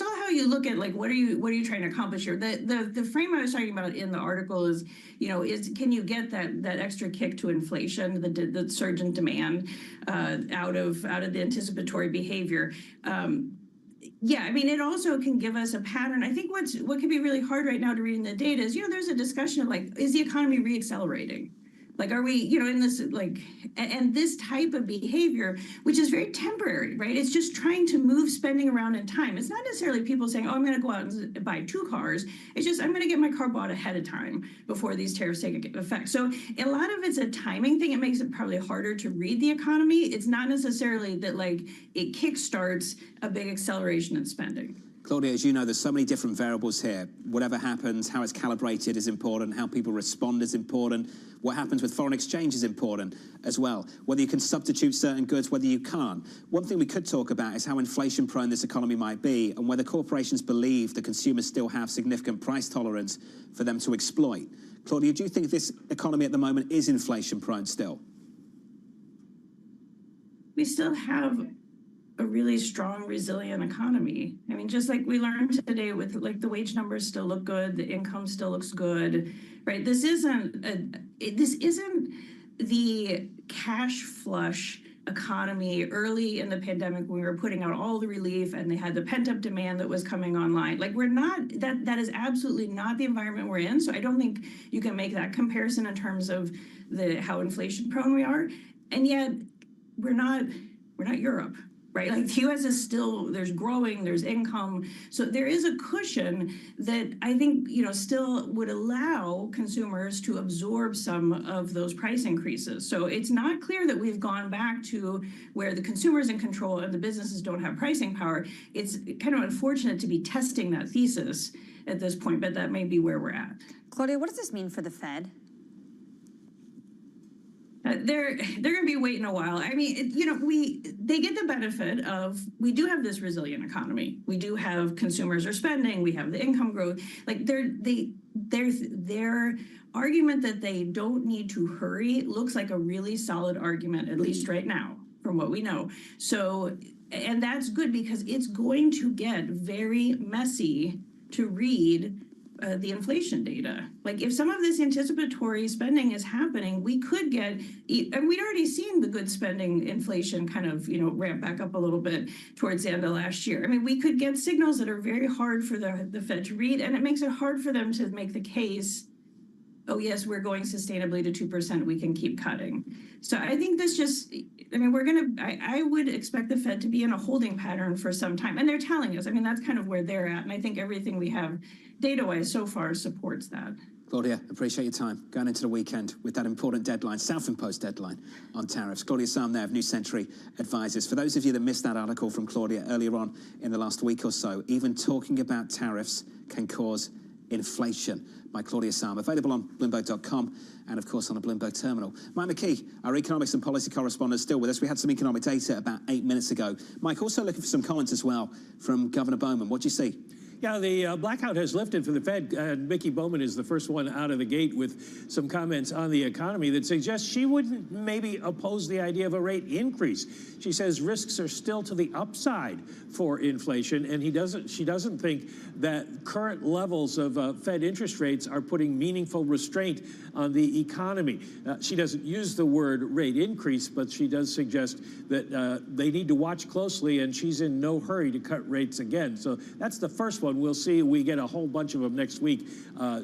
all how you look at what are you trying to accomplish here. The frame I was talking about in the article is can you get that extra kick to inflation, the surge in demand out of the anticipatory behavior. It also can give us a pattern. I think what can be really hard right now to read in the data is there's a discussion of is the economy reaccelerating? Are we, in this, and this type of behavior, which is very temporary, right? It's just trying to move spending around in time. It's not necessarily people saying, oh, I'm going to go out and buy 2 cars. It's just, I'm going to get my car bought ahead of time before these tariffs take effect. So a lot of it's a timing thing. It makes it probably harder to read the economy. It's not necessarily that it kickstarts a big acceleration in spending. Claudia, as you know, there's so many different variables here. Whatever happens, how it's calibrated is important, how people respond is important, what happens with foreign exchange is important as well, whether you can substitute certain goods, whether you can't. One thing we could talk about is how inflation-prone this economy might be and whether corporations believe the consumers still have significant price tolerance for them to exploit. Claudia, do you think this economy at the moment is inflation-prone still? We still have a really strong, resilient economy. Just like we learned today with the wage numbers still look good, the income still looks good, right? This isn't the cash flush economy early in the pandemic when we were putting out all the relief and they had the pent up demand that was coming online. We're not, that is absolutely not the environment we're in. So I don't think you can make that comparison in terms of how inflation prone we are. And yet we're not Europe. Right, the U.S. is still, there's growing, there's income. So there is a cushion that I think, still would allow consumers to absorb some of those price increases. So it's not clear that we've gone back to where the consumer's in control and the businesses don't have pricing power. It's kind of unfortunate to be testing that thesis at this point, but that may be where we're at. Claudia, what does this mean for the Fed? They're going to be waiting a while. They get the benefit of, we do have this resilient economy. We do have consumers are spending. We have the income growth. Their argument that they don't need to hurry looks like a really solid argument, at least right now, from what we know. So, and that's good because it's going to get very messy to read the inflation data. If some of this anticipatory spending is happening, we could get, and we'd already seen the good spending inflation kind of, ramp back up a little bit towards the end of last year. We could get signals that are very hard for the Fed to read, and it makes it hard for them to make the case, oh yes, we're going sustainably to 2%, we can keep cutting. So I think this just, I would expect the Fed to be in a holding pattern for some time, and they're telling us, that's kind of where they're at, and I think everything we have data-wise so far supports that. Claudia, appreciate your time. Going into the weekend with that important deadline, self-imposed deadline on tariffs. Claudia Sam there of New Century Advisors. For those of you that missed that article from Claudia earlier on in the last week or so, even talking about tariffs can cause inflation by Claudia Salm, available on Bloomberg.com and, of course, on a Bloomberg terminal. Mike McKee, our economics and policy correspondent, is still with us. We had some economic data about 8 minutes ago. Mike, also looking for some comments as well from Governor Bowman. What do you see? Yeah, the blackout has lifted for the Fed, and Mickey Bowman is the first one out of the gate with some comments on the economy that suggest she wouldn't maybe oppose the idea of a rate increase. She says risks are still to the upside for inflation, and she doesn't think that current levels of Fed interest rates are putting meaningful restraint on the economy. She doesn't use the word rate increase, but she does suggest that they need to watch closely, and she's in no hurry to cut rates again. So that's the first one. We'll see. We get a whole bunch of them next week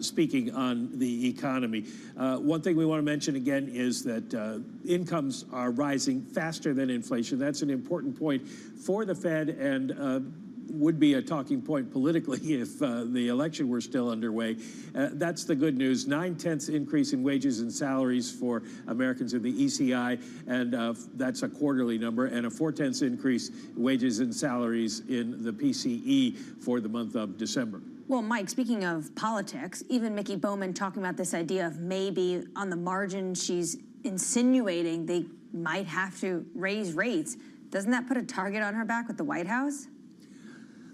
speaking on the economy. One thing we want to mention again is that incomes are rising faster than inflation. That's an important point for the Fed and would be a talking point politically if the election were still underway. That's the good news. 9/10 increase in wages and salaries for Americans in the ECI, and that's a quarterly number, and a 4/10 increase in wages and salaries in the PCE for the month of December. Well, Mike, speaking of politics, even Mickey Bowman talking about this idea of maybe on the margin she's insinuating they might have to raise rates. Doesn't that put a target on her back with the White House?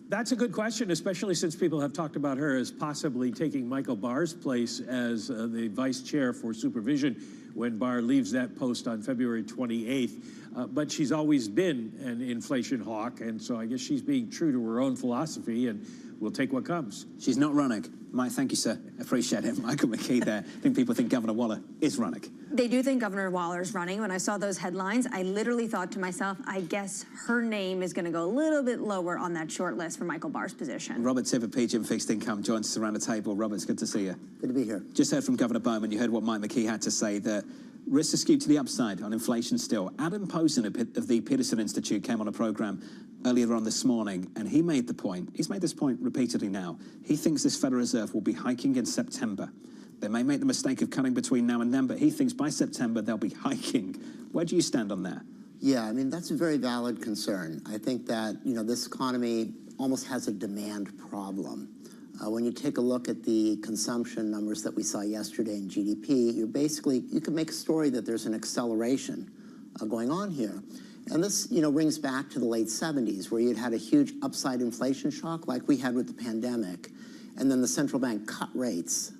That's a good question, especially since people have talked about her as possibly taking Michael Barr's place as the vice chair for supervision when Barr leaves that post on February 28th. But she's always been an inflation hawk, and so I guess she's being true to her own philosophy, and we'll take what comes. She's not running. Mike, thank you, sir. Appreciate it. Michael McKee there. I think people think Governor Waller is running. They do think Governor Waller is running. When I saw those headlines, I literally thought to myself, I guess her name is going to go a little bit lower on that short list for Michael Barr's position. Robert Tiver, PGIM Fixed Income, joins us around the table. Robert, it's good to see you. Good to be here. Just heard from Governor Bowman. You heard what Mike McKee had to say, that risks are skewed to the upside on inflation still. Adam Posen of the Peterson Institute came on a program earlier on this morning, and he made the point, he's made this point repeatedly now, he thinks this Federal Reserve will be hiking in September. They may make the mistake of cutting between now and then, but he thinks by September they'll be hiking. Where do you stand on that? Yeah, I mean, that's a very valid concern. I think that, this economy almost has a demand problem. When you take a look at the consumption numbers that we saw yesterday in GDP, you can make a story that there's an acceleration going on here. And this, rings back to the late 70s, where you'd had a huge upside inflation shock like we had with the pandemic, and then the central bank cut rates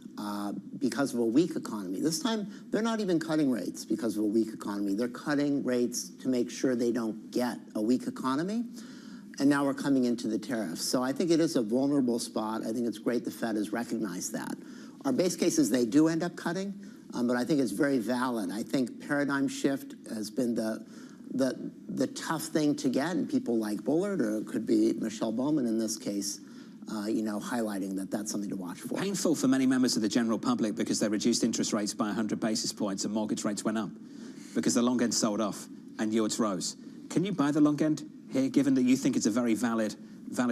because of a weak economy. This time, they're not even cutting rates because of a weak economy. They're cutting rates to make sure they don't get a weak economy. And now we're coming into the tariffs. So I think it is a vulnerable spot. I think it's great the Fed has recognized that. Our base case is they do end up cutting, but I think it's very valid. I think paradigm shift has been the tough thing to get, and people like Bullard, or it could be Michelle Bowman in this case, highlighting that that's something to watch for. Painful for many members of the general public because they reduced interest rates by 100 basis points and mortgage rates went up because the long end sold off and yields rose. Can you buy the long end here, given that you think it's a very valid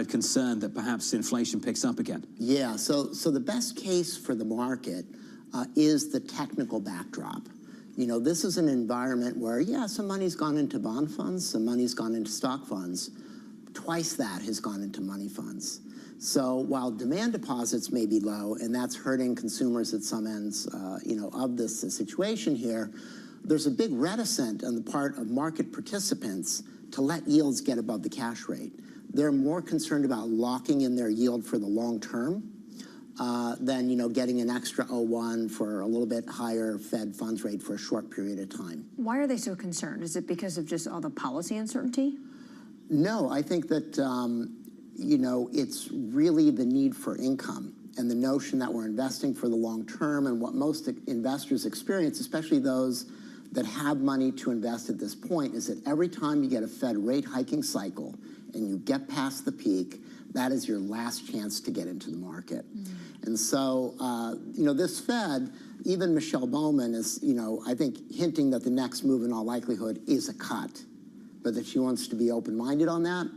concern that perhaps inflation picks up again? Yeah, so the best case for the market is the technical backdrop. This is an environment where, some money's gone into bond funds, some money's gone into stock funds. Twice that has gone into money funds. So while demand deposits may be low, and that's hurting consumers at some ends, of this situation here, there's a big reticence on the part of market participants to let yields get above the cash rate. They're more concerned about locking in their yield for the long term than, getting an extra 0.1 for a little bit higher Fed funds rate for a short period of time. Why are they so concerned? Is it because of just all the policy uncertainty? No, I think that, it's really the need for income and the notion that we're investing for the long term, and what most investors experience, especially those that have money to invest at this point, is that every time you get a Fed rate hiking cycle and you get past the peak, that is your last chance to get into the market. And so, this Fed, even Michelle Bowman is, I think, hinting that the next move in all likelihood is a cut, but that she wants to be open-minded on that.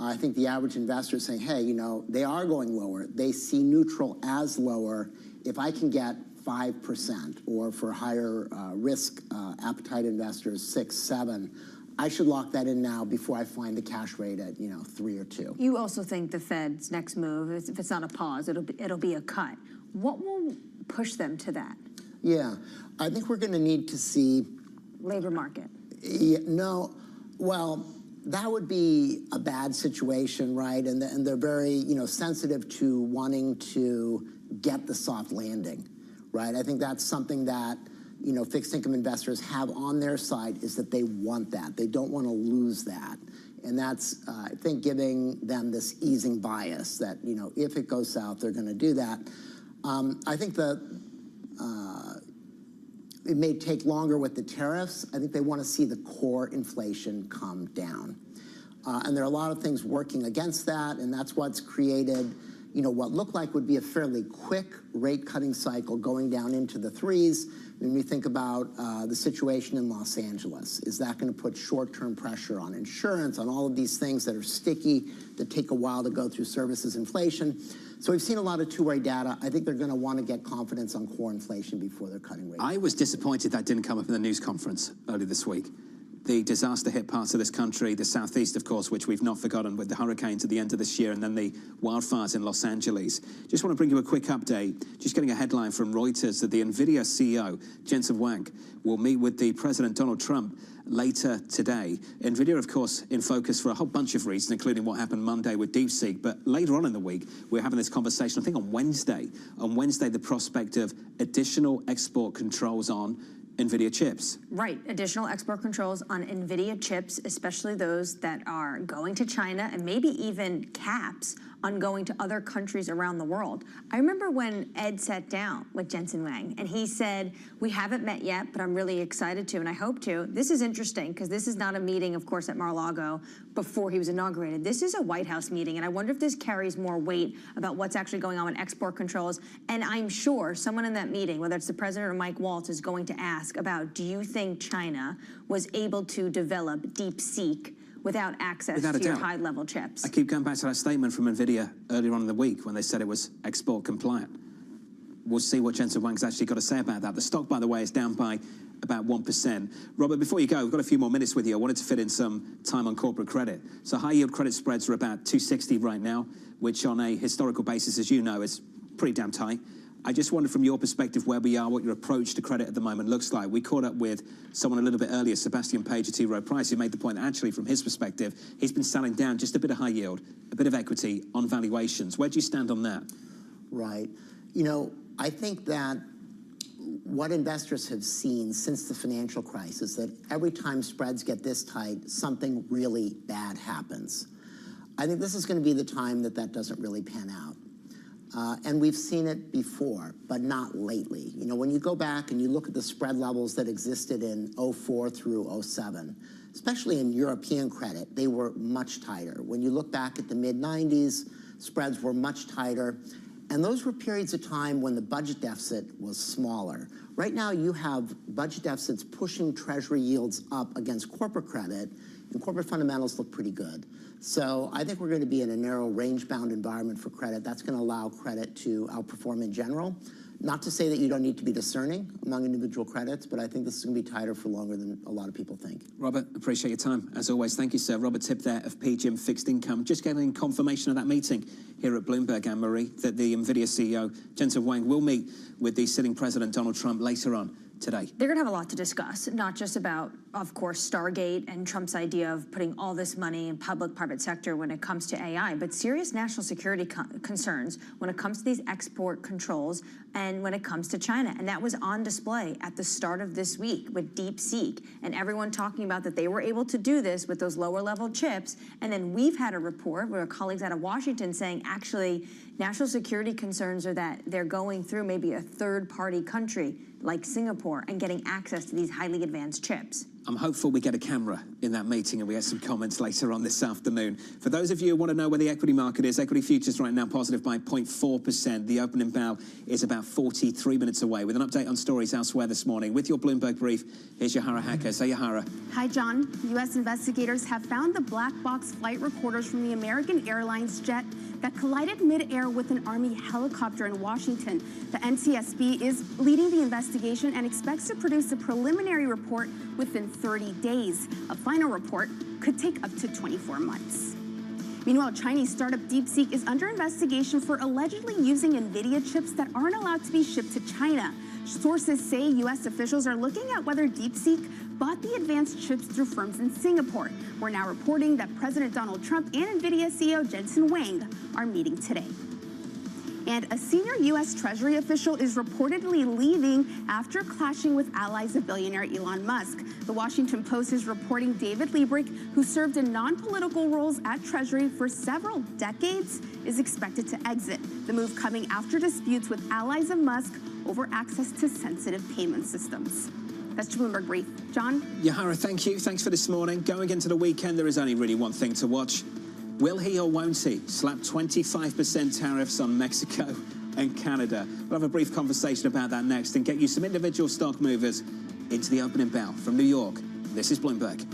I think the average investor is saying, hey, they are going lower. They see neutral as lower. If I can get 5%, or for higher risk appetite investors, 6, 7, I should lock that in now before I find the cash rate at 3 or 2. You also think the Fed's next move, if it's not a pause, it'll be a cut. What will push them to that? Yeah, I think we're going to need to see labor market. Yeah, no, well, that would be a bad situation, right? And they're very sensitive to wanting to get the soft landing, right? I think that's something that fixed income investors have on their side, is that they want that. They don't want to lose that. And that's, I think, giving them this easing bias that, if it goes south, they're going to do that. I think it may take longer with the tariffs. I think they want to see the core inflation come down. And there are a lot of things working against that, and that's what's created what looked like would be a fairly quick rate cutting cycle going down into the 3s. When we think about the situation in Los Angeles, is that going to put short-term pressure on insurance, on all of these things that are sticky, that take a while to go through services inflation? So we've seen a lot of two-way data. I think they're going to want to get confidence on core inflation before they're cutting rates. I was disappointed that didn't come up in the news conference earlier this week. The disaster hit parts of this country, the southeast, of course, which we've not forgotten, with the hurricanes at the end of this year, and then the wildfires in Los Angeles. Just want to bring you a quick update. Just getting a headline from Reuters that the NVIDIA CEO, Jensen Huang, will meet with the President Donald Trump later today. NVIDIA, of course, in focus for a whole bunch of reasons, including what happened Monday with DeepSeek. But later on in the week, we're having this conversation, I think on Wednesday. On Wednesday, the prospect of additional export controls on NVIDIA chips. Right, additional export controls on NVIDIA chips, especially those that are going to China, and maybe even caps on going to other countries around the world. I remember when Ed sat down with Jensen Huang, and he said, we haven't met yet, but I'm really excited to, and I hope to. This is interesting, because this is not a meeting, of course, at Mar-a-Lago before he was inaugurated. This is a White House meeting, and I wonder if this carries more weight about what's actually going on with export controls. And I'm sure someone in that meeting, whether it's the president or Mike Waltz, is going to ask about, do you think China was able to develop DeepSeek without access to your high-level chips? I keep going back to that statement from NVIDIA earlier on in the week when they said it was export compliant. We'll see what Jensen Huang's actually got to say about that. The stock, by the way, is down by about 1%. Robert, before you go, we've got a few more minutes with you. I wanted to fit in some time on corporate credit. So high-yield credit spreads are about 260 right now, which on a historical basis, as you know, is pretty damn tight. I just wondered from your perspective where we are, what your approach to credit at the moment looks like. We caught up with someone a little bit earlier, Sebastian Page at T. Rowe Price, who made the point that actually, from his perspective, he's been selling down just a bit of high yield, a bit of equity on valuations. Where do you stand on that? Right. I think that what investors have seen since the financial crisis, that every time spreads get this tight, something really bad happens. I think this is going to be the time that doesn't really pan out. And we've seen it before, but not lately. When you go back and you look at the spread levels that existed in 04 through 07, especially in European credit, they were much tighter. When you look back at the mid-90s, spreads were much tighter. And those were periods of time when the budget deficit was smaller. Right now, you have budget deficits pushing Treasury yields up against corporate credit, and corporate fundamentals look pretty good. So I think we're going to be in a narrow range-bound environment for credit. That's going to allow credit to outperform in general. Not to say that you don't need to be discerning among individual credits, but I think this is going to be tighter for longer than a lot of people think. Robert, appreciate your time. As always, thank you, sir. Robert Tipp there of PGIM Fixed Income. Just getting confirmation of that meeting here at Bloomberg, Anne-Marie, that the NVIDIA CEO, Jensen Huang, will meet with the sitting President Donald Trump later on today. They're going to have a lot to discuss, not just about, of course, Stargate and Trump's idea of putting all this money in public-private sector when it comes to AI, but serious national security concerns when it comes to these export controls and when it comes to China. And that was on display at the start of this week with DeepSeek, and everyone talking about that they were able to do this with those lower-level chips. And then we've had a report where our colleagues out of Washington saying, actually, national security concerns are that they're going through maybe a third-party country like Singapore and getting access to these highly advanced chips. I'm hopeful we get a camera in that meeting and we get some comments later on this afternoon. For those of you who want to know where the equity market is, equity futures right now positive by 0.4%. The opening bell is about about 43 minutes away with an update on stories elsewhere this morning. With your Bloomberg Brief, here's Yahara Hacker. Say, Yahara. Hi, John. U.S. investigators have found the black box flight recorders from the American Airlines jet that collided mid-air with an Army helicopter in Washington. The NTSB is leading the investigation and expects to produce a preliminary report within 30 days. A final report could take up to 24 months. Meanwhile, Chinese startup DeepSeek is under investigation for allegedly using NVIDIA chips that aren't allowed to be shipped to China. Sources say U.S. officials are looking at whether DeepSeek bought the advanced chips through firms in Singapore. We're now reporting that President Donald Trump and NVIDIA CEO Jensen Huang are meeting today. And a senior U.S. Treasury official is reportedly leaving after clashing with allies of billionaire Elon Musk. The Washington Post is reporting David Liebrich, who served in non-political roles at Treasury for several decades, is expected to exit. The move coming after disputes with allies of Musk over access to sensitive payment systems. That's your Bloomberg Brief. John? Yahara, thank you. Thanks for this morning. Going into the weekend, there is only really one thing to watch. Will he or won't he slap 25% tariffs on Mexico and Canada? We'll have a brief conversation about that next and get you some individual stock movers into the opening bell. From New York, this is Bloomberg.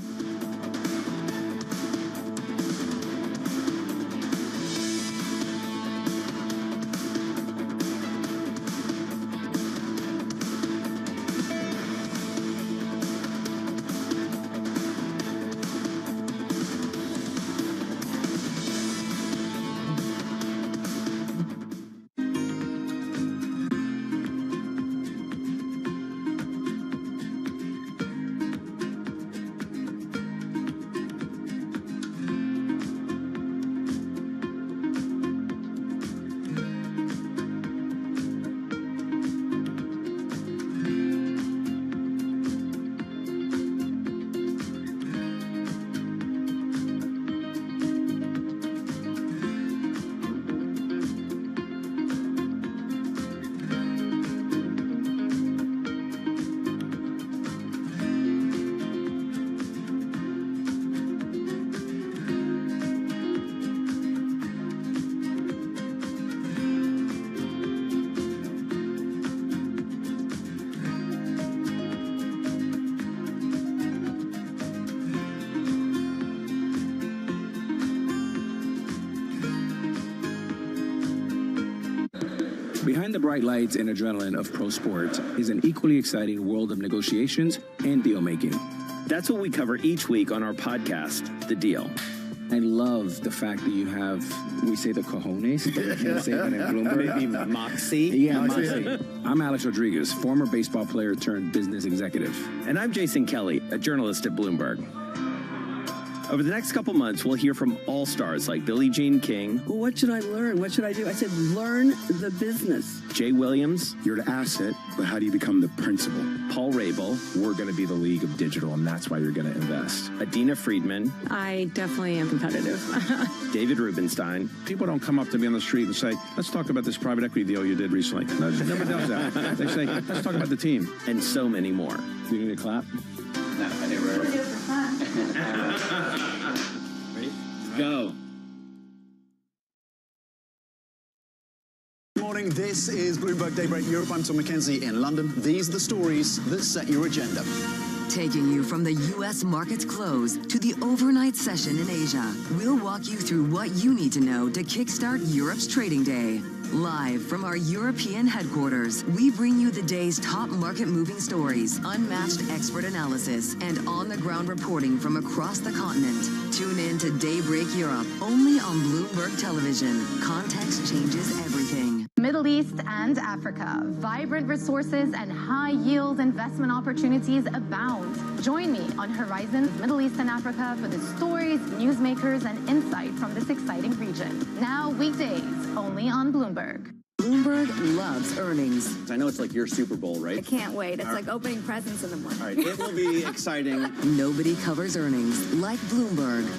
Behind the bright lights and adrenaline of pro sport is an equally exciting world of negotiations and deal making. That's what we cover each week on our podcast, The Deal. I love the fact that you have, we say the cojones, but we can't say that in Bloomberg. Maybe moxie. Yeah, moxie. I'm Alex Rodriguez, former baseball player turned business executive. And I'm Jason Kelly, a journalist at Bloomberg. Over the next couple months, we'll hear from all-stars like Billie Jean King. Well, what should I learn? What should I do? I said, learn the business. Jay Williams. You're the asset, but how do you become the principal? Paul Rabel. We're going to be the league of digital, and that's why you're going to invest. Adina Friedman. I definitely am competitive. David Rubenstein. People don't come up to me on the street and say, let's talk about this private equity deal you did recently. Nobody does that. They say, let's talk about the team. And so many more. You need a clap? No, I never. Ready? Go. Good morning. This is Bloomberg Daybreak Europe. I'm Tom McKenzie in London. These are the stories that set your agenda. Taking you from the U.S. market's close to the overnight session in Asia, we'll walk you through what you need to know to kickstart Europe's trading day. Live from our European headquarters, we bring you the day's top market-moving stories, unmatched expert analysis, and on-the-ground reporting from across the continent. Tune in to Daybreak Europe, only on Bloomberg Television. Context changes everything. Middle East and Africa. Vibrant resources and high-yield investment opportunities abound. Join me on Horizon's Middle East and Africa for the stories, newsmakers, and insight from this exciting region. Now weekdays, only on Bloomberg. Bloomberg loves earnings. I know it's like your Super Bowl, right? I can't wait. It's like opening presents in the morning. All right, it will be exciting. Nobody covers earnings like Bloomberg.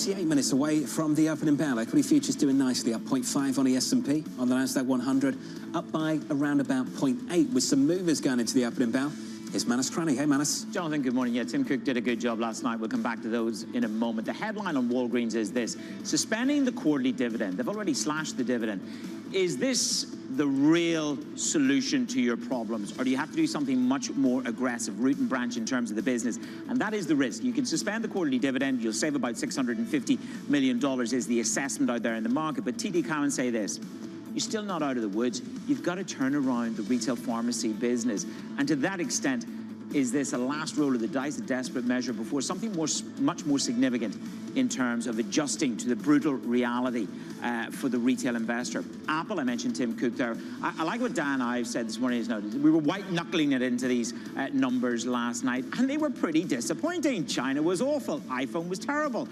Minutes away from the opening bell. Equity futures doing nicely, up 0.5 on the S&P, on the Nasdaq 100, up by around about 0.8 with some movers going into the opening bell. Here's Manus Cranny. Hey, Manus. Jonathan, good morning. Yeah, Tim Cook did a good job last night. We'll come back to those in a moment. The headline on Walgreens is this: suspending the quarterly dividend. They've already slashed the dividend. Is this the real solution to your problems, or do you have to do something much more aggressive, root and branch in terms of the business? And that is the risk. You can suspend the quarterly dividend. You'll save about $650 million is the assessment out there in the market. But TD Cowen say this: you're still not out of the woods. You've got to turn around the retail pharmacy business. And to that extent, is this a last roll of the dice, a desperate measure before something much more significant in terms of adjusting to the brutal reality for the retail investor? Apple, I mentioned Tim Cook there. I like what Dan Ives said this morning. We were white-knuckling it into these numbers last night, and they were pretty disappointing. China was awful. iPhone was terrible.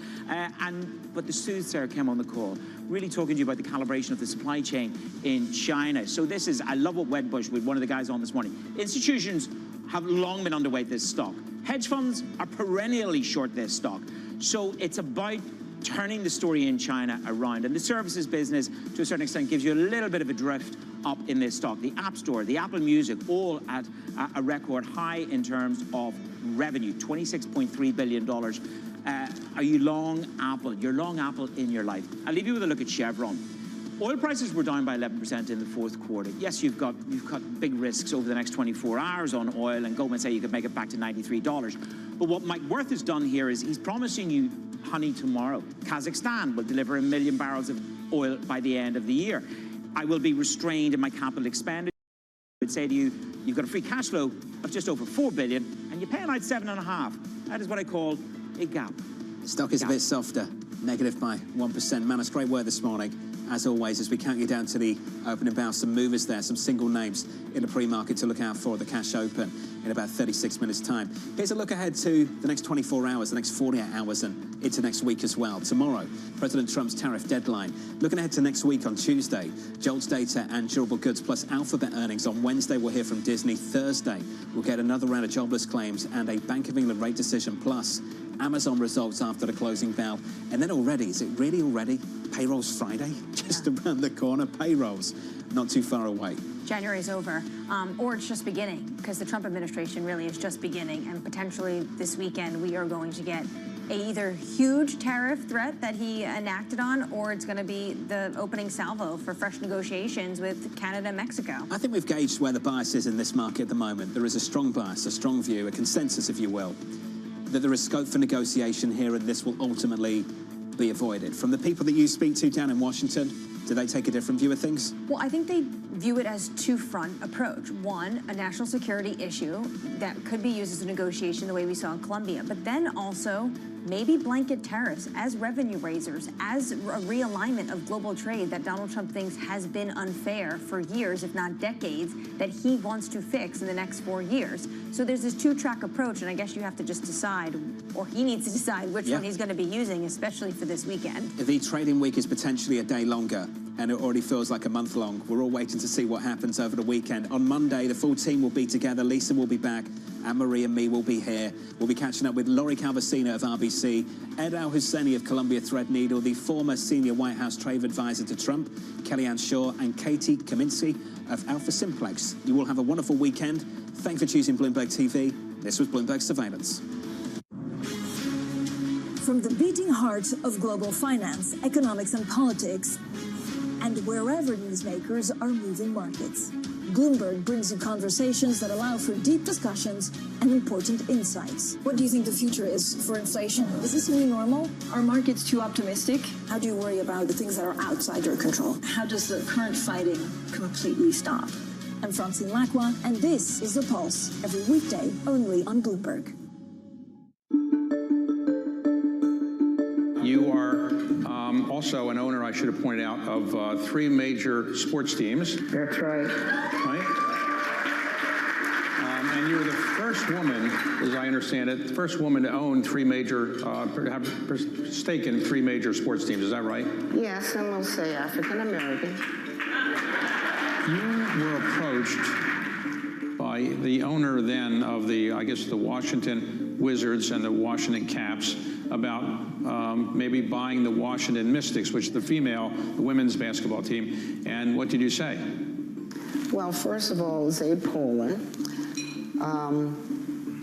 But the soothsayer came on the call, really talking to you about the calibration of the supply chain in China. So this is, I love what Wedbush, with one of the guys on this morning. Institutions have long been underweight this stock. Hedge funds are perennially short this stock. So it's about turning the story in China around. And the services business, to a certain extent, gives you a little bit of a drift up in this stock. The App Store, the Apple Music, all at a record high in terms of revenue, $26.3 billion. Are you long Apple? You're long Apple in your life. I'll leave you with a look at Chevron. Oil prices were down by 11% in the fourth quarter. Yes, you've got big risks over the next 24 hours on oil, and Goldman say you could make it back to $93. But what Mike Wirth has done here is he's promising you honey tomorrow. Kazakhstan will deliver 1 million barrels of oil by the end of the year. I will be restrained in my capital expenditure. I would say to you, you've got a free cash flow of just over $4 billion, and you're paying out $7.5. That is what I call a gap. The stock is a bit softer, negative by 1%. Manus, great word this morning. As always, as we count you down to the opening bell, some movers there, some single names in the pre-market to look out for the cash open in about 36 minutes' time. Here's a look ahead to the next 24 hours, the next 48 hours, and into next week as well. Tomorrow, President Trump's tariff deadline. Looking ahead to next week on Tuesday, JOLTS data and durable goods plus Alphabet earnings. On Wednesday, we'll hear from Disney. Thursday, we'll get another round of jobless claims and a Bank of England rate decision, plus Amazon results after the closing bell. And then already, is it really already? Payrolls Friday? Just around the corner. Payrolls not too far away. January's over, or it's just beginning, because the Trump administration really is just beginning, and potentially this weekend we are going to get a either huge tariff threat that he enacted on, or it's going to be the opening salvo for fresh negotiations with Canada and Mexico. I think we've gauged where the bias is in this market at the moment. There is a strong bias, a strong view, a consensus, if you will, that there is scope for negotiation here, and this will ultimately be avoided. From the people that you speak to down in Washington, do they take a different view of things? Well, I think they view it as two-front approach. One, a national security issue that could be used as a negotiation the way we saw in Colombia, but then also maybe blanket tariffs as revenue raisers, as a realignment of global trade that Donald Trump thinks has been unfair for years, if not decades, that he wants to fix in the next 4 years. So there's this two-track approach, and I guess you have to just decide, or he needs to decide which one he's going to be using, especially for this weekend. The trading week is potentially a day longer, and it already feels like a month long. We're all waiting to see what happens over the weekend. On Monday, the full team will be together. Lisa will be back. Anne-Marie and me will be here. We'll be catching up with Laurie Calvasina of RBC, Ed Al-Husseini of Columbia Threadneedle, the former senior White House trade advisor to Trump, Kellyanne Shaw, and Katie Kaminsky of Alpha Simplex. You will have a wonderful weekend. Thanks for choosing Bloomberg TV. This was Bloomberg Surveillance. From the beating heart of global finance, economics, and politics, and wherever newsmakers are moving markets, Bloomberg brings you conversations that allow for deep discussions and important insights. What do you think the future is for inflation? Is this new normal? Are markets too optimistic? How do you worry about the things that are outside your control? How does the current fighting completely stop? I'm Francine Lacqua, and this is The Pulse, every weekday only on Bloomberg. You are also an owner, I should have pointed out, of 3 major sports teams. That's right. And you're the first woman, as I understand it, the first woman to own 3 major, have a stake in 3 major sports teams. Is that right? Yes, and we'll say African American. You were approached by the owner then of the, I guess, the Washington Wizards and the Washington Caps about maybe buying the Washington Mystics, which is the women's basketball team. And what did you say? Well, first of all, Zay Poland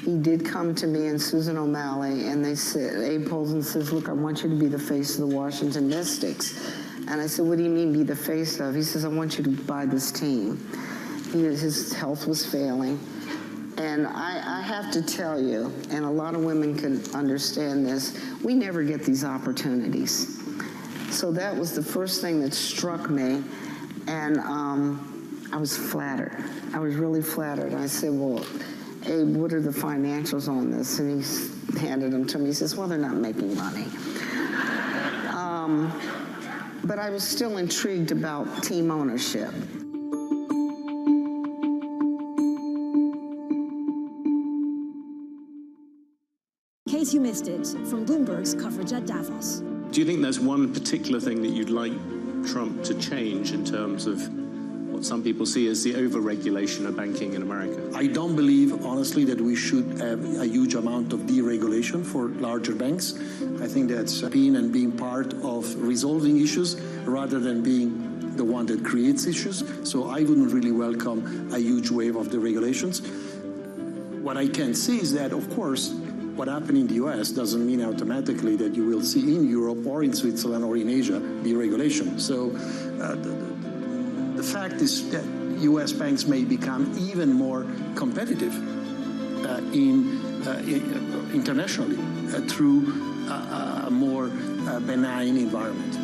He did come to me and Susan O'Malley, and they said, Abe Polson says, look, I want you to be the face of the Washington Mystics. And I said, what do you mean be the face of? He says, I want you to buy this team. His health was failing. And I have to tell you, and a lot of women can understand this, we never get these opportunities. So that was the first thing that struck me, and I was flattered. I was really flattered. I said, well, Abe, what are the financials on this? And he handed them to me. He says, well, they're not making money. But I was still intrigued about team ownership. In case you missed it, from Bloomberg's coverage at Davos. Do you think there's one particular thing that you'd like Trump to change in terms of what some people see as the over-regulation of banking in America? I don't believe, honestly, that we should have a huge amount of deregulation for larger banks. I think that's being part of resolving issues rather than being the one that creates issues. So I wouldn't really welcome a huge wave of deregulations. What I can see is that, of course, what happened in the US doesn't mean automatically that you will see in Europe or in Switzerland or in Asia deregulation. So the fact is that US banks may become even more competitive internationally through a more benign environment.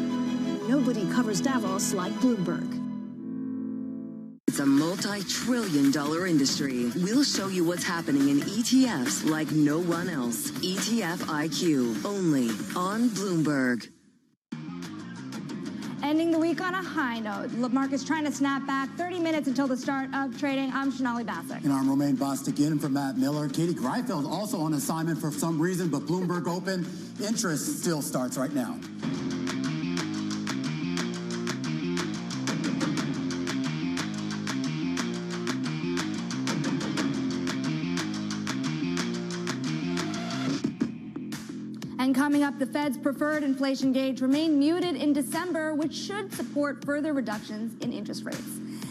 Nobody covers Davos like Bloomberg. It's a multi-trillion-dollar industry. We'll show you what's happening in ETFs like no one else. ETF IQ, only on Bloomberg. Ending the week on a high note. The market's trying to snap back 30 minutes until the start of trading. I'm Shonali Bassick. And I'm Romaine Bostic in for Matt Miller. Katie Greifeld also on assignment for some reason, but Bloomberg Open interest still starts right now. And coming up, the Fed's preferred inflation gauge remained muted in December, which should support further reductions in interest rates.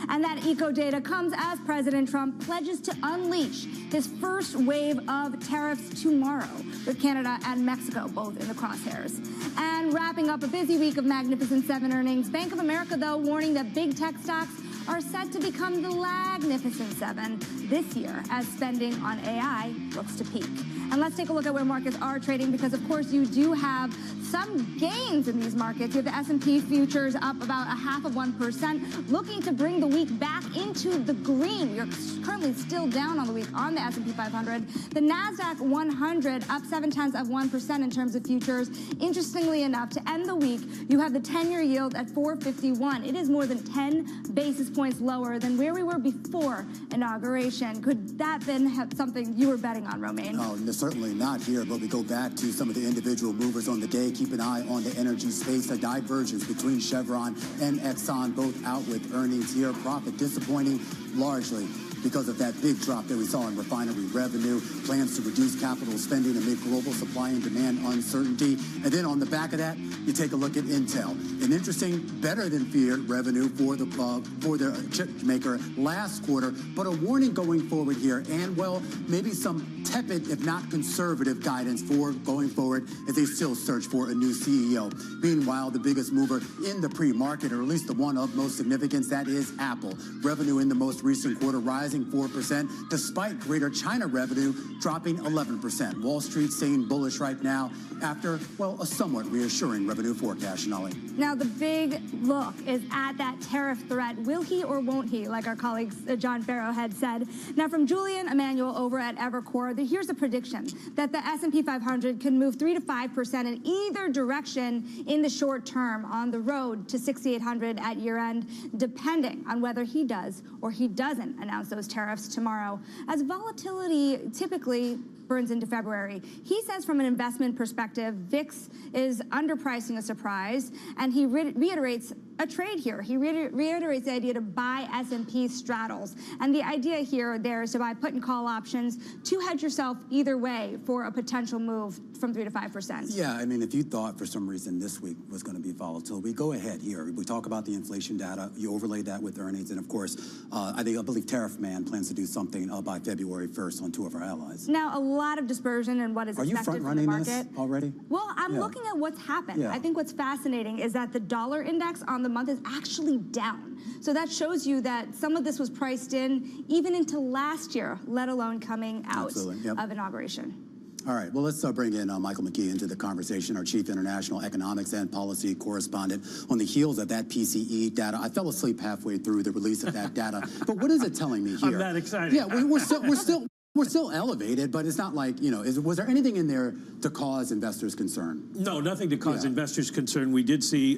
And that eco data comes as President Trump pledges to unleash his first wave of tariffs tomorrow, with Canada and Mexico both in the crosshairs. And wrapping up a busy week of Magnificent Seven earnings, Bank of America, though, warning that big tech stocks are set to become the Lagnificent Seven this year as spending on AI looks to peak. And let's take a look at where markets are trading, because, of course, you do have some gains in these markets. You have the S&P futures up about 0.5%, looking to bring the week back into the green. We are currently still down on the week on the S&P 500. The NASDAQ 100 up 0.7% in terms of futures. Interestingly enough, to end the week, you have the 10-year yield at 4.51. It is more than 10 basis points lower than where we were before inauguration. Could that then have something you were betting on, Romaine? No, certainly not here, but we go back to some of the individual movers on the day. Keep an eye on the energy space, a divergence between Chevron and Exxon, both out with earnings here. Profit disappointing largely because of that big drop that we saw in refinery revenue, plans to reduce capital spending amid global supply and demand uncertainty. And then on the back of that, you take a look at Intel. An interesting, better than feared revenue for the chip maker last quarter, but a warning going forward here, and well, maybe some tepid, if not conservative, guidance for going forward as they still search for a new CEO. Meanwhile, the biggest mover in the pre-market, or at least the one of most significance, that is Apple. Revenue in the most recent quarter rising 4%, despite greater China revenue dropping 11%. Wall Street staying bullish right now after, well, a somewhat reassuring revenue forecast, Shonali. Now, the big look is at that tariff threat. Will he or won't he, like our colleague John Farrow had said. Now, from Julian Emanuel over at Evercore, here's a prediction that the S&P 500 can move 3 to 5% in either direction in the short term on the road to 6,800 at year end, depending on whether he does or he doesn't announce those tariffs tomorrow, as volatility typically burns into February. He says from an investment perspective, VIX is underpricing a surprise, and he reiterates a trade here. He reiterates the idea to buy S&P straddles. And the idea here there is to buy put and call options to hedge yourself either way for a potential move from 3 to 5%. Yeah, I mean, if you thought for some reason this week was going to be volatile, we go ahead here. We talk about the inflation data. You overlay that with earnings. And of course, I believe Tariff Man plans to do something by February 1st on 2 of our allies. Now, a lot of dispersion in what is expected from the market. Are you front-running this already? Well, I'm looking at what's happened. I think what's fascinating is that the dollar index on the month is actually down. So that shows you that some of this was priced in even into last year, let alone coming out of inauguration. All right, well, let's bring in Michael McKee into the conversation, our Chief International Economics and Policy Correspondent. On the heels of that PCE data, I fell asleep halfway through the release of that data. But what is it telling me here? I'm that excited. Yeah, we're still elevated, but it's not like, you know, was there anything in there to cause investors concern? No, nothing to cause investors concern. We did see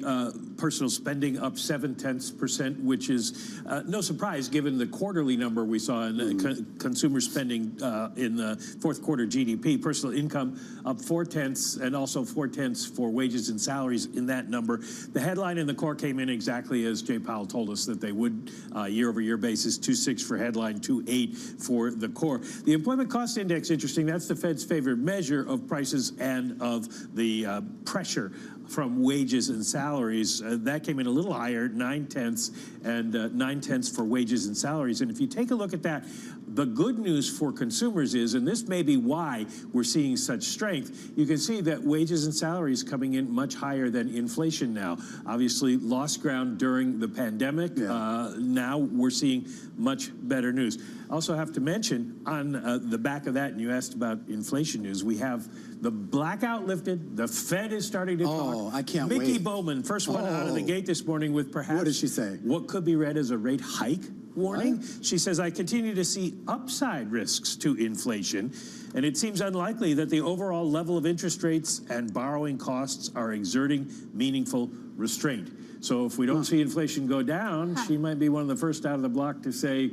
personal spending up 0.7%, which is no surprise given the quarterly number we saw in consumer spending in the fourth quarter GDP. Personal income up 0.4, and also 0.4 for wages and salaries in that number. The headline in the core came in exactly as Jay Powell told us that they would, year-over-year basis, 2.6 for headline, 2.8 for the core. The employment cost index, interesting, that's the Fed's favorite measure of prices and of the pressure from wages and salaries. That came in a little higher, 0.9, and 0.9 for wages and salaries. And if you take a look at that, the good news for consumers is, and this may be why we're seeing such strength, you can see that wages and salaries coming in much higher than inflation now. Obviously, lost ground during the pandemic. Now we're seeing much better news. I also have to mention on the back of that, and you asked about inflation news, we have the blackout lifted. The Fed is starting to talk. Oh, I can't wait. Mickey Bowman, first one out of the gate this morning with perhaps what did she say? What could be read as a rate hike warning. What? She says, I continue to see upside risks to inflation, and it seems unlikely that the overall level of interest rates and borrowing costs are exerting meaningful restraint. So if we don't see inflation go down, she might be one of the first out of the block to say,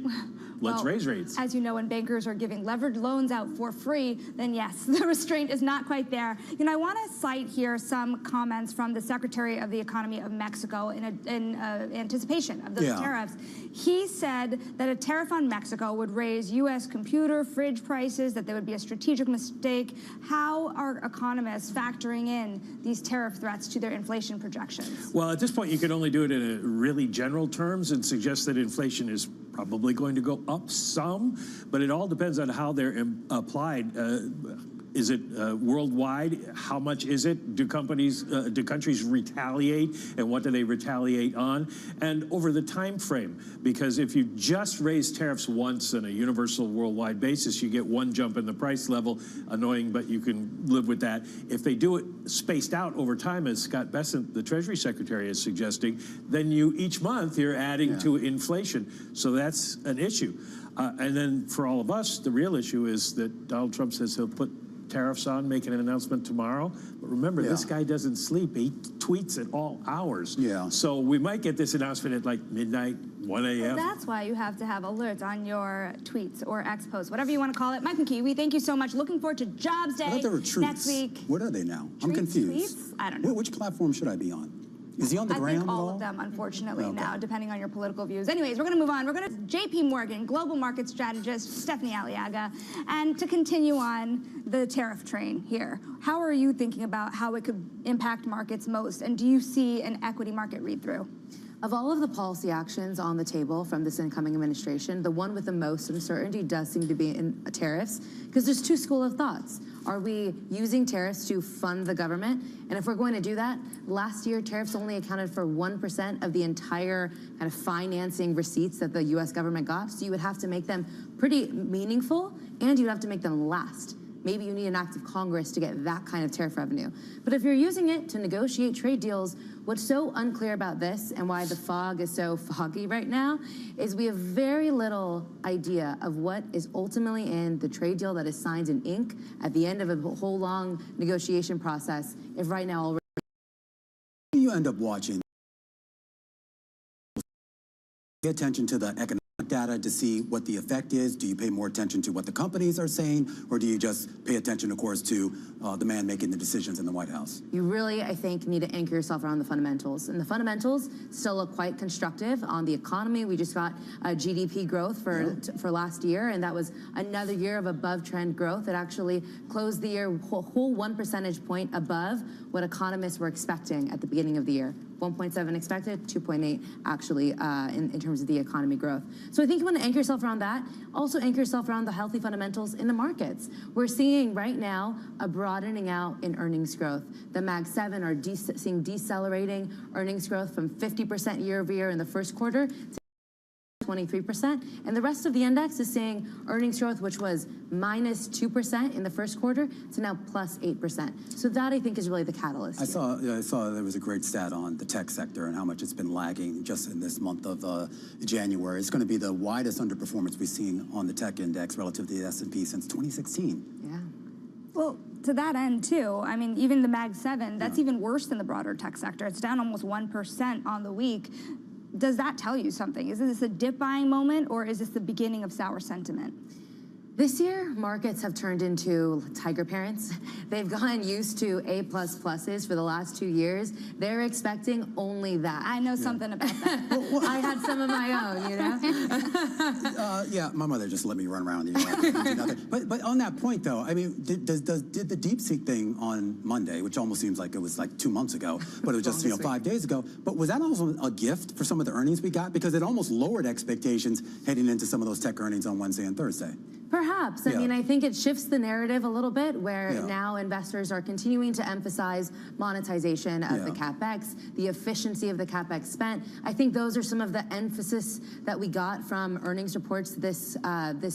let's raise rates. As you know, when bankers are giving leveraged loans out for free, then yes, the restraint is not quite there. You know, I want to cite here some comments from the Secretary of the Economy of Mexico in anticipation of those tariffs. He said that a tariff on Mexico would raise U.S. computer, fridge prices, that there would be a strategic mistake. How are economists factoring in these tariff threats to their inflation projections? Well, at this point, you can only do it in a really general terms and suggest that inflation is probably going to go up some, but it all depends on how they're applied. Is it worldwide? How much is it? Do countries retaliate, and what do they retaliate on? And over the time frame, because if you just raise tariffs once on a universal worldwide basis, you get one jump in the price level, annoying, but you can live with that. If they do it spaced out over time, as Scott Bessent, the Treasury Secretary, is suggesting, then each month you're adding to inflation. So that's an issue. And then for all of us, the real issue is that Donald Trump says he'll put tariffs on, making an announcement tomorrow. But remember, this guy doesn't sleep. He tweets at all hours. So we might get this announcement at like midnight, 1 a.m. Well, that's why you have to have alerts on your tweets or X posts, whatever you want to call it. Mike McKee, we thank you so much. Looking forward to Jobs Day next week. What are they now? Treats, I'm confused. Tweets? I don't know. Which platform should I be on? Is he on the ground at all? I think all of them, unfortunately, now, depending on your political views. Anyways, we're going to move on. We're going to J.P. Morgan, global market strategist Stephanie Aliaga, and to continue on the tariff train here. How are you thinking about how it could impact markets most, and do you see an equity market read-through? Of all of the policy actions on the table from this incoming administration, the one with the most uncertainty does seem to be in tariffs, because there's two schools of thoughts. Are we using tariffs to fund the government? And if we're going to do that, last year tariffs only accounted for 1% of the entire kind of financing receipts that the U.S. government got. So you would have to make them pretty meaningful, and you'd have to make them last. Maybe you need an act of Congress to get that kind of tariff revenue. But if you're using it to negotiate trade deals, what's so unclear about this and why the fog is so foggy right now is we have very little idea of what is ultimately in the trade deal that is signed in ink at the end of a whole long negotiation process, if right now already. You end up watching. Pay attention to the economic data to see what the effect is? Do you pay more attention to what the companies are saying, or do you just pay attention, of course, to the man making the decisions in the White House? You really, I think, need to anchor yourself around the fundamentals. And the fundamentals still look quite constructive on the economy. We just got GDP growth for last year, and that was another year of above-trend growth. It actually closed the year whole 1 percentage point above what economists were expecting at the beginning of the year. 1.7 expected, 2.8 actually in terms of the economy growth. So I think you want to anchor yourself around that. Also anchor yourself around the healthy fundamentals in the markets. We're seeing right now a broadening out in earnings growth. The Mag 7 are seeing decelerating earnings growth from 50% year over year in the first quarter to 23%, and the rest of the index is seeing earnings growth, which was minus 2% in the first quarter, to now plus 8%. So that, I think, is really the catalyst. I saw there was a great stat on the tech sector and how much it's been lagging just in this month of January. It's going to be the widest underperformance we've seen on the tech index relative to the S&P since 2016. Yeah. Well, to that end, too, I mean, even the Mag 7, that's even worse than the broader tech sector. It's down almost 1% on the week. Does that tell you something? Is this a dip buying moment, or is this the beginning of sour sentiment? This year, markets have turned into tiger parents. They've gotten used to A++s for the last 2 years. They're expecting only that. I know something about that. I had some of my own, you know? Yeah, my mother just let me run around. But on that point, though, I mean, did the DeepSeek thing on Monday, which almost seems like it was like 2 months ago, but it was just 5 days ago, but was that also a gift for some of the earnings we got? Because it almost lowered expectations heading into some of those tech earnings on Wednesday and Thursday. Perhaps. I mean, I think it shifts the narrative a little bit, where now investors are continuing to emphasize monetization of the CapEx, the efficiency of the CapEx spent. I think those are some of the emphasis that we got from earnings reports this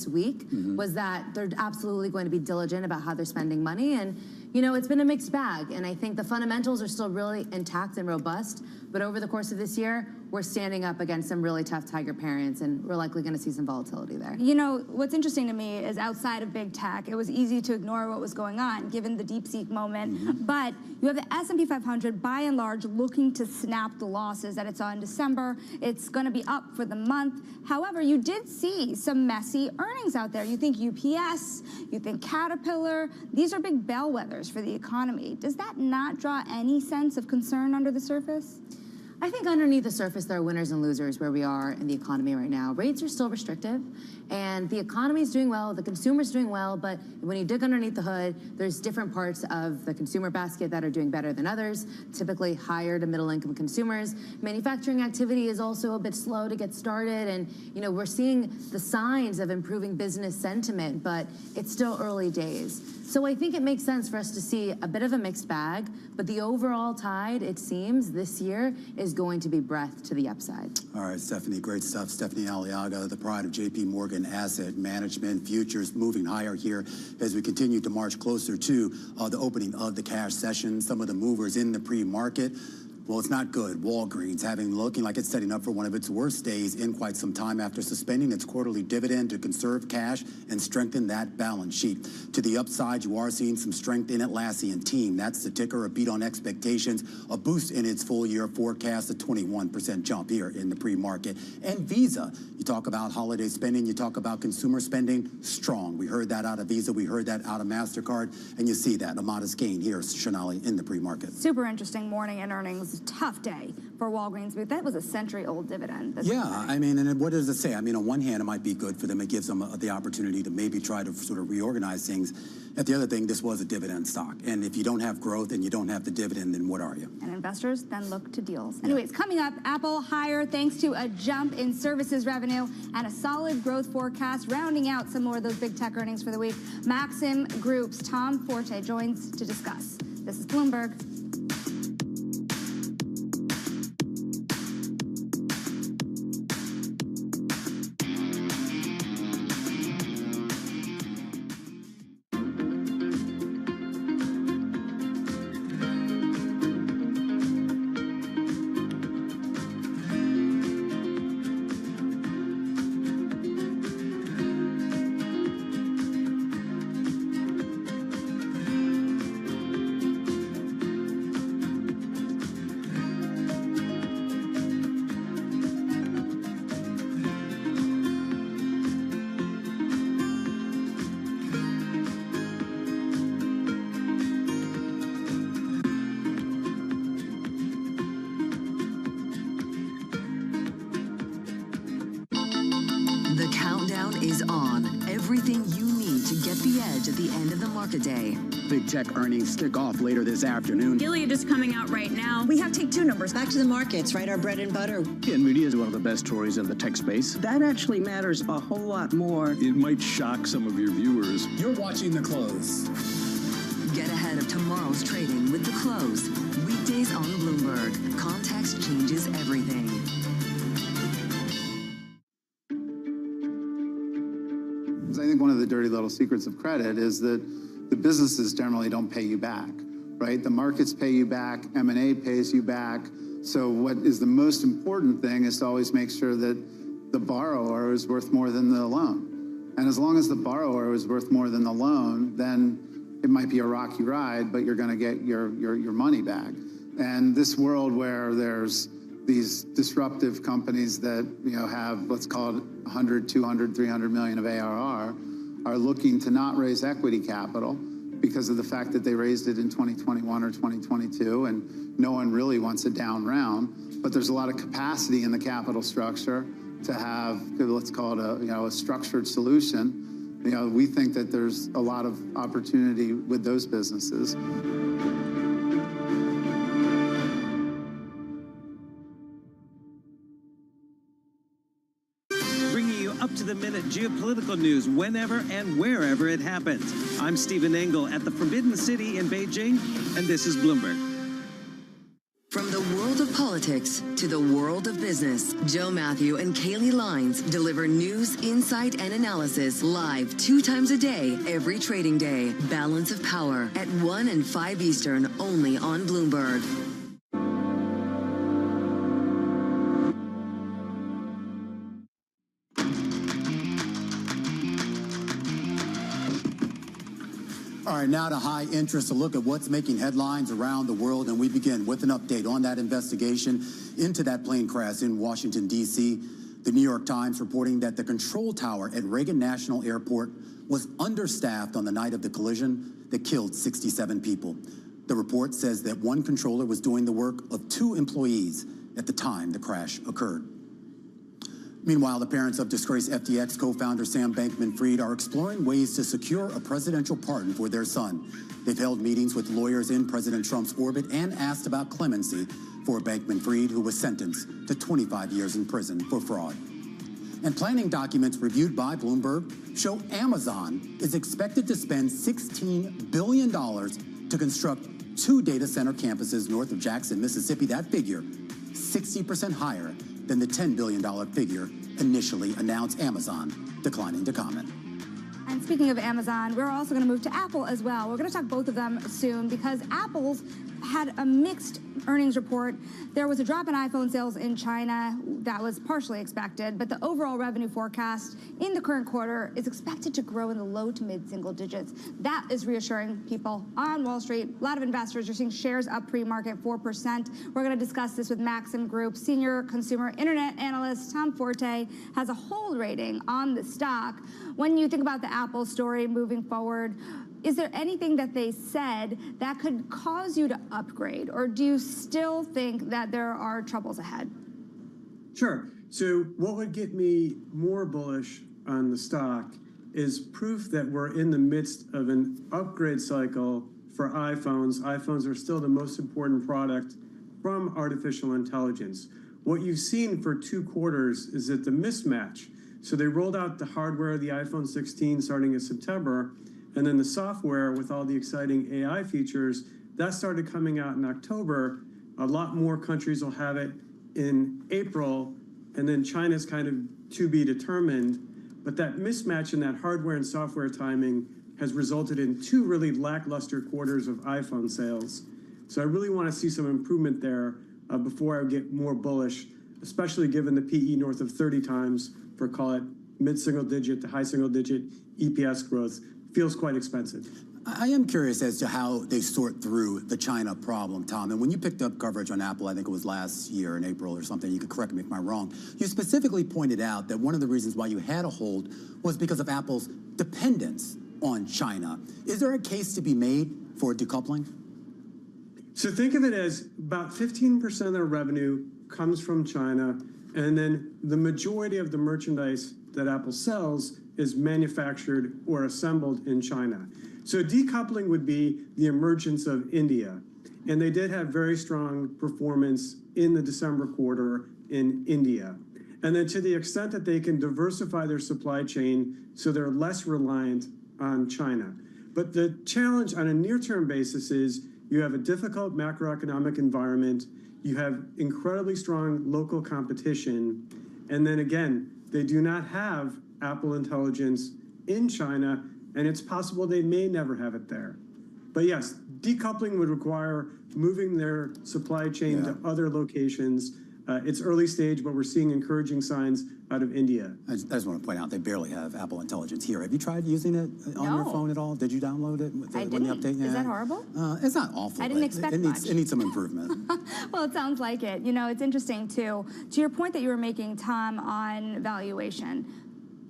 week, was that they're absolutely going to be diligent about how they're spending money. And, you know, it's been a mixed bag. And I think the fundamentals are still really intact and robust. But over the course of this year, we're standing up against some really tough tiger parents, and we're likely going to see some volatility there. You know, what's interesting to me is outside of big tech, it was easy to ignore what was going on, given the DeepSeek moment. But you have the S&P 500, by and large, looking to snap the losses that it saw in December. It's going to be up for the month. However, you did see some messy earnings out there. You think UPS, you think Caterpillar. These are big bellwethers for the economy. Does that not draw any sense of concern under the surface? I think underneath the surface, there are winners and losers where we are in the economy right now. Rates are still restrictive, and the economy is doing well, the consumer's doing well, but when you dig underneath the hood, there's different parts of the consumer basket that are doing better than others, typically higher to middle income consumers. Manufacturing activity is also a bit slow to get started, and you know, we're seeing the signs of improving business sentiment, but it's still early days. So I think it makes sense for us to see a bit of a mixed bag, but the overall tide, it seems, this year is going to be breadth to the upside. All right, Stephanie, great stuff. Stephanie Aliaga, the pride of JP Morgan Asset Management. Futures moving higher here as we continue to march closer to the opening of the cash session. Some of the movers in the pre-market. Well, it's not good. Walgreens looking like it's setting up for one of its worst days in quite some time after suspending its quarterly dividend to conserve cash and strengthen that balance sheet. To the upside, you are seeing some strength in Atlassian Team. That's the ticker, a beat on expectations, a boost in its full-year forecast, a 21% jump here in the pre-market. And Visa, you talk about holiday spending, you talk about consumer spending, strong. We heard that out of Visa, we heard that out of MasterCard, and you see that, a modest gain here, Shonali, in the pre-market. Super interesting morning in earnings. Tough day for Walgreens, but that was a century-old dividend. I mean, and what does it say? I mean, on one hand, it might be good for them. It gives them the opportunity to maybe try to sort of reorganize things. At the other thing, this was a dividend stock. And if you don't have growth and you don't have the dividend, then what are you? And investors then look to deals. Anyways, coming up, Apple higher thanks to a jump in services revenue and a solid growth forecast, rounding out some more of those big tech earnings for the week. Maxim Group's Tom Forte joins to discuss. This is Bloomberg. is on. Everything you need to get the edge at the end of the market day. Big tech earnings kick off later this afternoon. Gilead is coming out right now. We have take two numbers. Back to the markets, right? Our bread and butter. NVIDIA is one of the best stories in the tech space. That actually matters a whole lot more. It might shock some of your viewers. You're watching The Close. Get ahead of tomorrow's trading with The Close. Weekdays on Bloomberg. Context changes everything. I think one of the dirty little secrets of credit is that the businesses generally don't pay you back, right? The markets pay you back, M&A pays you back. So what is the most important thing is to always make sure that the borrower is worth more than the loan. And as long as the borrower is worth more than the loan, then it might be a rocky ride, but you're going to get your money back. And this world where there's these disruptive companies that have, let's call it 100, 200, 300 million of ARR, are looking to not raise equity capital because of the fact that they raised it in 2021 or 2022, and no one really wants a down round. But there's a lot of capacity in the capital structure to have, let's call it a structured solution. We think that there's a lot of opportunity with those businesses. Up-to-the-minute geopolitical news whenever and wherever it happens. I'm Stephen Engel at the Forbidden City in Beijing, and this is Bloomberg. From the world of politics to the world of business, Joe Matthew and Kaylee Lines deliver news, insight, and analysis live 2 times a day, every trading day. Balance of Power at 1 and 5 Eastern, only on Bloomberg. All right, now to high interest, a look at what's making headlines around the world. And we begin with an update on that investigation into that plane crash in Washington, D.C. The New York Times reporting that the control tower at Reagan National Airport was understaffed on the night of the collision that killed 67 people. The report says that one controller was doing the work of 2 employees at the time the crash occurred. Meanwhile, the parents of disgraced FTX co-founder Sam Bankman-Fried are exploring ways to secure a presidential pardon for their son. They've held meetings with lawyers in President Trump's orbit and asked about clemency for Bankman-Fried, who was sentenced to 25 years in prison for fraud. And planning documents reviewed by Bloomberg show Amazon is expected to spend $16 billion to construct 2 data center campuses north of Jackson, Mississippi. That figure, 60% higher than the $10 billion figure initially announced. Amazon declining to comment. And speaking of Amazon, we're also going to move to Apple as well. We're going to talk both of them soon because Apple's had a mixed earnings report. There was a drop in iPhone sales in China that was partially expected, but the overall revenue forecast in the current quarter is expected to grow in the low to mid single digits. That is reassuring people on Wall Street. A lot of investors are seeing shares up pre-market 4%. We're going to discuss this with Maxim Group. Senior consumer internet analyst Tom Forte has a hold rating on the stock. When you think about the Apple story moving forward, is there anything that they said that could cause you to upgrade, or do you still think that there are troubles ahead? Sure. So what would get me more bullish on the stock is proof that we're in the midst of an upgrade cycle for iPhones. iPhones are still the most important product from artificial intelligence. What you've seen for 2 quarters is that the mismatch. So they rolled out the hardware of the iPhone 16 starting in September, and then the software with all the exciting AI features, that started coming out in October. A lot more countries will have it in April, and then China's kind of to be determined. But that mismatch in that hardware and software timing has resulted in 2 really lackluster quarters of iPhone sales. So I really want to see some improvement there before I get more bullish, especially given the PE north of 30 times for, call it, mid-single digit to high single digit EPS growth. Feels quite expensive. I am curious as to how they sort through the China problem, Tom. And when you picked up coverage on Apple, I think it was last year in April or something, you could correct me if I'm wrong, you specifically pointed out that one of the reasons why you had a hold was because of Apple's dependence on China. Is there a case to be made for decoupling? So think of it as about 15% of their revenue comes from China, and then the majority of the merchandise that Apple sells is manufactured or assembled in China. So decoupling would be the emergence of India. And they did have very strong performance in the December quarter in India. And then to the extent that they can diversify their supply chain so they're less reliant on China. But the challenge on a near-term basis is you have a difficult macroeconomic environment, you have incredibly strong local competition, and then again, they do not have Apple Intelligence in China, and it's possible they may never have it there. But yes, decoupling would require moving their supply chain to other locations. It's early stage, but we're seeing encouraging signs out of India. I just want to point out they barely have Apple Intelligence here. Have you tried using it on your phone at all? Did you download it? I didn't. Is that horrible? It's not awful. I didn't expect much. It needs some improvement. Well, it sounds like it. You know, it's interesting, too. To your point that you were making, Tom, on valuation,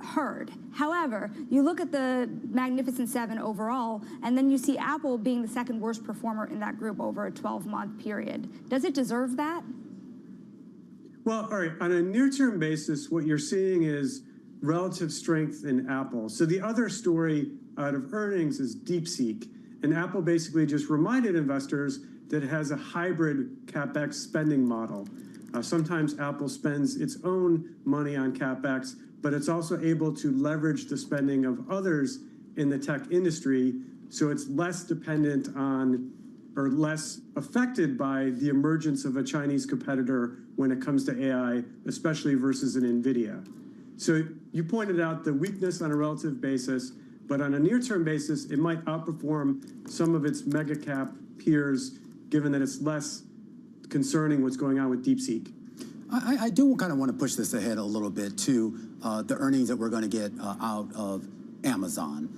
heard. However, you look at the Magnificent Seven overall, and then you see Apple being the second worst performer in that group over a 12-month period. Does it deserve that? Well, all right, on a near-term basis, what you're seeing is relative strength in Apple. So the other story out of earnings is DeepSeek. And Apple basically just reminded investors that it has a hybrid CapEx spending model. Sometimes Apple spends its own money on CapEx, but it's also able to leverage the spending of others in the tech industry, so it's less dependent on or less affected by the emergence of a Chinese competitor when it comes to AI, especially versus an NVIDIA. So you pointed out the weakness on a relative basis, but on a near-term basis, it might outperform some of its mega cap peers, given that it's less concerning what's going on with DeepSeek. I do kind of want to push this ahead a little bit to the earnings that we're going to get out of Amazon.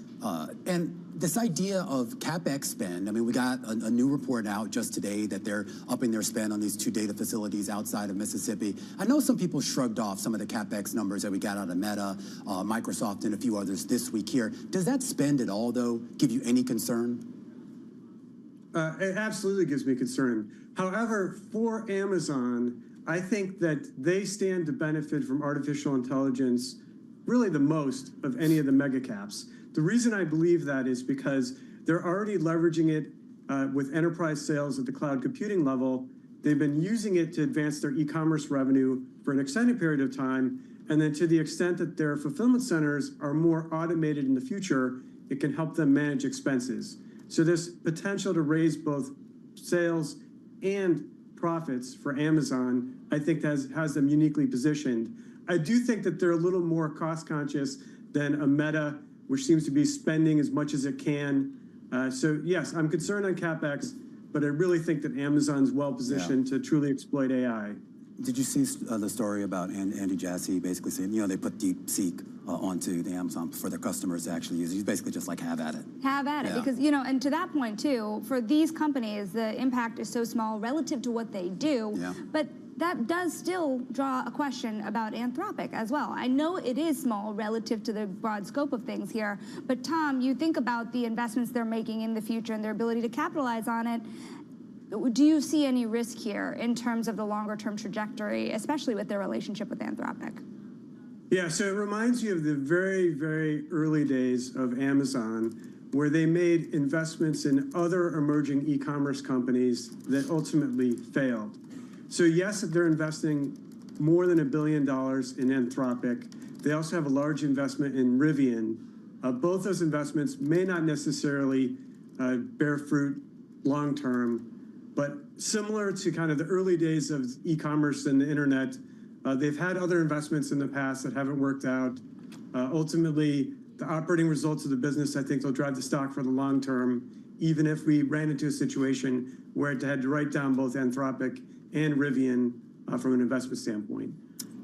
And this idea of CapEx spend, I mean, we got a new report out just today that they're upping their spend on these 2 data facilities outside of Mississippi. I know some people shrugged off some of the CapEx numbers that we got out of Meta, Microsoft, and a few others this week here. Does that spend at all, though, give you any concern? It absolutely gives me concern. However, for Amazon, I think that they stand to benefit from artificial intelligence really the most of any of the mega caps. The reason I believe that is because they're already leveraging it with enterprise sales at the cloud computing level. They've been using it to advance their e-commerce revenue for an extended period of time. And then to the extent that their fulfillment centers are more automated in the future, it can help them manage expenses. So this potential to raise both sales and profits for Amazon, I think has them uniquely positioned. I do think that they're a little more cost conscious than a Meta, which seems to be spending as much as it can. So yes, I'm concerned on CapEx, but I really think that Amazon's well positioned to truly exploit AI. Did you see the story about Andy Jassy basically saying, you know, they put DeepSeek onto the Amazon for their customers to actually use it? He's basically just like, have at it. Have at it, because, you know, and to that point, too, for these companies, the impact is so small relative to what they do, but that does still draw a question about Anthropic as well. I know it is small relative to the broad scope of things here, but Tom, you think about the investments they're making in the future and their ability to capitalize on it. Do you see any risk here in terms of the longer-term trajectory, especially with their relationship with Anthropic? Yeah, so it reminds you of the very, very early days of Amazon, where they made investments in other emerging e-commerce companies that ultimately failed. So yes, they're investing more than $1 billion in Anthropic. They also have a large investment in Rivian. Both those investments may not necessarily bear fruit long-term, but similar to kind of the early days of e-commerce and the internet, they've had other investments in the past that haven't worked out. Ultimately, the operating results of the business, I think, will drive the stock for the long term, even if we ran into a situation where it had to write down both Anthropic and Rivian from an investment standpoint.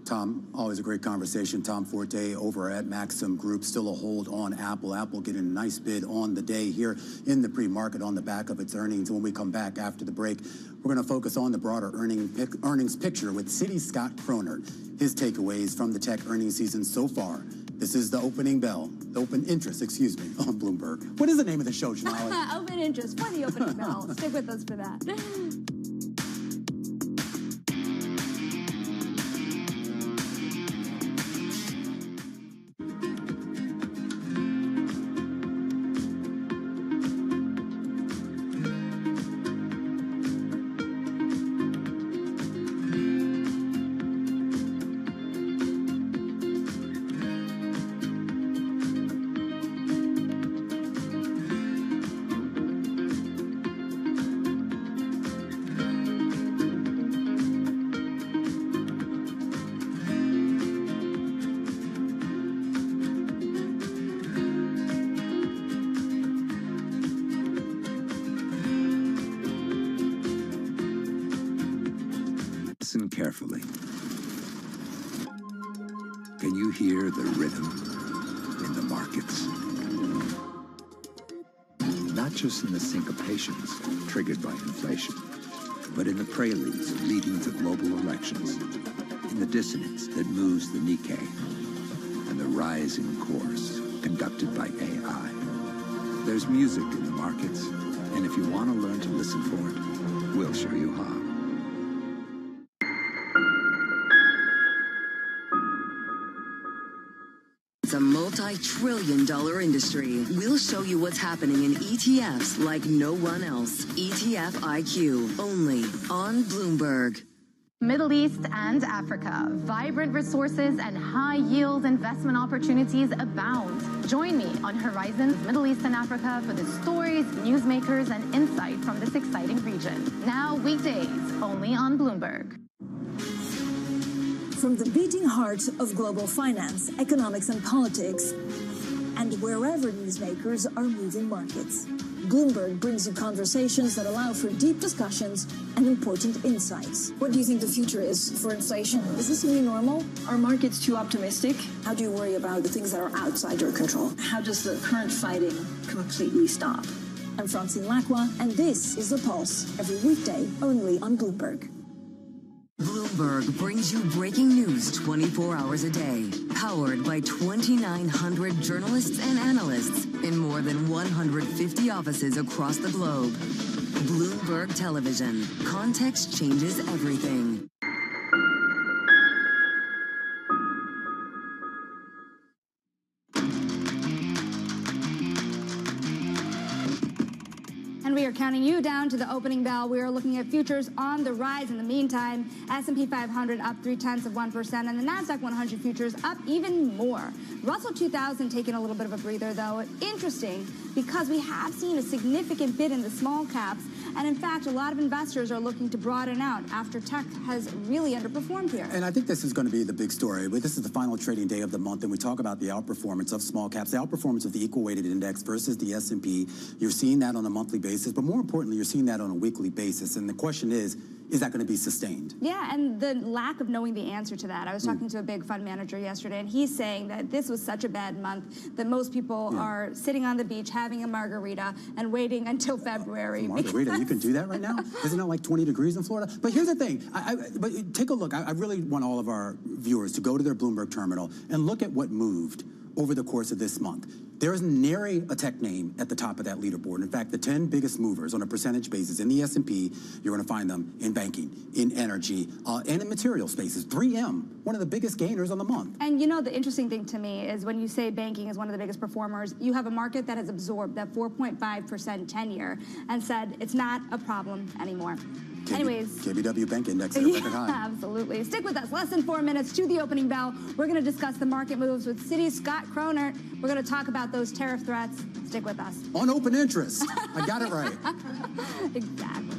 Tom, always a great conversation. Tom Forte over at Maxim Group, still a hold on Apple. Apple getting a nice bid on the day here in the pre-market on the back of its earnings. When we come back after the break, we're going to focus on the broader earnings picture with Citi Scott Croner, his takeaways from the tech earnings season so far. This is the open interest, excuse me, on Bloomberg. What is the name of the show, Janali? Open interest for the opening bell. Stick with us for that. Listen carefully. Can you hear the rhythm in the markets? Not just in the syncopations triggered by inflation, but in the preludes leading to global elections, in the dissonance that moves the Nikkei, and the rising course conducted by AI. There's music in the markets, and if you want to learn to listen for it, we'll show you how. It's a multi-trillion-dollar industry. We'll show you what's happening in ETFs like no one else. ETF IQ, only on Bloomberg. Middle East and Africa, vibrant resources and high-yield investment opportunities abound. Join me on Horizons Middle East and Africa for the stories, newsmakers, and insight from this exciting region. Now weekdays, only on Bloomberg. From the beating heart of global finance, economics, and politics, and wherever newsmakers are moving markets, Bloomberg brings you conversations that allow for deep discussions and important insights. What do you think the future is for inflation? Is this a new normal? Are markets too optimistic? How do you worry about the things that are outside your control? How does the current fighting completely stop? I'm Francine Lacroix, and this is The Pulse, every weekday only on Bloomberg. Bloomberg brings you breaking news 24 hours a day, powered by 2,900 journalists and analysts in more than 150 offices across the globe. Bloomberg Television. Context changes everything. And we are counting you down to the opening bell. We are looking at futures on the rise in the meantime. S&P 500 up 0.3%, and the NASDAQ 100 futures up even more. Russell 2000 taking a little bit of a breather, though. Interesting, because we have seen a significant bid in the small caps. And in fact, a lot of investors are looking to broaden out after tech has really underperformed here. And I think this is going to be the big story. But this is the final trading day of the month, and we talk about the outperformance of small caps, the outperformance of the equal weighted index versus the S&P. You're seeing that on a monthly basis, but more importantly, you're seeing that on a weekly basis. And the question is that going to be sustained? Yeah, and the lack of knowing the answer to that. I was talking to a big fund manager yesterday, and he's saying that this was such a bad month that most people are sitting on the beach having a margarita and waiting until February. Margarita, you can do that right now? Isn't it like 20 degrees in Florida? But here's the thing. But take a look. I really want all of our viewers to go to their Bloomberg terminal and look at what moved over the course of this month. There is nary a tech name at the top of that leaderboard. In fact, the 10 biggest movers on a percentage basis in the S&P, you're going to find them in banking, in energy, and in material spaces. 3M, one of the biggest gainers on the month. And you know, the interesting thing to me is when you say banking is one of the biggest performers, you have a market that has absorbed that 4.5% 10-year and said it's not a problem anymore. Anyways. KBW Bank Index at a record high. Absolutely. Stick with us. Less than 4 minutes to the opening bell. We're going to discuss the market moves with Citi's Scott Cronert. We're going to talk about those tariff threats. Stick with us. On open interest. I got it right. Exactly.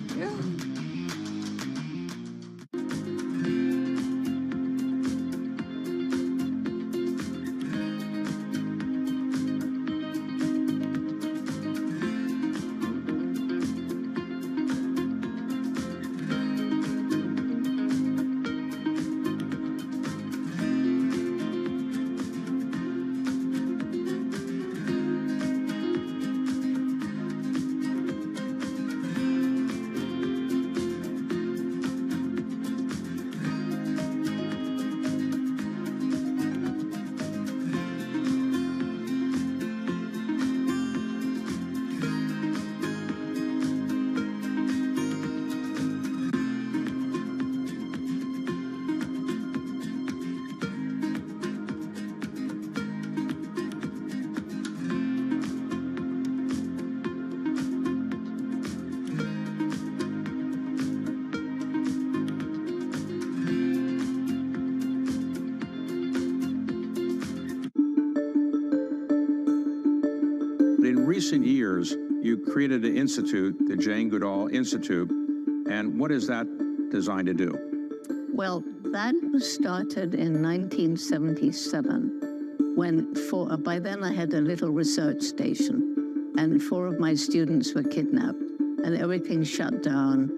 In recent years, you created an institute, the Jane Goodall Institute, and what is that designed to do? Well, that was started in 1977, when by then I had a little research station, and 4 of my students were kidnapped, and everything shut down.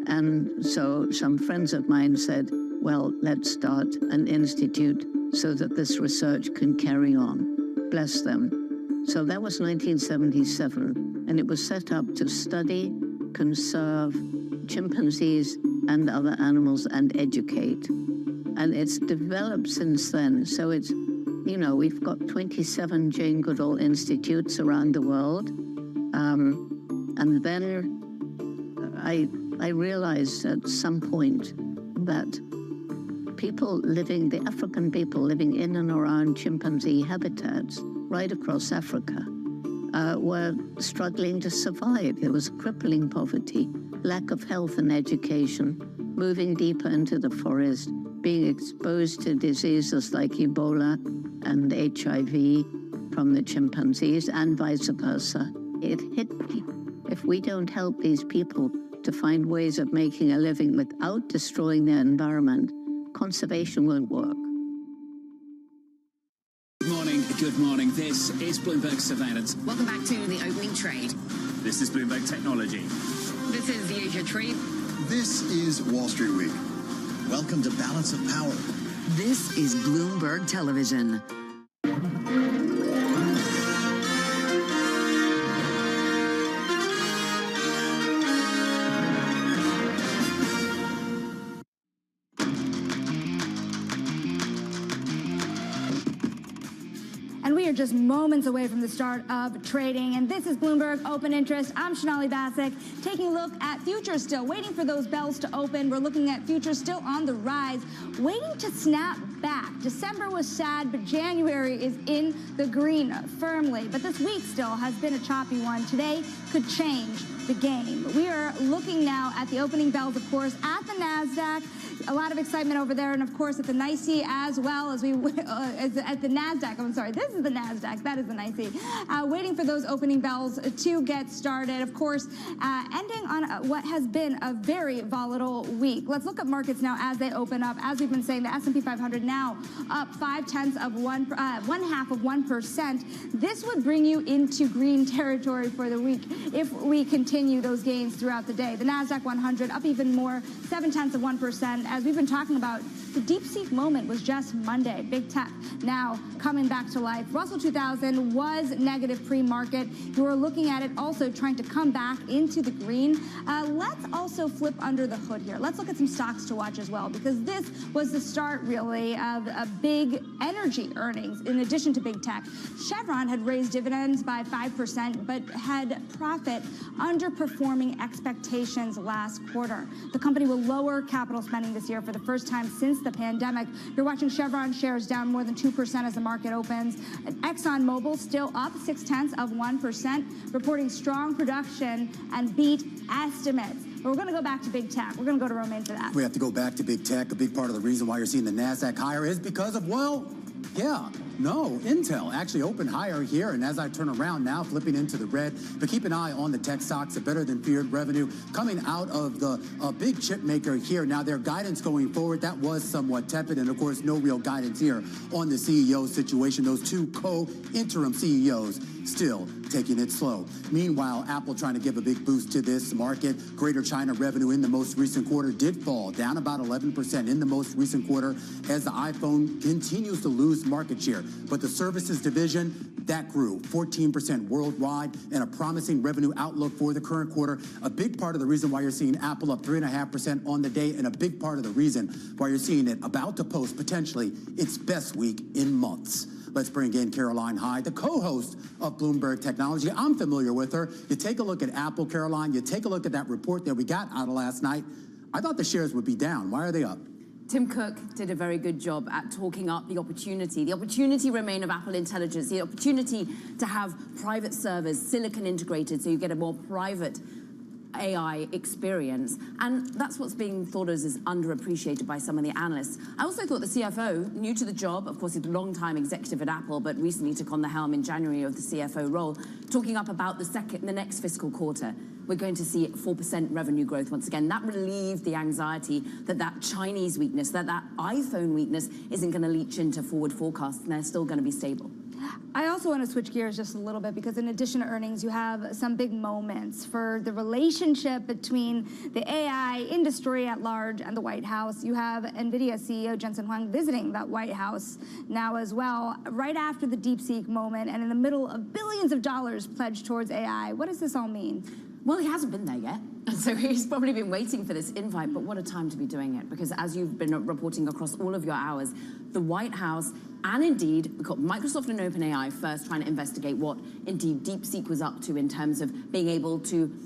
And so some friends of mine said, well, let's start an institute so that this research can carry on. Bless them. So that was 1977, and it was set up to study, conserve chimpanzees and other animals and educate. And it's developed since then. So it's, you know, we've got 27 Jane Goodall Institutes around the world. And then I realized at some point that the African people living in and around chimpanzee habitats right across Africa were struggling to survive. There was crippling poverty, lack of health and education, moving deeper into the forest, being exposed to diseases like Ebola and HIV from the chimpanzees and vice versa. It hit me. If we don't help these people to find ways of making a living without destroying their environment, conservation won't work. Good morning. This is Bloomberg Surveillance. Welcome back to the opening trade. This is Bloomberg Technology. This is the Asia Trade. This is Wall Street Week. Welcome to Balance of Power. This is Bloomberg Television. We are just moments away from the start of trading, and this is Bloomberg Open Interest. I'm Shonali Basak, taking a look at futures still, waiting for those bells to open. We're looking at futures still on the rise, waiting to snap back. December was sad, but January is in the green firmly. But this week still has been a choppy one. Today could change the game. We are looking now at the opening bells, of course, at the NASDAQ. A lot of excitement over there, and of course at the NYSE as well as at the NASDAQ. I'm sorry, this is the NASDAQ. That is the NYSE. Waiting for those opening bells to get started. Of course, ending on what has been a very volatile week. Let's look at markets now as they open up. As we've been saying, the S&P 500 now up 0.5%. This would bring you into green territory for the week if we continue those gains throughout the day. The NASDAQ 100 up even more, 0.7%. As we've been talking about, the DeepSeek moment was just Monday. Big tech now coming back to life. Russell 2000 was negative pre-market. You were looking at it also trying to come back into the green. Let's also flip under the hood here. Let's look at some stocks to watch as well, because this was the start, really, of a big energy earnings in addition to big tech. Chevron had raised dividends by 5%, but had profit underperforming expectations last quarter. The company will lower capital spending this year for the first time since the pandemic. You're watching Chevron shares down more than 2% as the market opens. ExxonMobil still up 0.6%, reporting strong production and beat estimates. But we're going to go back to big tech. We're going to go to Romain for that. We have to go back to big tech. A big part of the reason why you're seeing the NASDAQ higher is because of, well, yeah, no, Intel actually opened higher here, and as I turn around now, flipping into the red. But keep an eye on the tech stocks, a better than feared revenue coming out of the big chip maker here. Now, their guidance going forward, that was somewhat tepid, and of course, no real guidance here on the CEO situation. Those two co-interim CEOs still taking it slow. Meanwhile, Apple trying to give a big boost to this market. Greater China revenue in the most recent quarter did fall, down about 11% in the most recent quarter as the iPhone continues to lose market share. But the services division, that grew 14% worldwide, and a promising revenue outlook for the current quarter. A big part of the reason why you're seeing Apple up 3.5% on the day, and a big part of the reason why you're seeing it about to post potentially its best week in months. Let's bring in Caroline Hyde, the co-host of Bloomberg Technology. I'm familiar with her. You take a look at Apple, Caroline. You take a look at that report that we got out of last night. I thought the shares would be down. Why are they up? Tim Cook did a very good job at talking up the opportunity remain of Apple Intelligence, the opportunity to have private servers, silicon integrated, so you get a more private AI experience. And that's what's being thought of as underappreciated by some of the analysts. I also thought the CFO, new to the job, of course, he's a long-time executive at Apple, but recently took on the helm in January of the CFO role, talking up about the next fiscal quarter. We're going to see 4% revenue growth once again. That relieved the anxiety that Chinese weakness, that iPhone weakness isn't going to leach into forward forecasts, and they're still going to be stable. I also want to switch gears just a little bit because in addition to earnings, you have some big moments for the relationship between the AI industry at large and the White House. You have NVIDIA CEO Jensen Huang visiting that White House now as well, right after the DeepSeek moment and in the middle of billions of dollars pledged towards AI. What does this all mean? Well, he hasn't been there yet, so he's probably been waiting for this invite, but what a time to be doing it, because as you've been reporting across all of your hours, the White House and indeed Microsoft and OpenAI first trying to investigate what indeed DeepSeek was up to in terms of being able to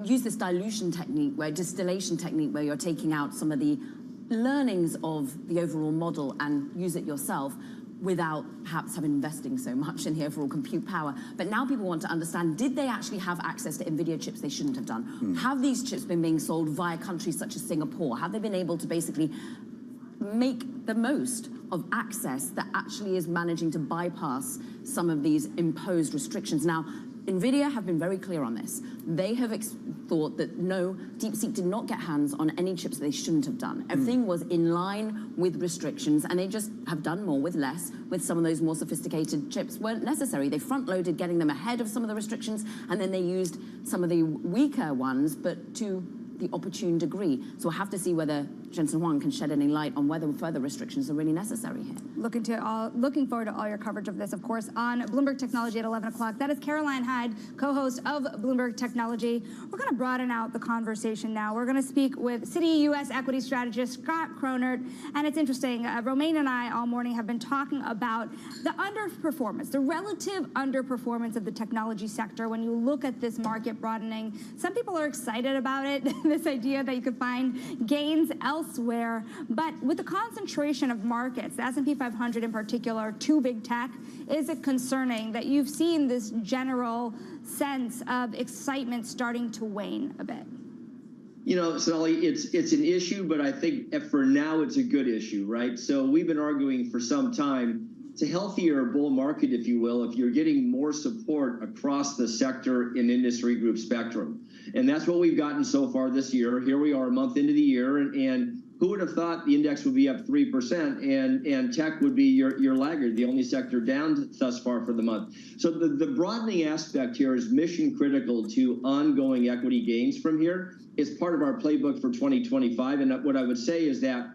use this distillation technique where you're taking out some of the learnings of the overall model and use it yourself, without perhaps having investing so much in the overall compute power. But now people want to understand, did they actually have access to NVIDIA chips they shouldn't have done? Have these chips been being sold via countries such as Singapore? Have they been able to basically make the most of access that actually is managing to bypass some of these imposed restrictions? Now, NVIDIA have been very clear on this. They have thought that no, DeepSeek did not get hands on any chips they shouldn't have done. Everything was in line with restrictions, and they just have done more with less, with some of those more sophisticated chips weren't necessary. They front-loaded getting them ahead of some of the restrictions, and then they used some of the weaker ones, but to the opportune degree. So we'll have to see whether Jensen Huang can shed any light on whether further restrictions are really necessary here. Looking forward to all your coverage of this, of course, on Bloomberg Technology at 11 o'clock. That is Caroline Hyde, co-host of Bloomberg Technology. We're going to broaden out the conversation now. We're going to speak with Citi U.S. equity strategist Scott Cronert. And it's interesting, Romaine and I all morning have been talking about the underperformance, the relative underperformance of the technology sector when you look at this market broadening. Some people are excited about it, this idea that you could find gains elsewhere. But with the concentration of markets, the S&P 500 in particular, to big tech, is it concerning that you've seen this general sense of excitement starting to wane a bit? You know, Sully, it's an issue, but I think for now it's a good issue, right? So we've been arguing for some time, it's a healthier bull market, if you will, if you're getting more support across the sector and industry group spectrum. And that's what we've gotten so far this year. Here we are a month into the year, and who would have thought the index would be up 3% and tech would be your laggard, the only sector down thus far for the month. So the broadening aspect here is mission critical to ongoing equity gains from here. It's part of our playbook for 2025. And what I would say is that,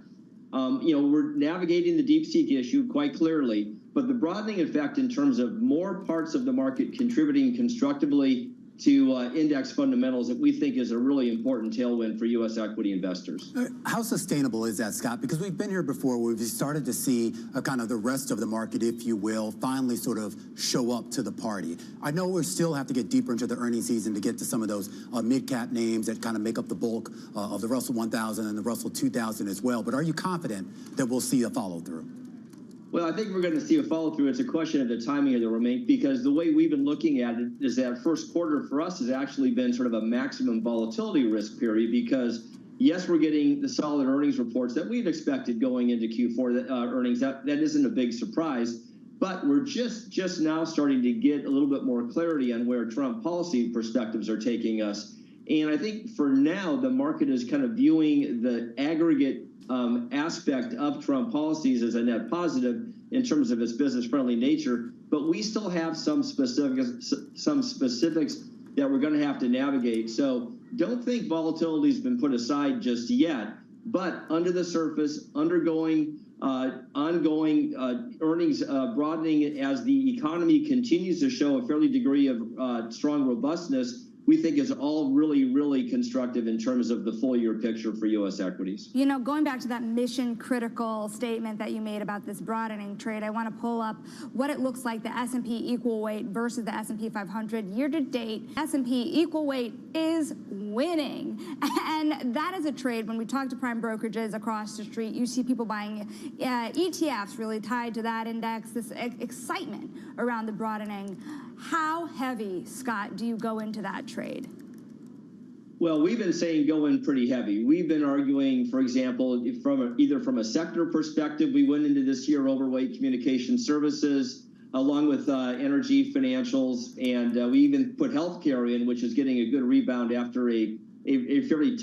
we're navigating the DeepSeek issue quite clearly, but the broadening effect in terms of more parts of the market contributing constructively to index fundamentals that we think is a really important tailwind for U.S. equity investors. How sustainable is that, Scott? Because we've been here before where we've started to see kind of the rest of the market, if you will, finally sort of show up to the party. I know we still have to get deeper into the earnings season to get to some of those mid-cap names that kind of make up the bulk of the Russell 1000 and the Russell 2000 as well. But are you confident that we'll see a follow-through? Well, I think we're going to see a follow-through. It's a question of the timing of the Romaine, because the way we've been looking at it is that first quarter for us has actually been sort of a maximum volatility risk period, because yes, we're getting the solid earnings reports that we'd expected going into Q4 earnings. That isn't a big surprise, but we're just now starting to get a little bit more clarity on where Trump policy perspectives are taking us. And I think for now, the market is kind of viewing the aggregate aspect of Trump policies as a net positive in terms of its business-friendly nature, but we still have some specifics that we're going to have to navigate. So don't think volatility has been put aside just yet, but under the surface, ongoing earnings broadening as the economy continues to show a fairly degree of strong robustness, we think is all really, really constructive in terms of the full year picture for U.S. equities. You know, going back to that mission critical statement that you made about this broadening trade, I want to pull up what it looks like the S&P equal weight versus the S&P 500 year to date. S&P equal weight is winning. And that is a trade. When we talk to prime brokerages across the street, you see people buying ETFs really tied to that index, this excitement around the broadening. How heavy, Scott, do you go into that trade? Well, we've been saying go in pretty heavy. We've been arguing, for example, either from a sector perspective, we went into this year overweight communication services, along with energy, financials, and we even put healthcare in, which is getting a good rebound after a fairly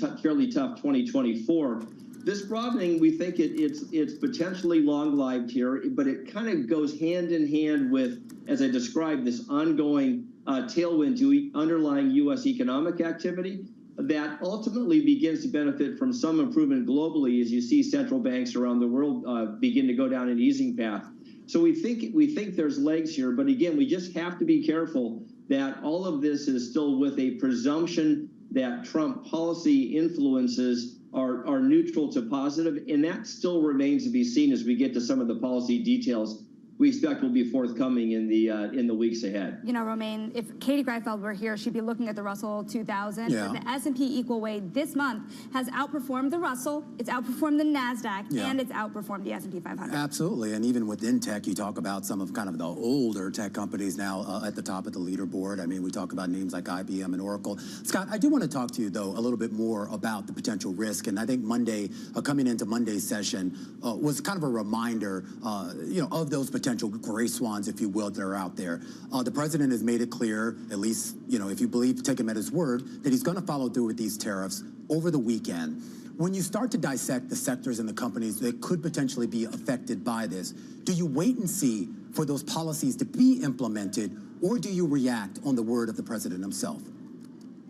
tough 2024. This broadening, we think it's potentially long-lived here, but it kind of goes hand in hand with, as I described, this ongoing tailwind to underlying U.S. economic activity that ultimately begins to benefit from some improvement globally as you see central banks around the world begin to go down an easing path. So we think there's legs here, but again, we just have to be careful that all of this is still with a presumption that Trump policy influences are neutral to positive, and that still remains to be seen as we get to some of the policy details we expect will be forthcoming in the weeks ahead. You know, Romaine, if Katie Greifeld were here, she'd be looking at the Russell 2000. Yeah. The S&P equal weight this month has outperformed the Russell, it's outperformed the NASDAQ, and it's outperformed the S&P 500. Absolutely, and even within tech, you talk about some of kind of the older tech companies now at the top of the leaderboard. I mean, we talk about names like IBM and Oracle. Scott, I do want to talk to you, though, a little bit more about the potential risk, and I think Monday, coming into Monday's session, was kind of a reminder, of those potential gray swans, if you will, that are out there. The president has made it clear, at least, if you take him at his word, that he's going to follow through with these tariffs over the weekend. When you start to dissect the sectors and the companies that could potentially be affected by this, do you wait and see for those policies to be implemented, or do you react on the word of the president himself?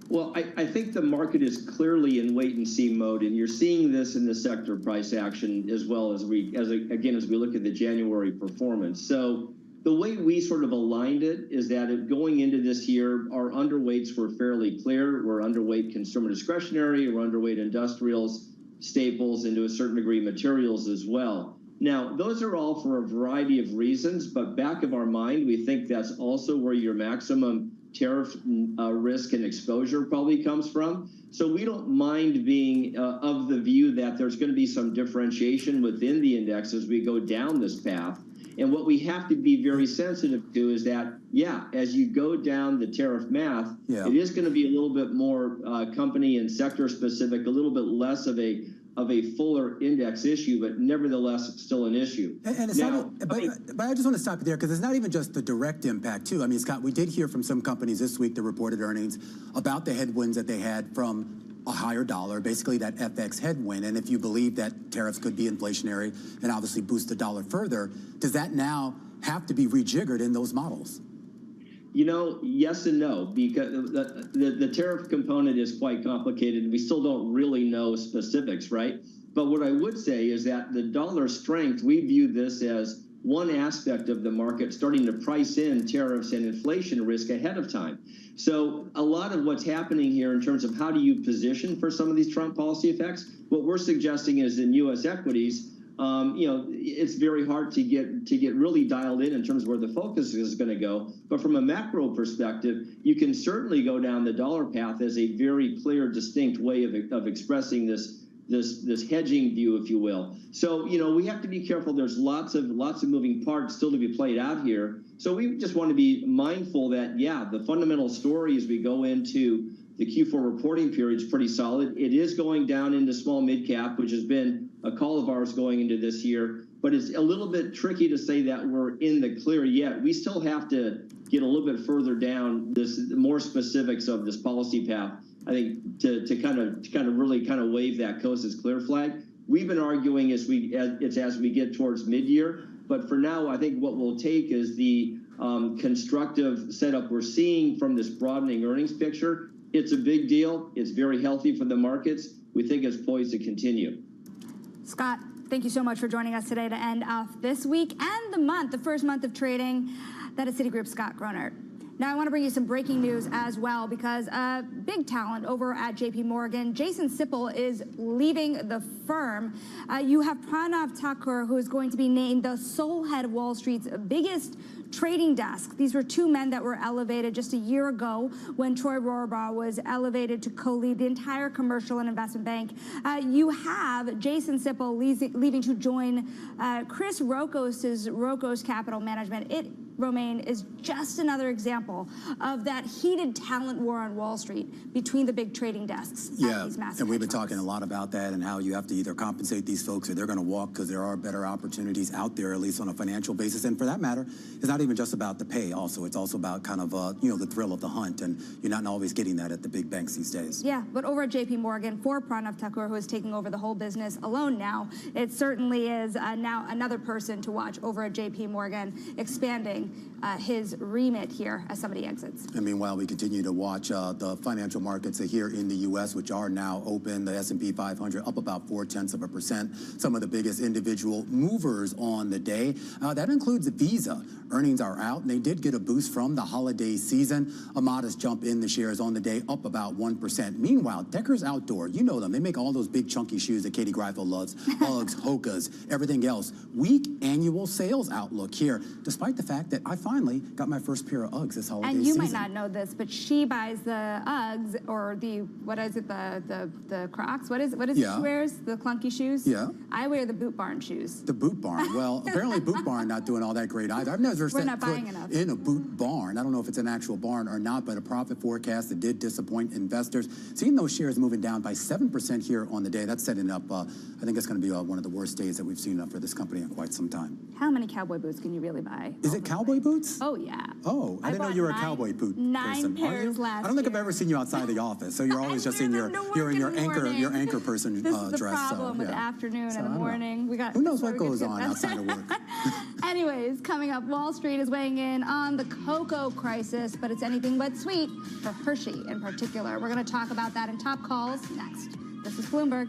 Well, I think the market is clearly in wait-and-see mode, and you're seeing this in the sector price action as well as we look at the January performance. So the way we sort of aligned it is that going into this year, our underweights were fairly clear. We're underweight consumer discretionary, we're underweight industrials, staples, and to a certain degree materials as well. Now, those are all for a variety of reasons, but back of our mind, we think that's also where your maximum tariff risk and exposure probably comes from. So we don't mind being of the view that there's going to be some differentiation within the index as we go down this path. And what we have to be very sensitive to is that, as you go down the tariff math, it is going to be a little bit more company and sector specific, a little bit less of a fuller index issue, but nevertheless still an issue. And it's but I just want to stop you there, because it's not even just the direct impact, too. I mean, Scott, we did hear from some companies this week that reported earnings about the headwinds that they had from a higher dollar, basically that FX headwind. And if you believe that tariffs could be inflationary and obviously boost the dollar further, does that now have to be rejiggered in those models? Yes and no, because the tariff component is quite complicated. We still don't really know specifics, right? But what I would say is that the dollar strength, we view this as one aspect of the market starting to price in tariffs and inflation risk ahead of time. So a lot of what's happening here in terms of how do you position for some of these Trump policy effects, what we're suggesting is in U.S. equities, it's very hard to get really dialed in terms of where the focus is going to go. But from a macro perspective, you can certainly go down the dollar path as a very clear, distinct way of expressing this hedging view, if you will. So we have to be careful. There's lots of moving parts still to be played out here. So we just want to be mindful that the fundamental story as we go into the Q4 reporting period is pretty solid. It is going down into small mid cap, which has been a call of ours going into this year, but it's a little bit tricky to say that we're in the clear yet. We still have to get a little bit further down more specifics of this policy path, I think, to kind of really wave that coast as clear flag. We've been arguing as we get towards mid-year, but for now, I think what we'll take is the constructive setup we're seeing from this broadening earnings picture. It's a big deal. It's very healthy for the markets. We think it's poised to continue. Scott, thank you so much for joining us today to end off this week and the month, the first month of trading. That is Citigroup's Scott Gronert. Now, I want to bring you some breaking news as well, because big talent over at JP Morgan, Jason Sippel, is leaving the firm. You have Pranav Thakur, who is going to be named the sole head of Wall Street's biggest trading desk. These were two men that were elevated just a year ago when Troy Rohrbaugh was elevated to co-lead the entire commercial and investment bank. You have Jason Sippel leaving to join Chris Rokos' Rokos Capital Management. It Romaine, is just another example of that heated talent war on Wall Street between the big trading desks. Yeah, these massive and we've been hedge funds. talking a lot about that and how you have to either compensate these folks or they're going to walk because there are better opportunities out there, at least on a financial basis. And for that matter, it's not even just about the pay also. It's also about kind of, the thrill of the hunt. And you're not always getting that at the big banks these days. Yeah, but over at JP Morgan, for Pranav Thakur, who is taking over the whole business alone now, it certainly is now another person to watch over at JP Morgan, expanding his remit here as somebody exits. And meanwhile, we continue to watch the financial markets here in the U.S., which are now open. The S&P 500 up about 0.4%. Some of the biggest individual movers on the day. That includes Visa. Earnings are out, and they did get a boost from the holiday season. A modest jump in the shares on the day, up about 1%. Meanwhile, Deckers Outdoor, you know them. They make all those big chunky shoes that Katie Greifel loves. Uggs, Hokas, everything else. Weak annual sales outlook here, despite the fact that I finally got my first pair of Uggs this holiday season. And you might not know this, but she buys the Uggs or the Crocs. What is it she wears? The clunky shoes? Yeah. I wear the Boot Barn shoes. The Boot Barn. Well, apparently Boot Barn not doing all that great either. I've never set foot in a Boot Barn. I don't know if it's an actual barn or not, but a profit forecast that did disappoint investors. Seeing those shares moving down by 7% here on the day, that's setting up, I think it's going to be one of the worst days that we've seen for this company in quite some time. How many cowboy boots can you really buy? Is it cowboy boots? Oh, yeah. Oh, I didn't know you were a cowboy boot person. 9 pairs last I don't think I've ever seen you outside the office, so you're always just in your anchor person this is the dress. problem with the afternoon and the morning. Who knows what goes on outside of work? Anyways, coming up, Wall Street is weighing in on the cocoa crisis, but it's anything but sweet for Hershey in particular. We're going to talk about that in Top Calls next. This is Bloomberg.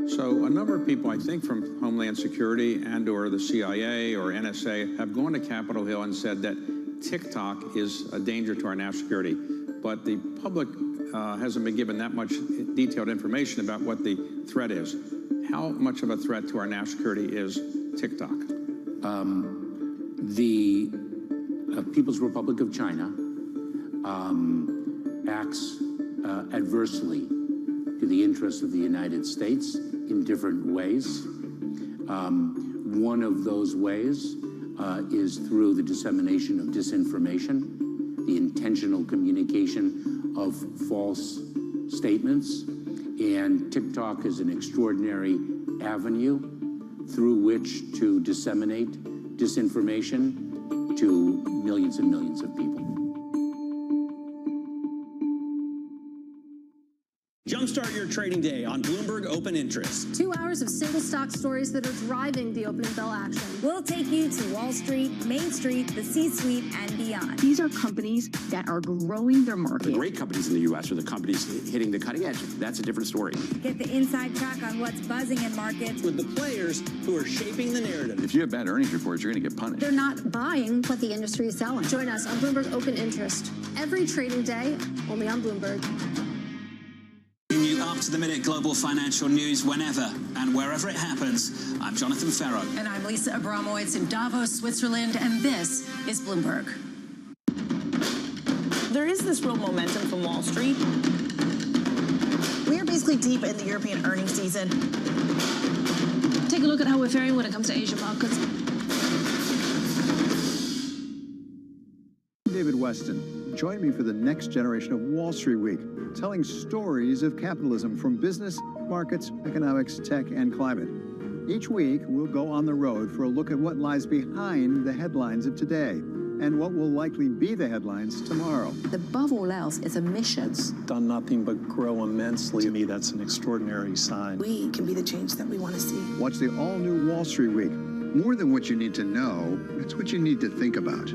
So a number of people, I think from Homeland Security and or the CIA or NSA, have gone to Capitol Hill and said that TikTok is a danger to our national security. But the public hasn't been given that much detailed information about what the threat is. How much of a threat to our national security is TikTok? The People's Republic of China acts adversely to the interests of the United States in different ways. One of those ways is through the dissemination of disinformation, the intentional communication of false statements, and TikTok is an extraordinary avenue through which to disseminate disinformation to millions and millions of people. Jumpstart your trading day on Bloomberg Open Interest. 2 hours of single stock stories that are driving the opening bell action. We'll take you to Wall Street, Main Street, the C-suite, and beyond. These are companies that are growing their market. The great companies in the U.S. are the companies hitting the cutting edge. That's a different story. Get the inside track on what's buzzing in markets. With the players who are shaping the narrative. If you have bad earnings reports, you're going to get punished. They're not buying what the industry is selling. Join us on Bloomberg Open Interest. Every trading day, only on Bloomberg. Up-to-the-minute global financial news whenever and wherever it happens. I'm Jonathan Ferro. And I'm Lisa Abramowitz in Davos, Switzerland, and this is Bloomberg. There is this real momentum from Wall Street. We are basically deep in the European earnings season. Take a look at how we're faring when it comes to Asian markets. David Weston. Join me for the next generation of Wall Street Week, telling stories of capitalism from business, markets, economics, tech, and climate. Each week, we'll go on the road for a look at what lies behind the headlines of today. and what will likely be the headlines tomorrow. Above all else, it's a mission. It's done nothing but grow immensely. To me, that's an extraordinary sign. We can be the change that we want to see. Watch the all-new Wall Street Week. More than what you need to know, it's what you need to think about.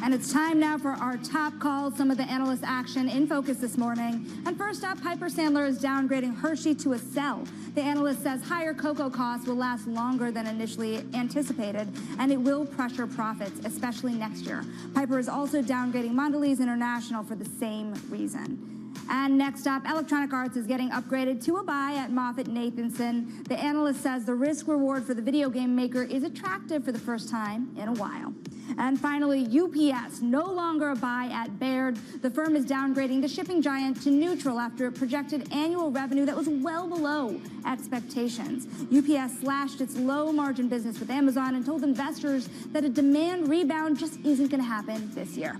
And it's time now for our top calls, some of the analyst action in focus this morning. And first up, Piper Sandler is downgrading Hershey to a sell. The analyst says higher cocoa costs will last longer than initially anticipated, and it will pressure profits, especially next year. Piper is also downgrading Mondelez International for the same reason. And next up, Electronic Arts is getting upgraded to a buy at MoffettNathanson. The analyst says the risk-reward for the video game maker is attractive for the first time in a while. And finally, UPS, no longer a buy at Baird. The firm is downgrading the shipping giant to neutral after it projected annual revenue that was well below expectations. UPS slashed its low-margin business with Amazon and told investors that a demand rebound just isn't going to happen this year.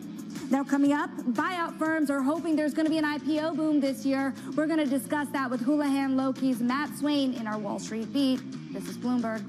Now coming up, buyout firms are hoping there's going to be an IPO boom this year. We're going to discuss that with Houlihan Lokey's Matt Swain in our Wall Street Beat. This is Bloomberg.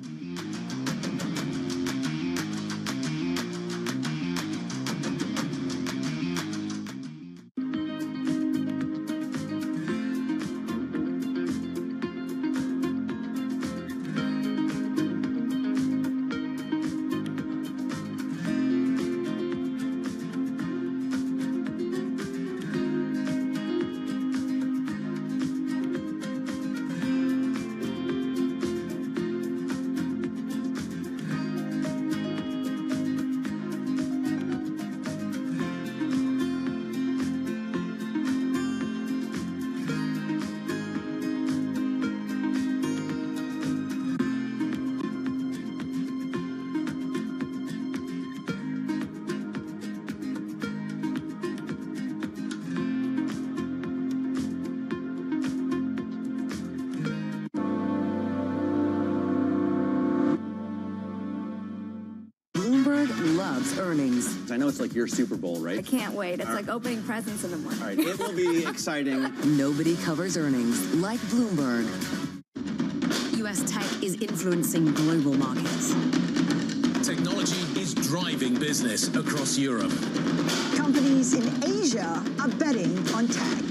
loves earnings. I know it's like your Super Bowl, right? I can't wait. It's like opening presents in the morning. All right, it will be exciting. Nobody covers earnings like Bloomberg. U.S. tech is influencing global markets. Technology is driving business across Europe. Companies in Asia are betting on tech.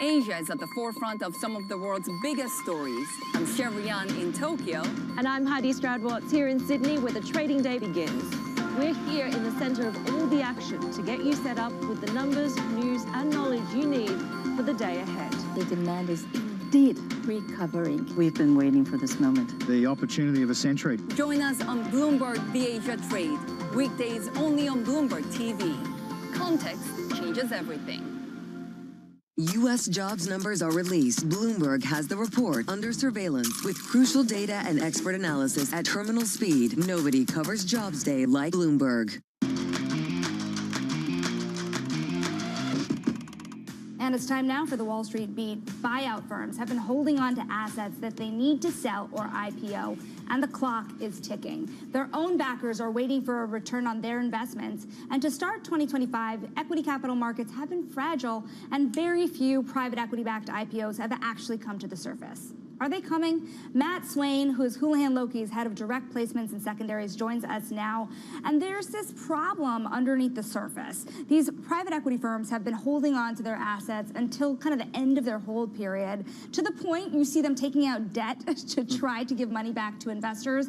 Asia is at the forefront of some of the world's biggest stories. I'm Chevrian in Tokyo. And I'm Heidi Stroud-Watts here in Sydney, where the trading day begins. We're here in the center of all the action to get you set up with the numbers, news, and knowledge you need for the day ahead. The demand is indeed recovering. We've been waiting for this moment. The opportunity of a century. Join us on Bloomberg The Asia Trade. Weekdays only on Bloomberg TV. Context changes everything. U.S. jobs numbers are released. Bloomberg has the report under surveillance with crucial data and expert analysis at terminal speed. Nobody covers Jobs Day like Bloomberg. And it's time now for the Wall Street Beat. Buyout firms have been holding on to assets that they need to sell or IPO, and the clock is ticking. Their own backers are waiting for a return on their investments. And to start 2025, equity capital markets have been fragile, and very few private equity-backed IPOs have actually come to the surface. Are they coming? Matt Swain, who is Houlihan Lokey's head of direct placements and secondaries, joins us now. And there's this problem underneath the surface. These private equity firms have been holding on to their assets until kind of the end of their hold period, to the point you see them taking out debt to try to give money back to investors.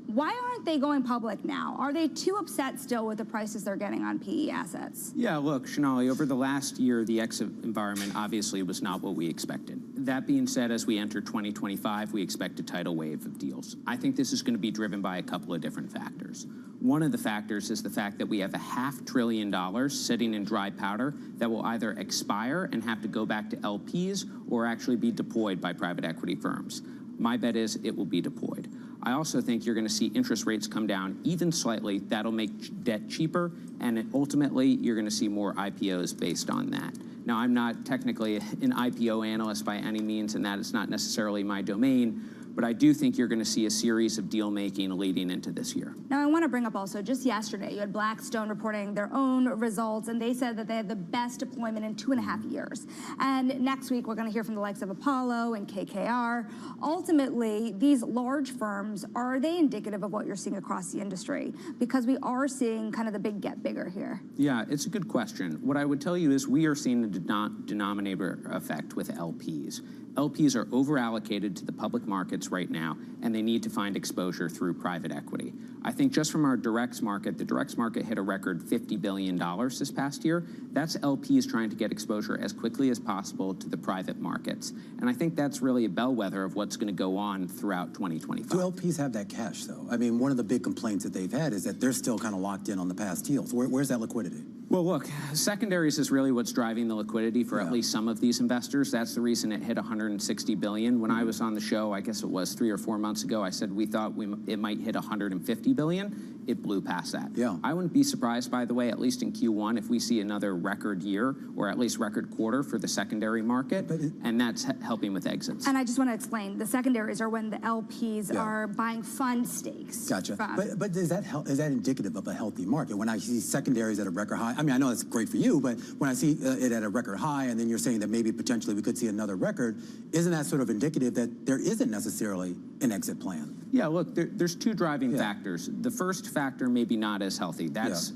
Why aren't they going public now? Are they too upset still with the prices they're getting on PE assets? Yeah, look, Shonali, over the last year, the exit environment obviously was not what we expected. That being said, as we enter 2025, we expect a tidal wave of deals. I think this is going to be driven by a couple of different factors. One of the factors is the fact that we have $500 billion sitting in dry powder that will either expire and have to go back to LPs or actually be deployed by private equity firms. My bet is it will be deployed. I also think you're going to see interest rates come down even slightly. That'll make debt cheaper, and ultimately you're going to see more IPOs based on that. Now, I'm not technically an IPO analyst by any means, and that is not necessarily my domain, but I do think you're going to see a series of deal making leading into this year. Now, I want to bring up also, just yesterday, you had Blackstone reporting their own results, and they said that they had the best deployment in 2.5 years. And next week, we're going to hear from the likes of Apollo and KKR. Ultimately, these large firms, are they indicative of what you're seeing across the industry? Because we are seeing kind of the big get bigger here. Yeah, it's a good question. What I would tell you is we are seeing a denominator effect with LPs. LPs are over-allocated to the public markets right now, and they need to find exposure through private equity. I think just from our directs market, the directs market hit a record $50 billion this past year. That's LPs trying to get exposure as quickly as possible to the private markets. And I think that's really a bellwether of what's going to go on throughout 2025. Do LPs have that cash, though? I mean, one of the big complaints that they've had is that they're still kind of locked in on the past deals. Where's that liquidity? Well, look, secondaries is really what's driving the liquidity for at least some of these investors. That's the reason it hit $160 billion. When I was on the show, I guess it was 3 or 4 months ago, I said we thought it might hit $150 billion. It blew past that. Yeah. I wouldn't be surprised, by the way, at least in Q1, if we see another record year or at least record quarter for the secondary market, and that's helping with exits. And I just want to explain, the secondaries are when the LPs are buying fund stakes. Gotcha. But is that indicative of a healthy market? When I see secondaries at a record high, I mean, I know it's great for you, but when I see it at a record high, and then you're saying that maybe potentially we could see another record, isn't that sort of indicative that there isn't necessarily an exit plan? Yeah, look, there's two driving factors. The first factor maybe not as healthy. That's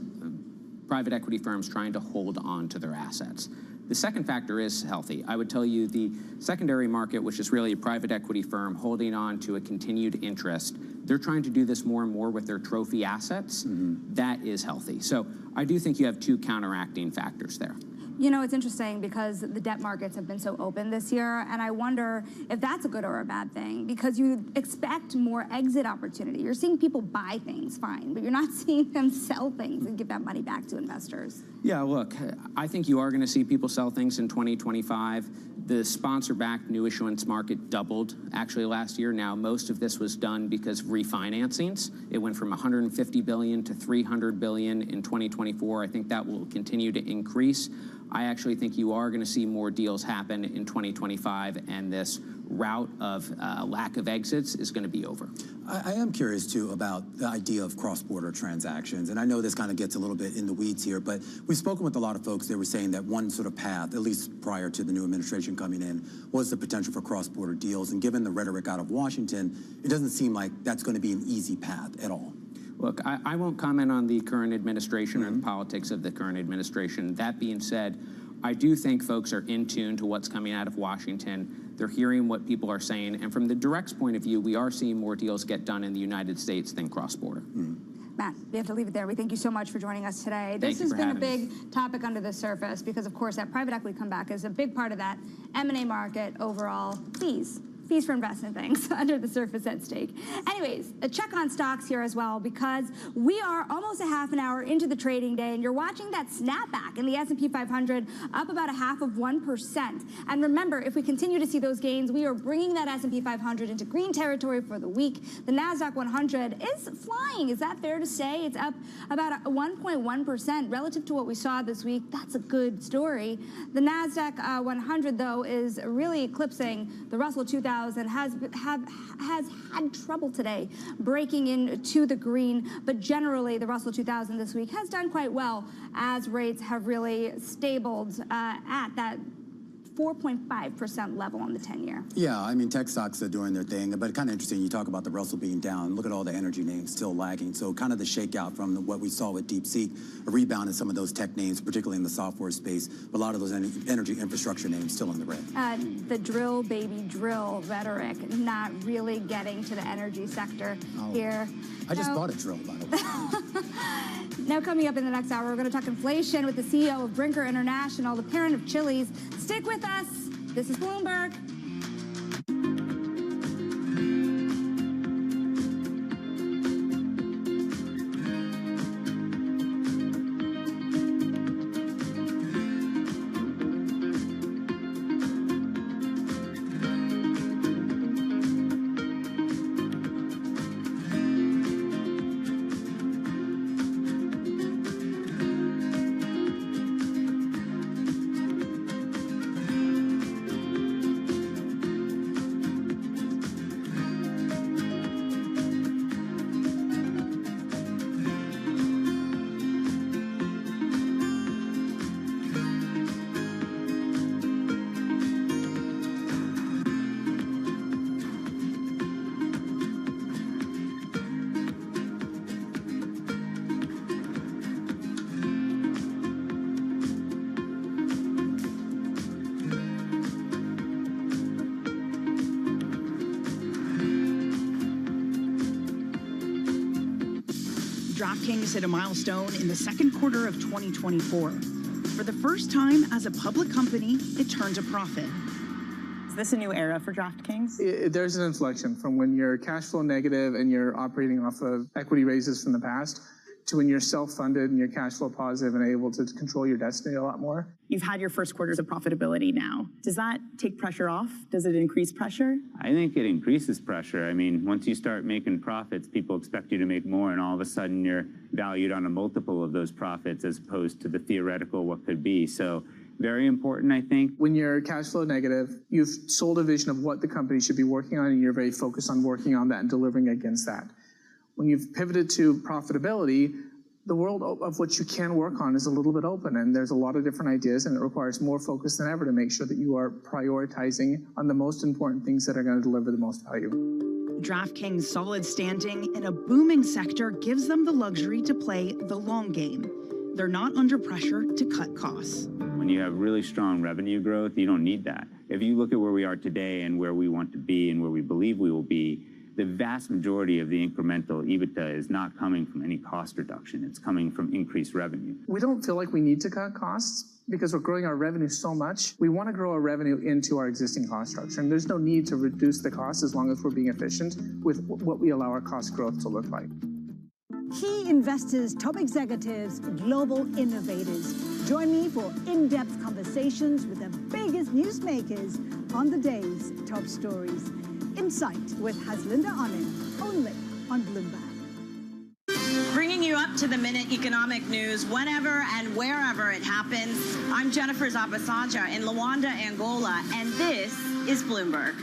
private equity firms trying to hold on to their assets. The second factor is healthy. I would tell you the secondary market, which is really a private equity firm holding on to a continued interest, they're trying to do this more and more with their trophy assets. That is healthy. So I do think you have two counteracting factors there. You know, it's interesting because the debt markets have been so open this year, and I wonder if that's a good or a bad thing, because you expect more exit opportunity. You're seeing people buy things, fine, but you're not seeing them sell things and give that money back to investors. Yeah, look, I think you are going to see people sell things in 2025. The sponsor-backed new issuance market doubled actually last year. Now, most of this was done because of refinancings. It went from $150 billion to $300 billion in 2024. I think that will continue to increase. I actually think you are going to see more deals happen in 2025, and this route of lack of exits is going to be over. I am curious, too, about the idea of cross-border transactions. And I know this kind of gets a little bit in the weeds here, but we've spoken with a lot of folks. They were saying that one sort of path, at least prior to the new administration coming in, was the potential for cross-border deals. And given the rhetoric out of Washington, it doesn't seem like that's going to be an easy path at all. Look, I won't comment on the current administration or the politics of the current administration. That being said, I do think folks are in tune to what's coming out of Washington. They're hearing what people are saying. And from the direct's point of view, we are seeing more deals get done in the United States than cross-border. Matt, we have to leave it there. We thank you so much for joining us today. This has been a big topic under the surface because, of course, that private equity comeback is a big part of that M&A market overall. Fees for investment things under the surface at stake. Anyways, a check on stocks here as well, because we are almost a half an hour into the trading day, and you're watching that snapback in the S&P 500 up about 0.5%. And remember, if we continue to see those gains, we are bringing that S&P 500 into green territory for the week. The NASDAQ 100 is flying. Is that fair to say? It's up about 1.1% relative to what we saw this week. That's a good story. The NASDAQ 100, though, is really eclipsing the Russell 2000. Has had trouble today breaking into the green, but generally the Russell 2000 this week has done quite well as rates have really stabled at that 4.5% level on the 10-year. Yeah, I mean, tech stocks are doing their thing, but kind of interesting. You talk about the Russell being down. Look at all the energy names still lagging. So kind of the shakeout from what we saw with DeepSeek, a rebound in some of those tech names, particularly in the software space. But a lot of those energy infrastructure names still in the red. The drill, baby, drill rhetoric, not really getting to the energy sector here. I just bought a drill, by the way. Now, coming up in the next hour, we're going to talk inflation with the CEO of Brinker International, the parent of Chili's. Stick with us. This is Bloomberg. DraftKings hit a milestone in the second quarter of 2024. For the first time as a public company, it turned a profit. Is this a new era for DraftKings? There's an inflection from when you're cash flow negative and you're operating off of equity raises from the past to when you're self-funded and you're cash flow positive and able to control your destiny a lot more. You've had your first quarters of profitability now. Does that take pressure off? Does it increase pressure? I think it increases pressure. I mean, once you start making profits, people expect you to make more, and all of a sudden you're valued on a multiple of those profits as opposed to the theoretical what could be. So very important, I think. When you're cash flow negative, you've sold a vision of what the company should be working on, and you're very focused on working on that and delivering against that. When you've pivoted to profitability, the world of what you can work on is a little bit open, and there's a lot of different ideas, and it requires more focus than ever to make sure that you are prioritizing on the most important things that are going to deliver the most value. DraftKings' solid standing in a booming sector gives them the luxury to play the long game. They're not under pressure to cut costs. When you have really strong revenue growth, you don't need that. If you look at where we are today and where we want to be and where we believe we will be, the vast majority of the incremental EBITDA is not coming from any cost reduction. It's coming from increased revenue. We don't feel like we need to cut costs because we're growing our revenue so much. We want to grow our revenue into our existing cost structure, and there's no need to reduce the cost as long as we're being efficient with what we allow our cost growth to look like. Key investors, top executives, global innovators. Join me for in-depth conversations with the biggest newsmakers on the day's top stories. Insight with Haslinda Anand, only on Bloomberg. Bringing you up to the minute economic news whenever and wherever it happens. I'm Jennifer Zabasaja in Luanda, Angola, and this is Bloomberg.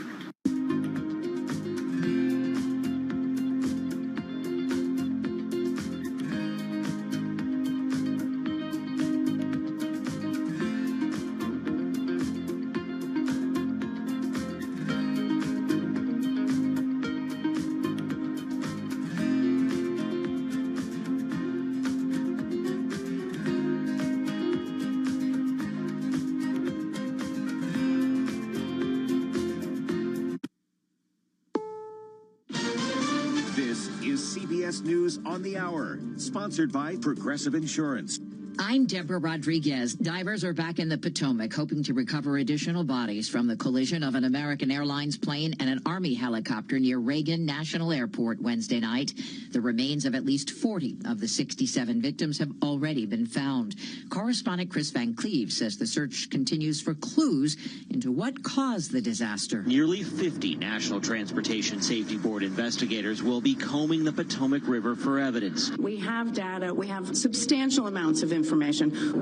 CBS News on the Hour, sponsored by Progressive Insurance. I'm Deborah Rodriguez. Divers are back in the Potomac, hoping to recover additional bodies from the collision of an American Airlines plane and an Army helicopter near Reagan National Airport Wednesday night. The remains of at least 40 of the 67 victims have already been found. Correspondent Chris Van Cleve says the search continues for clues into what caused the disaster. Nearly 50 National Transportation Safety Board investigators will be combing the Potomac River for evidence. We have data. We have substantial amounts of information.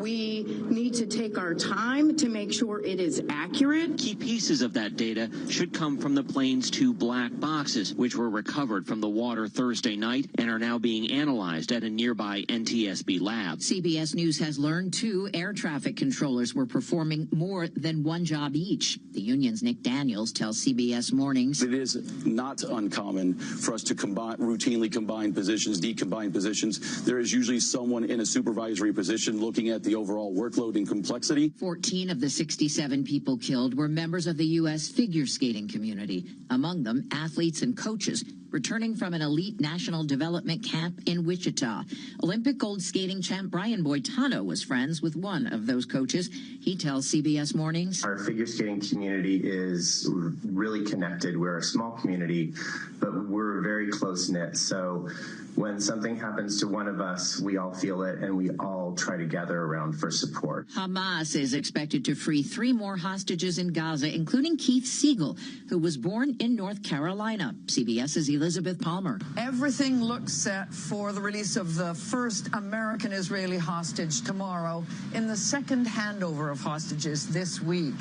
We need to take our time to make sure it is accurate. Key pieces of that data should come from the plane's 2 black boxes, which were recovered from the water Thursday night and are now being analyzed at a nearby NTSB lab. CBS News has learned 2 air traffic controllers were performing more than one job each. The union's Nick Daniels tells CBS Mornings. It is not uncommon for us to routinely combine positions, decombine positions. There is usually someone in a supervisory position looking at the overall workload and complexity. 14 of the 67 people killed were members of the U.S. figure skating community, among them athletes and coaches returning from an elite national development camp in Wichita. Olympic gold skating champ Brian Boitano was friends with one of those coaches. He tells CBS Mornings. Our figure skating community is really connected. We're a small community, but we're very close-knit. So when something happens to one of us, we all feel it, and we all try to gather around for support. Hamas is expected to free 3 more hostages in Gaza, including Keith Siegel, who was born in North Carolina. CBS's Elizabeth Palmer. Everything looks set for the release of the first American-Israeli hostage tomorrow in the second handover of hostages this week.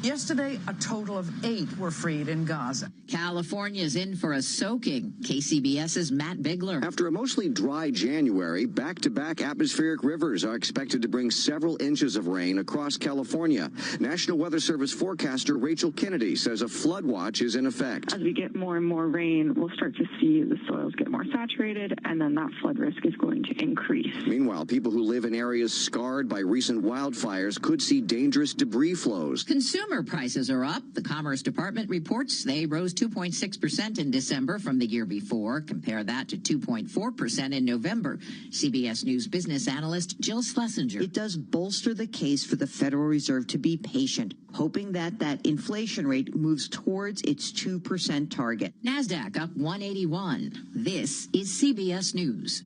Yesterday, a total of 8 were freed in Gaza. California's in for a soaking. KCBS's Matt Bigler. After a mostly dry January, back-to-back atmospheric rivers are expected to bring several inches of rain across California. National Weather Service forecaster Rachel Kennedy says a flood watch is in effect. As we get more and more rain, we'll start to see the soils get more saturated, and then that flood risk is going to increase. Meanwhile, people who live in areas scarred by recent wildfires could see dangerous debris flows. Consumers Consumer prices are up. The Commerce Department reports they rose 2.6% in December from the year before. Compare that to 2.4% in November. CBS News business analyst Jill Schlesinger. It does bolster the case for the Federal Reserve to be patient, hoping that that inflation rate moves towards its 2% target. NASDAQ up 181. This is CBS News.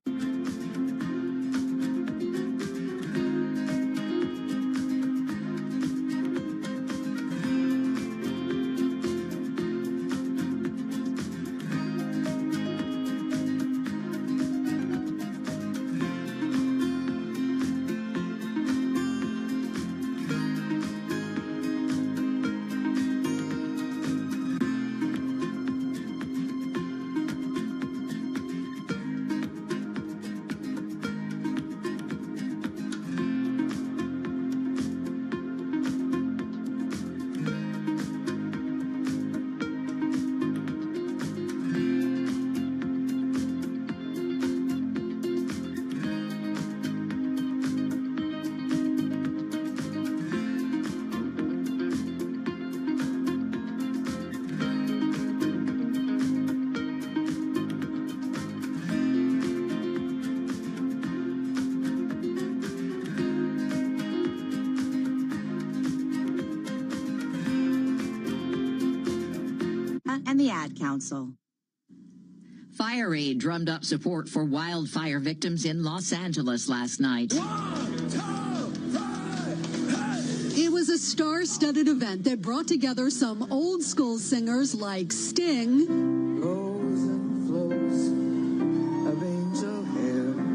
And the Ad Council. Fire Aid drummed up support for wildfire victims in Los Angeles last night. It was a star-studded event that brought together some old-school singers like Sting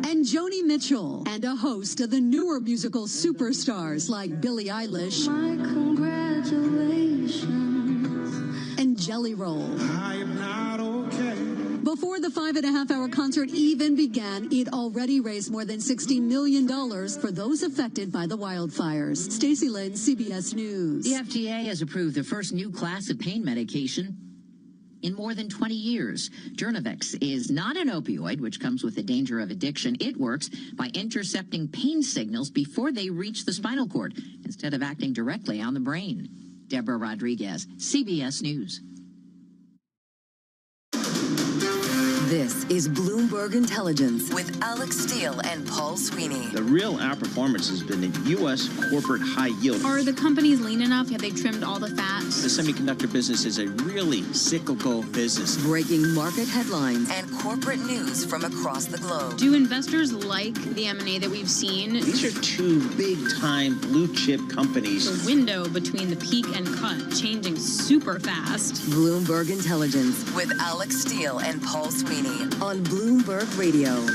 and Joni Mitchell, and a host of the newer musical superstars like Billie Eilish and Jelly Roll. Before the 5.5-hour concert even began, it already raised more than $60 million for those affected by the wildfires. Stacey Lynn, CBS News. The FDA has approved the first new class of pain medication in more than 20 years. Journavx is not an opioid, which comes with the danger of addiction. It works by intercepting pain signals before they reach the spinal cord, instead of acting directly on the brain. Deborah Rodriguez, CBS News. This is Bloomberg Intelligence with Alex Steele and Paul Sweeney. The real outperformance has been in U.S. corporate high yield. Are the companies lean enough? Have they trimmed all the fat? The semiconductor business is a really cyclical business. Breaking market headlines and corporate news from across the globe. Do investors like the M&A that we've seen? These are two big-time blue-chip companies. The window between the peak and cut changing super fast. Bloomberg Intelligence with Alex Steele and Paul Sweeney on Bloomberg Radio.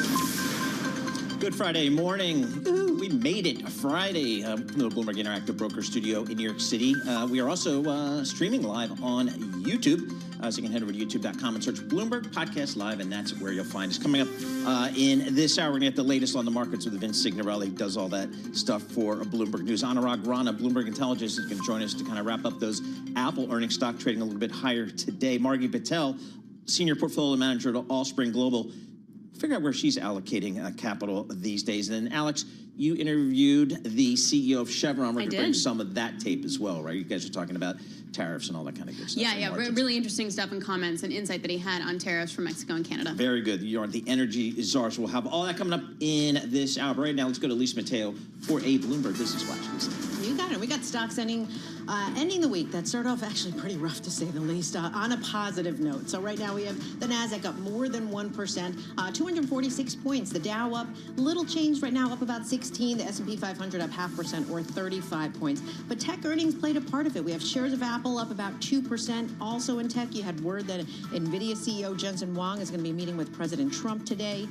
Good Friday morning. Ooh, we made it a Friday from the Bloomberg Interactive Broker Studio in New York City. We are also streaming live on YouTube. So you can head over to youtube.com and search Bloomberg Podcast Live, and that's where you'll find us. Coming up in this hour, we're going to get the latest on the markets with Vince Signorelli, who does all that stuff for Bloomberg News. Anurag Rana, Bloomberg Intelligence, is going to join us to kind of wrap up those Apple earnings, stock trading a little bit higher today. Margie Patel, Senior Portfolio Manager at Allspring Global, figure out where she's allocating capital these days. And then, Alex, you interviewed the CEO of Chevron. We're going to bring some of that tape as well, right? You guys are talking about tariffs and all that kind of good stuff. Yeah, really interesting stuff and comments and insight that he had on tariffs from Mexico and Canada. Very good. You're the energy czar, so we'll have all that coming up in this hour. But right now, let's go to Lisa Mateo for a Bloomberg Business Flash. Lisa. You got it. We got stocks ending the week that started off actually pretty rough, to say the least, on a positive note. So right now we have the Nasdaq up more than 1%, 246 points. The Dow up, little change right now, up about 16. The S&P 500 up 0.5% or 35 points. But tech earnings played a part of it. We have shares of Apple up about 2%. Also in tech, you had word that NVIDIA CEO Jensen Huang is going to be meeting with President Trump today.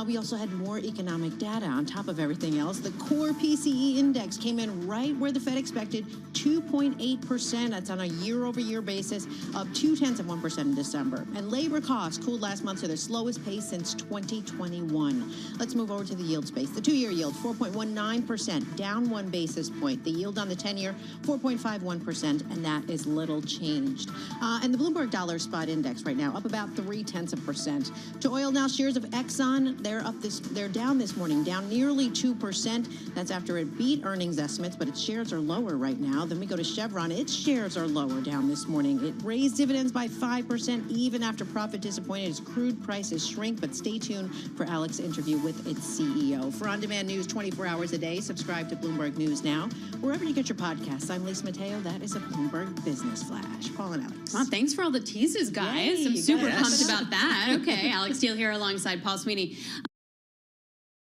We also had more economic data on top of everything else. The core PCE index came in right where the Fed expected, 2.8%. That's on a year-over-year basis, up 0.2% in December. And labor costs cooled last month to their slowest pace since 2021. Let's move over to the yield space. The two-year yield, 4.19%, down 1 basis point. The yield on the 10-year, 4.51%, and that is little changed. And the Bloomberg Dollar Spot Index right now, up about 0.3%. To oil now, shares of Exxon, they're down this morning, down nearly 2%. That's after it beat earnings estimates, but its shares are lower right now. Then we go to Chevron, its shares are lower down this morning. It raised dividends by 5% even after profit disappointed as crude prices shrink. But stay tuned for Alex's interview with its CEO. For on-demand news 24 hours a day, subscribe to Bloomberg News Now, wherever you get your podcasts. I'm Lisa Mateo. That is a Bloomberg Business Flash. Paul and Alex. Wow, thanks for all the teases, guys. Yay, I'm super pumped guys. about that. Okay, Alex Steele here alongside Paul Sweeney.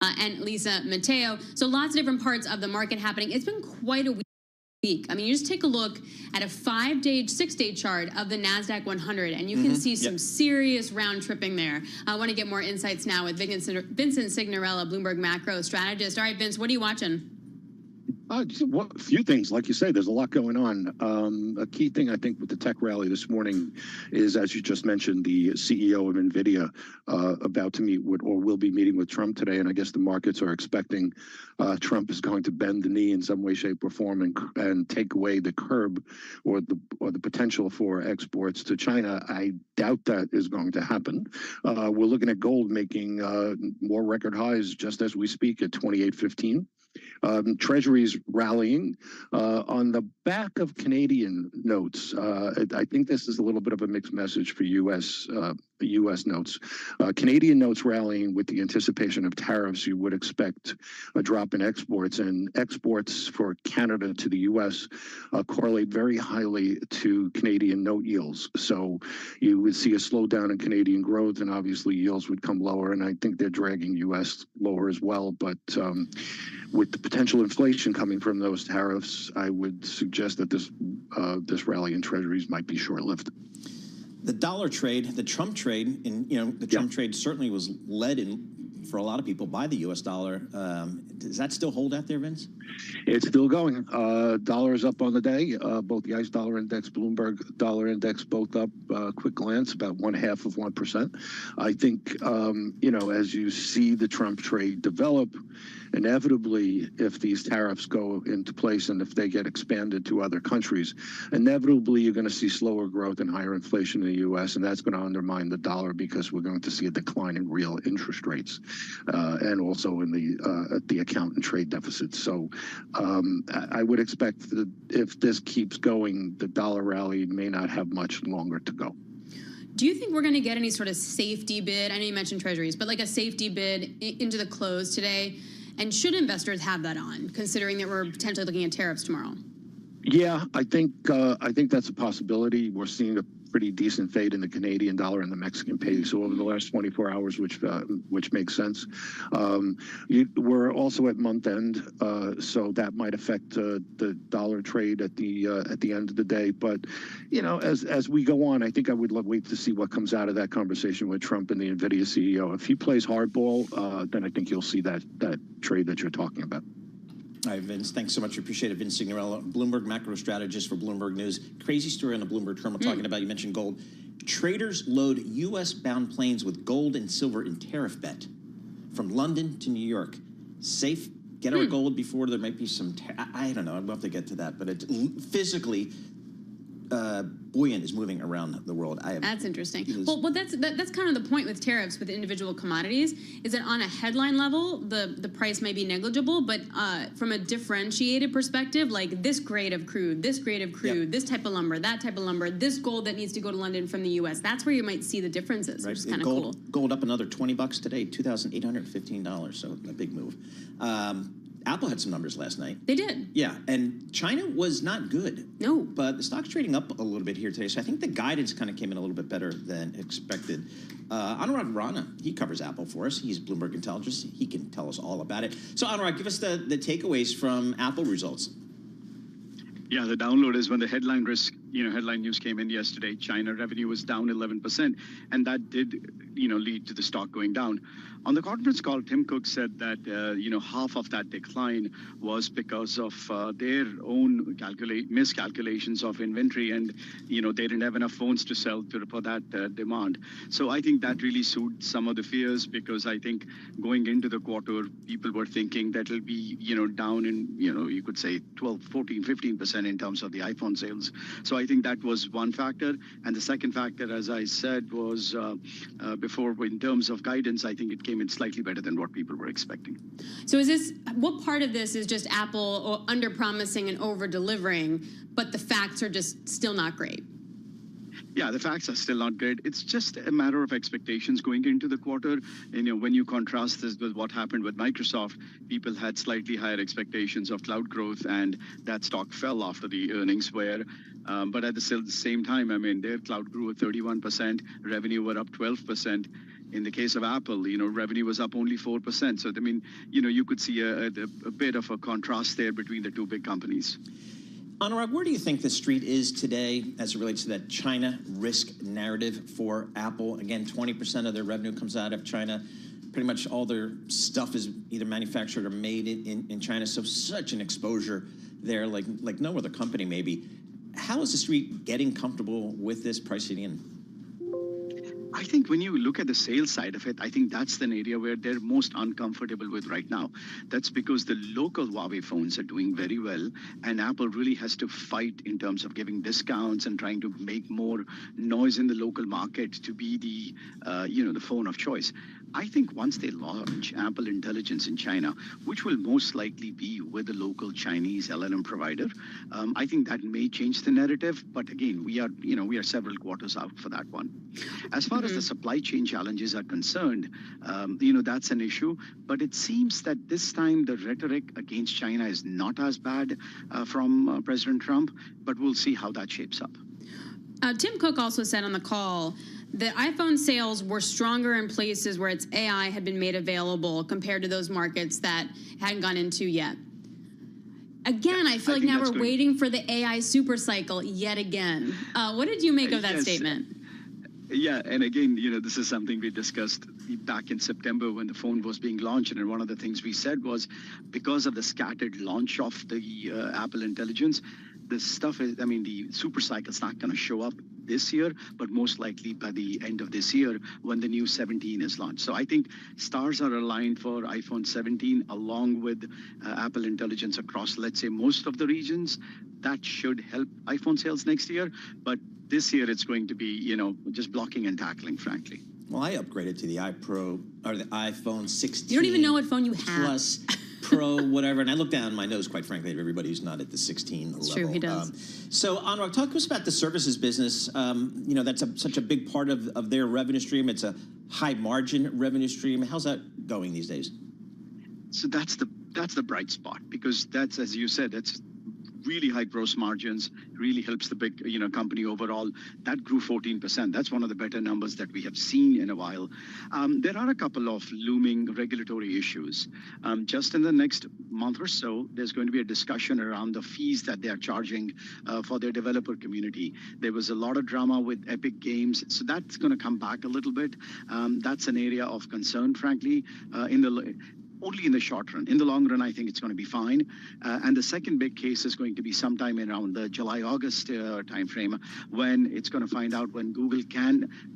And Lisa Mateo. So lots of different parts of the market happening. It's been quite a week. I mean, you just take a look at a 5-day, 6-day chart of the NASDAQ 100, and you can see some serious round tripping there. I want to get more insights now with Vincent Signorella, Bloomberg macro strategist. All right, Vince, what are you watching? Just a few things. Like you say, there's a lot going on. A key thing, I think, with the tech rally this morning is, as you just mentioned, the CEO of NVIDIA about to meet with, or will be meeting with Trump today. And I guess the markets are expecting Trump is going to bend the knee in some way, shape, or form and take away the curb or the potential for exports to China. I doubt that is going to happen. We're looking at gold making more record highs just as we speak at 28.15. Treasuries rallying on the back of Canadian notes. I think this is a little bit of a mixed message for U.S. notes. Canadian notes rallying with the anticipation of tariffs. You would expect a drop in exports, and exports for Canada to the U.S. Correlate very highly to Canadian note yields. So you would see a slowdown in Canadian growth, and obviously yields would come lower. And I think they're dragging U.S. lower as well. But with the potential inflation coming from those tariffs, I would suggest that this rally in treasuries might be short-lived. The dollar trade, the Trump trade, and the Trump trade certainly was led in for a lot of people by the U.S. dollar. Does that still hold out there, Vince? It's still going. Dollar is up on the day. Both the ICE dollar index, Bloomberg dollar index, both up. Quick glance, about 0.5%. I think, as you see the Trump trade develop, inevitably, if these tariffs go into place and if they get expanded to other countries, inevitably you're going to see slower growth and higher inflation in the U.S., and that's going to undermine the dollar because we're going to see a decline in real interest rates and also in the account and trade deficits. So I would expect that if this keeps going, the dollar rally may not have much longer to go. Do you think we're going to get any sort of safety bid? I know you mentioned treasuries, but like a safety bid into the close today? And should investors have that on, considering that we're potentially looking at tariffs tomorrow? Yeah, I think that's a possibility. We're seeing a pretty decent fade in the Canadian dollar and the Mexican peso over the last 24 hours, which makes sense. We're also at month end, so that might affect the dollar trade at the end of the day. But as we go on, I think I would wait to see what comes out of that conversation with Trump and the NVIDIA CEO. If he plays hardball, then I think you'll see that trade that you're talking about. All right, Vince, thanks so much. We appreciate it. Vince Signorella, Bloomberg macro strategist for Bloomberg News. Crazy story on the Bloomberg terminal talking about, you mentioned gold. Traders load U.S.-bound planes with gold and silver in tariff bet from London to New York. Safe, get our gold before there might be some, I don't know, I'd love to get to that, but it physically, buoyant is moving around the world. That's interesting. Well, that's kind of the point with tariffs with individual commodities, is that on a headline level, the price may be negligible, but from a differentiated perspective, like this grade of crude, this type of lumber, that type of lumber, this gold that needs to go to London from the U.S., that's where you might see the differences, which is kind of cool. Gold up another $20 today, $2,815, so a big move. Apple had some numbers last night. They did. Yeah, and China was not good. No. But the stock's trading up a little bit here today, so I think the guidance kind of came in a little bit better than expected. Anurag Rana, he covers Apple for us. He's Bloomberg Intelligence. He can tell us all about it. So Anurag, give us the takeaways from Apple results. Yeah, the download is when the headline news came in yesterday. China revenue was down 11%, and that did, lead to the stock going down. On the conference call, Tim Cook said that, half of that decline was because of their own miscalculations of inventory, and, they didn't have enough phones to sell for that demand. So I think that really soothed some of the fears, because I think going into the quarter, people were thinking that it'll be, down in, you could say 12, 14, 15% in terms of the iPhone sales. So I think that was one factor. And the second factor, as I said, was before, in terms of guidance, I think it came in slightly better than what people were expecting. So is this, what part of this is just Apple under-promising and over-delivering, but the facts are just still not great? Yeah, the facts are still not great. It's just a matter of expectations going into the quarter. When you contrast this with what happened with Microsoft, people had slightly higher expectations of cloud growth, and that stock fell after the earnings were. But at the same time, their cloud grew at 31%, revenue were up 12%. In the case of Apple, revenue was up only 4%. So, you could see a bit of a contrast there between the two big companies. Anurag, where do you think the street is today as it relates to that China risk narrative for Apple? Again, 20% of their revenue comes out of China. Pretty much all their stuff is either manufactured or made in China. So such an exposure there, like no other company maybe. How is the street getting comfortable with this pricing in? I think when you look at the sales side of it, I think that's the area where they're most uncomfortable with right now. That's because the local Huawei phones are doing very well, and Apple really has to fight in terms of giving discounts and trying to make more noise in the local market to be the, the phone of choice. I think once they launch Apple Intelligence in China, which will most likely be with the local Chinese LLM provider, I think that may change the narrative. But again, we are several quarters out for that one. As far as the supply chain challenges are concerned, that's an issue. But it seems that this time the rhetoric against China is not as bad from President Trump. But we'll see how that shapes up. Tim Cook also said on the call the iPhone sales were stronger in places where its AI had been made available compared to those markets that hadn't gone into yet. Again, I feel like now we're waiting for the AI super cycle yet again. What did you make of that statement? Yeah, and again, this is something we discussed back in September when the phone was being launched. And one of the things we said was because of the scattered launch of the Apple Intelligence, the stuff is, the super cycle is not going to show up this year, but most likely by the end of this year when the new 17 is launched. So I think stars are aligned for iPhone 17 along with Apple Intelligence across, let's say, most of the regions. That should help iPhone sales next year. But this year it's going to be, just blocking and tackling, frankly. Well, I upgraded to the iPro or the iPhone 16. You don't even know what phone you have. Plus Pro, whatever. And I look down my nose, quite frankly, at everybody who's not at the 16 That's level. True, he does. So, Anurag, talk to us about the services business. That's such a big part of their revenue stream. It's a high margin revenue stream. How's that going these days? So that's the bright spot, because that's, as you said, that's really high gross margins, really helps the big company overall. That grew 14%. That's one of the better numbers that we have seen in a while. There are a couple of looming regulatory issues. Just in the next month or so, there's going to be a discussion around the fees that they are charging for their developer community. There was a lot of drama with Epic Games, so that's going to come back a little bit. That's an area of concern, frankly, only in the short run. In the long run, I think it's going to be fine. And the second big case is going to be sometime around the July-August timeframe, when it's going to find out when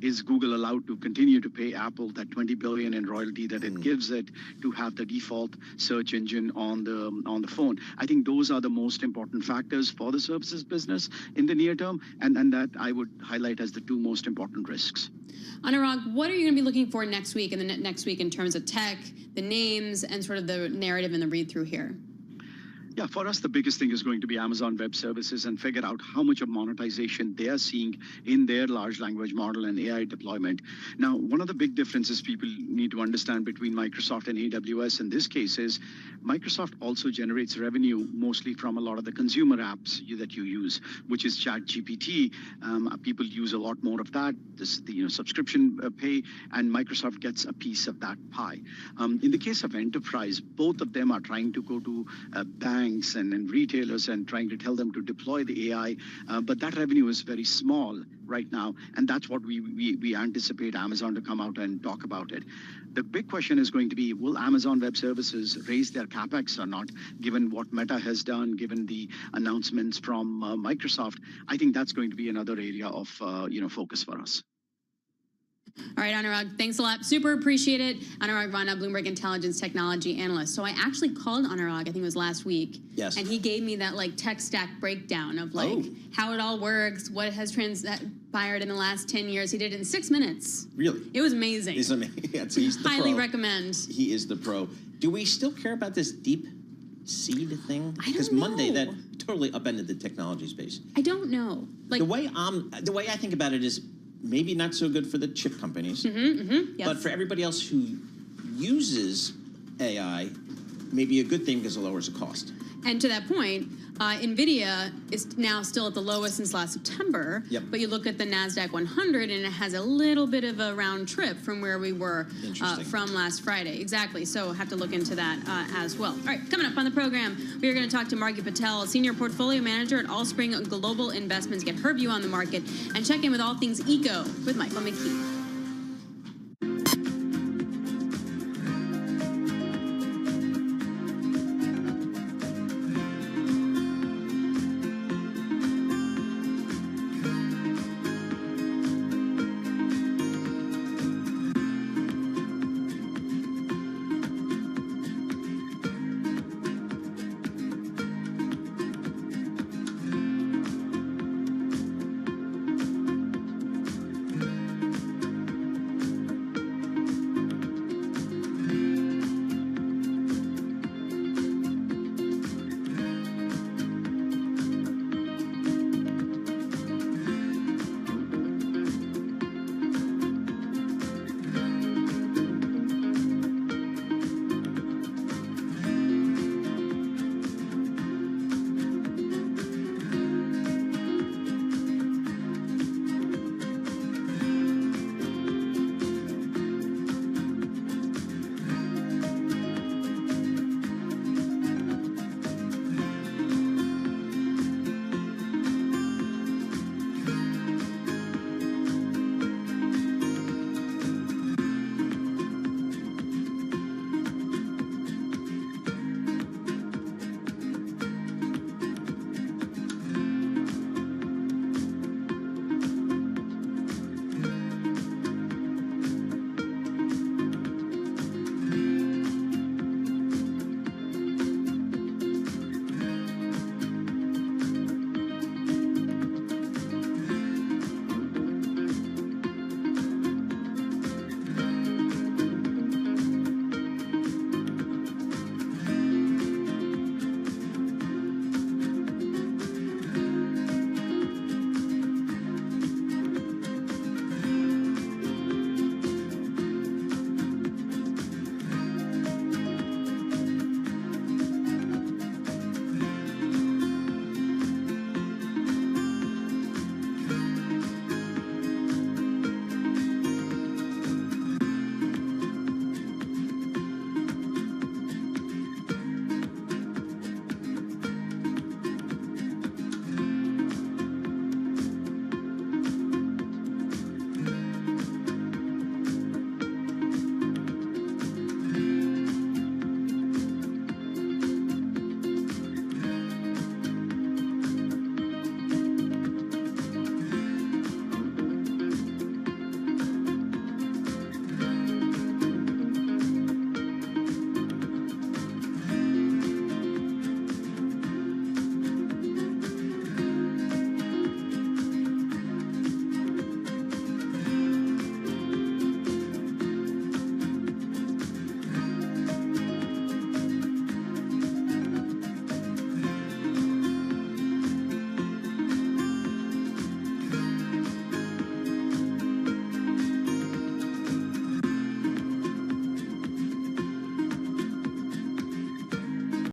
is Google allowed to continue to pay Apple that $20 billion in royalty that it gives it to have the default search engine on the phone. I think those are the most important factors for the services business in the near term, and that I would highlight as the two most important risks. Anurag, what are you going to be looking for next week and the next week in terms of tech, the names, and sort of the narrative and the read-through here? Yeah, for us, the biggest thing is going to be Amazon Web Services and figure out how much of monetization they are seeing in their large language model and AI deployment. Now, one of the big differences people need to understand between Microsoft and AWS in this case is Microsoft also generates revenue mostly from a lot of the consumer apps that you use, which is ChatGPT. People use a lot more of that, the subscription pay, and Microsoft gets a piece of that pie. In the case of enterprise, both of them are trying to go to banks and retailers and trying to tell them to deploy the AI, but that revenue is very small right now, and that's what we anticipate Amazon to come out and talk about it. The big question is going to be, will Amazon Web Services raise their capex or not, given what Meta has done, given the announcements from Microsoft? I think that's going to be another area of focus for us. All right, Anurag, thanks a lot. Super appreciate it. Anurag Rana, Bloomberg Intelligence Technology Analyst. So I actually called Anurag, I think it was last week. Yes. And he gave me that like tech stack breakdown of like how it all works, what has transpired in the last 10 years. He did it in 6 minutes. Really? It was amazing. He's amazing. Yes, he's the Highly pro. recommend. He is the pro. Do we still care about this deep seed thing? I don't Because know. Monday that totally upended the technology space. I don't know. Like the way I think about it is maybe not so good for the chip companies, yes. but for everybody else who uses AI, maybe a good thing because it lowers the cost. And to that point, NVIDIA is now still at the lowest since last September. Yep. But you look at the NASDAQ 100, and it has a little bit of a round trip from where we were from last Friday. Exactly. So have to look into that as well. All right, coming up on the program, we are going to talk to Margie Patel, Senior Portfolio Manager at Allspring Global Investments, get her view on the market, and check in with all things eco with Michael McKee.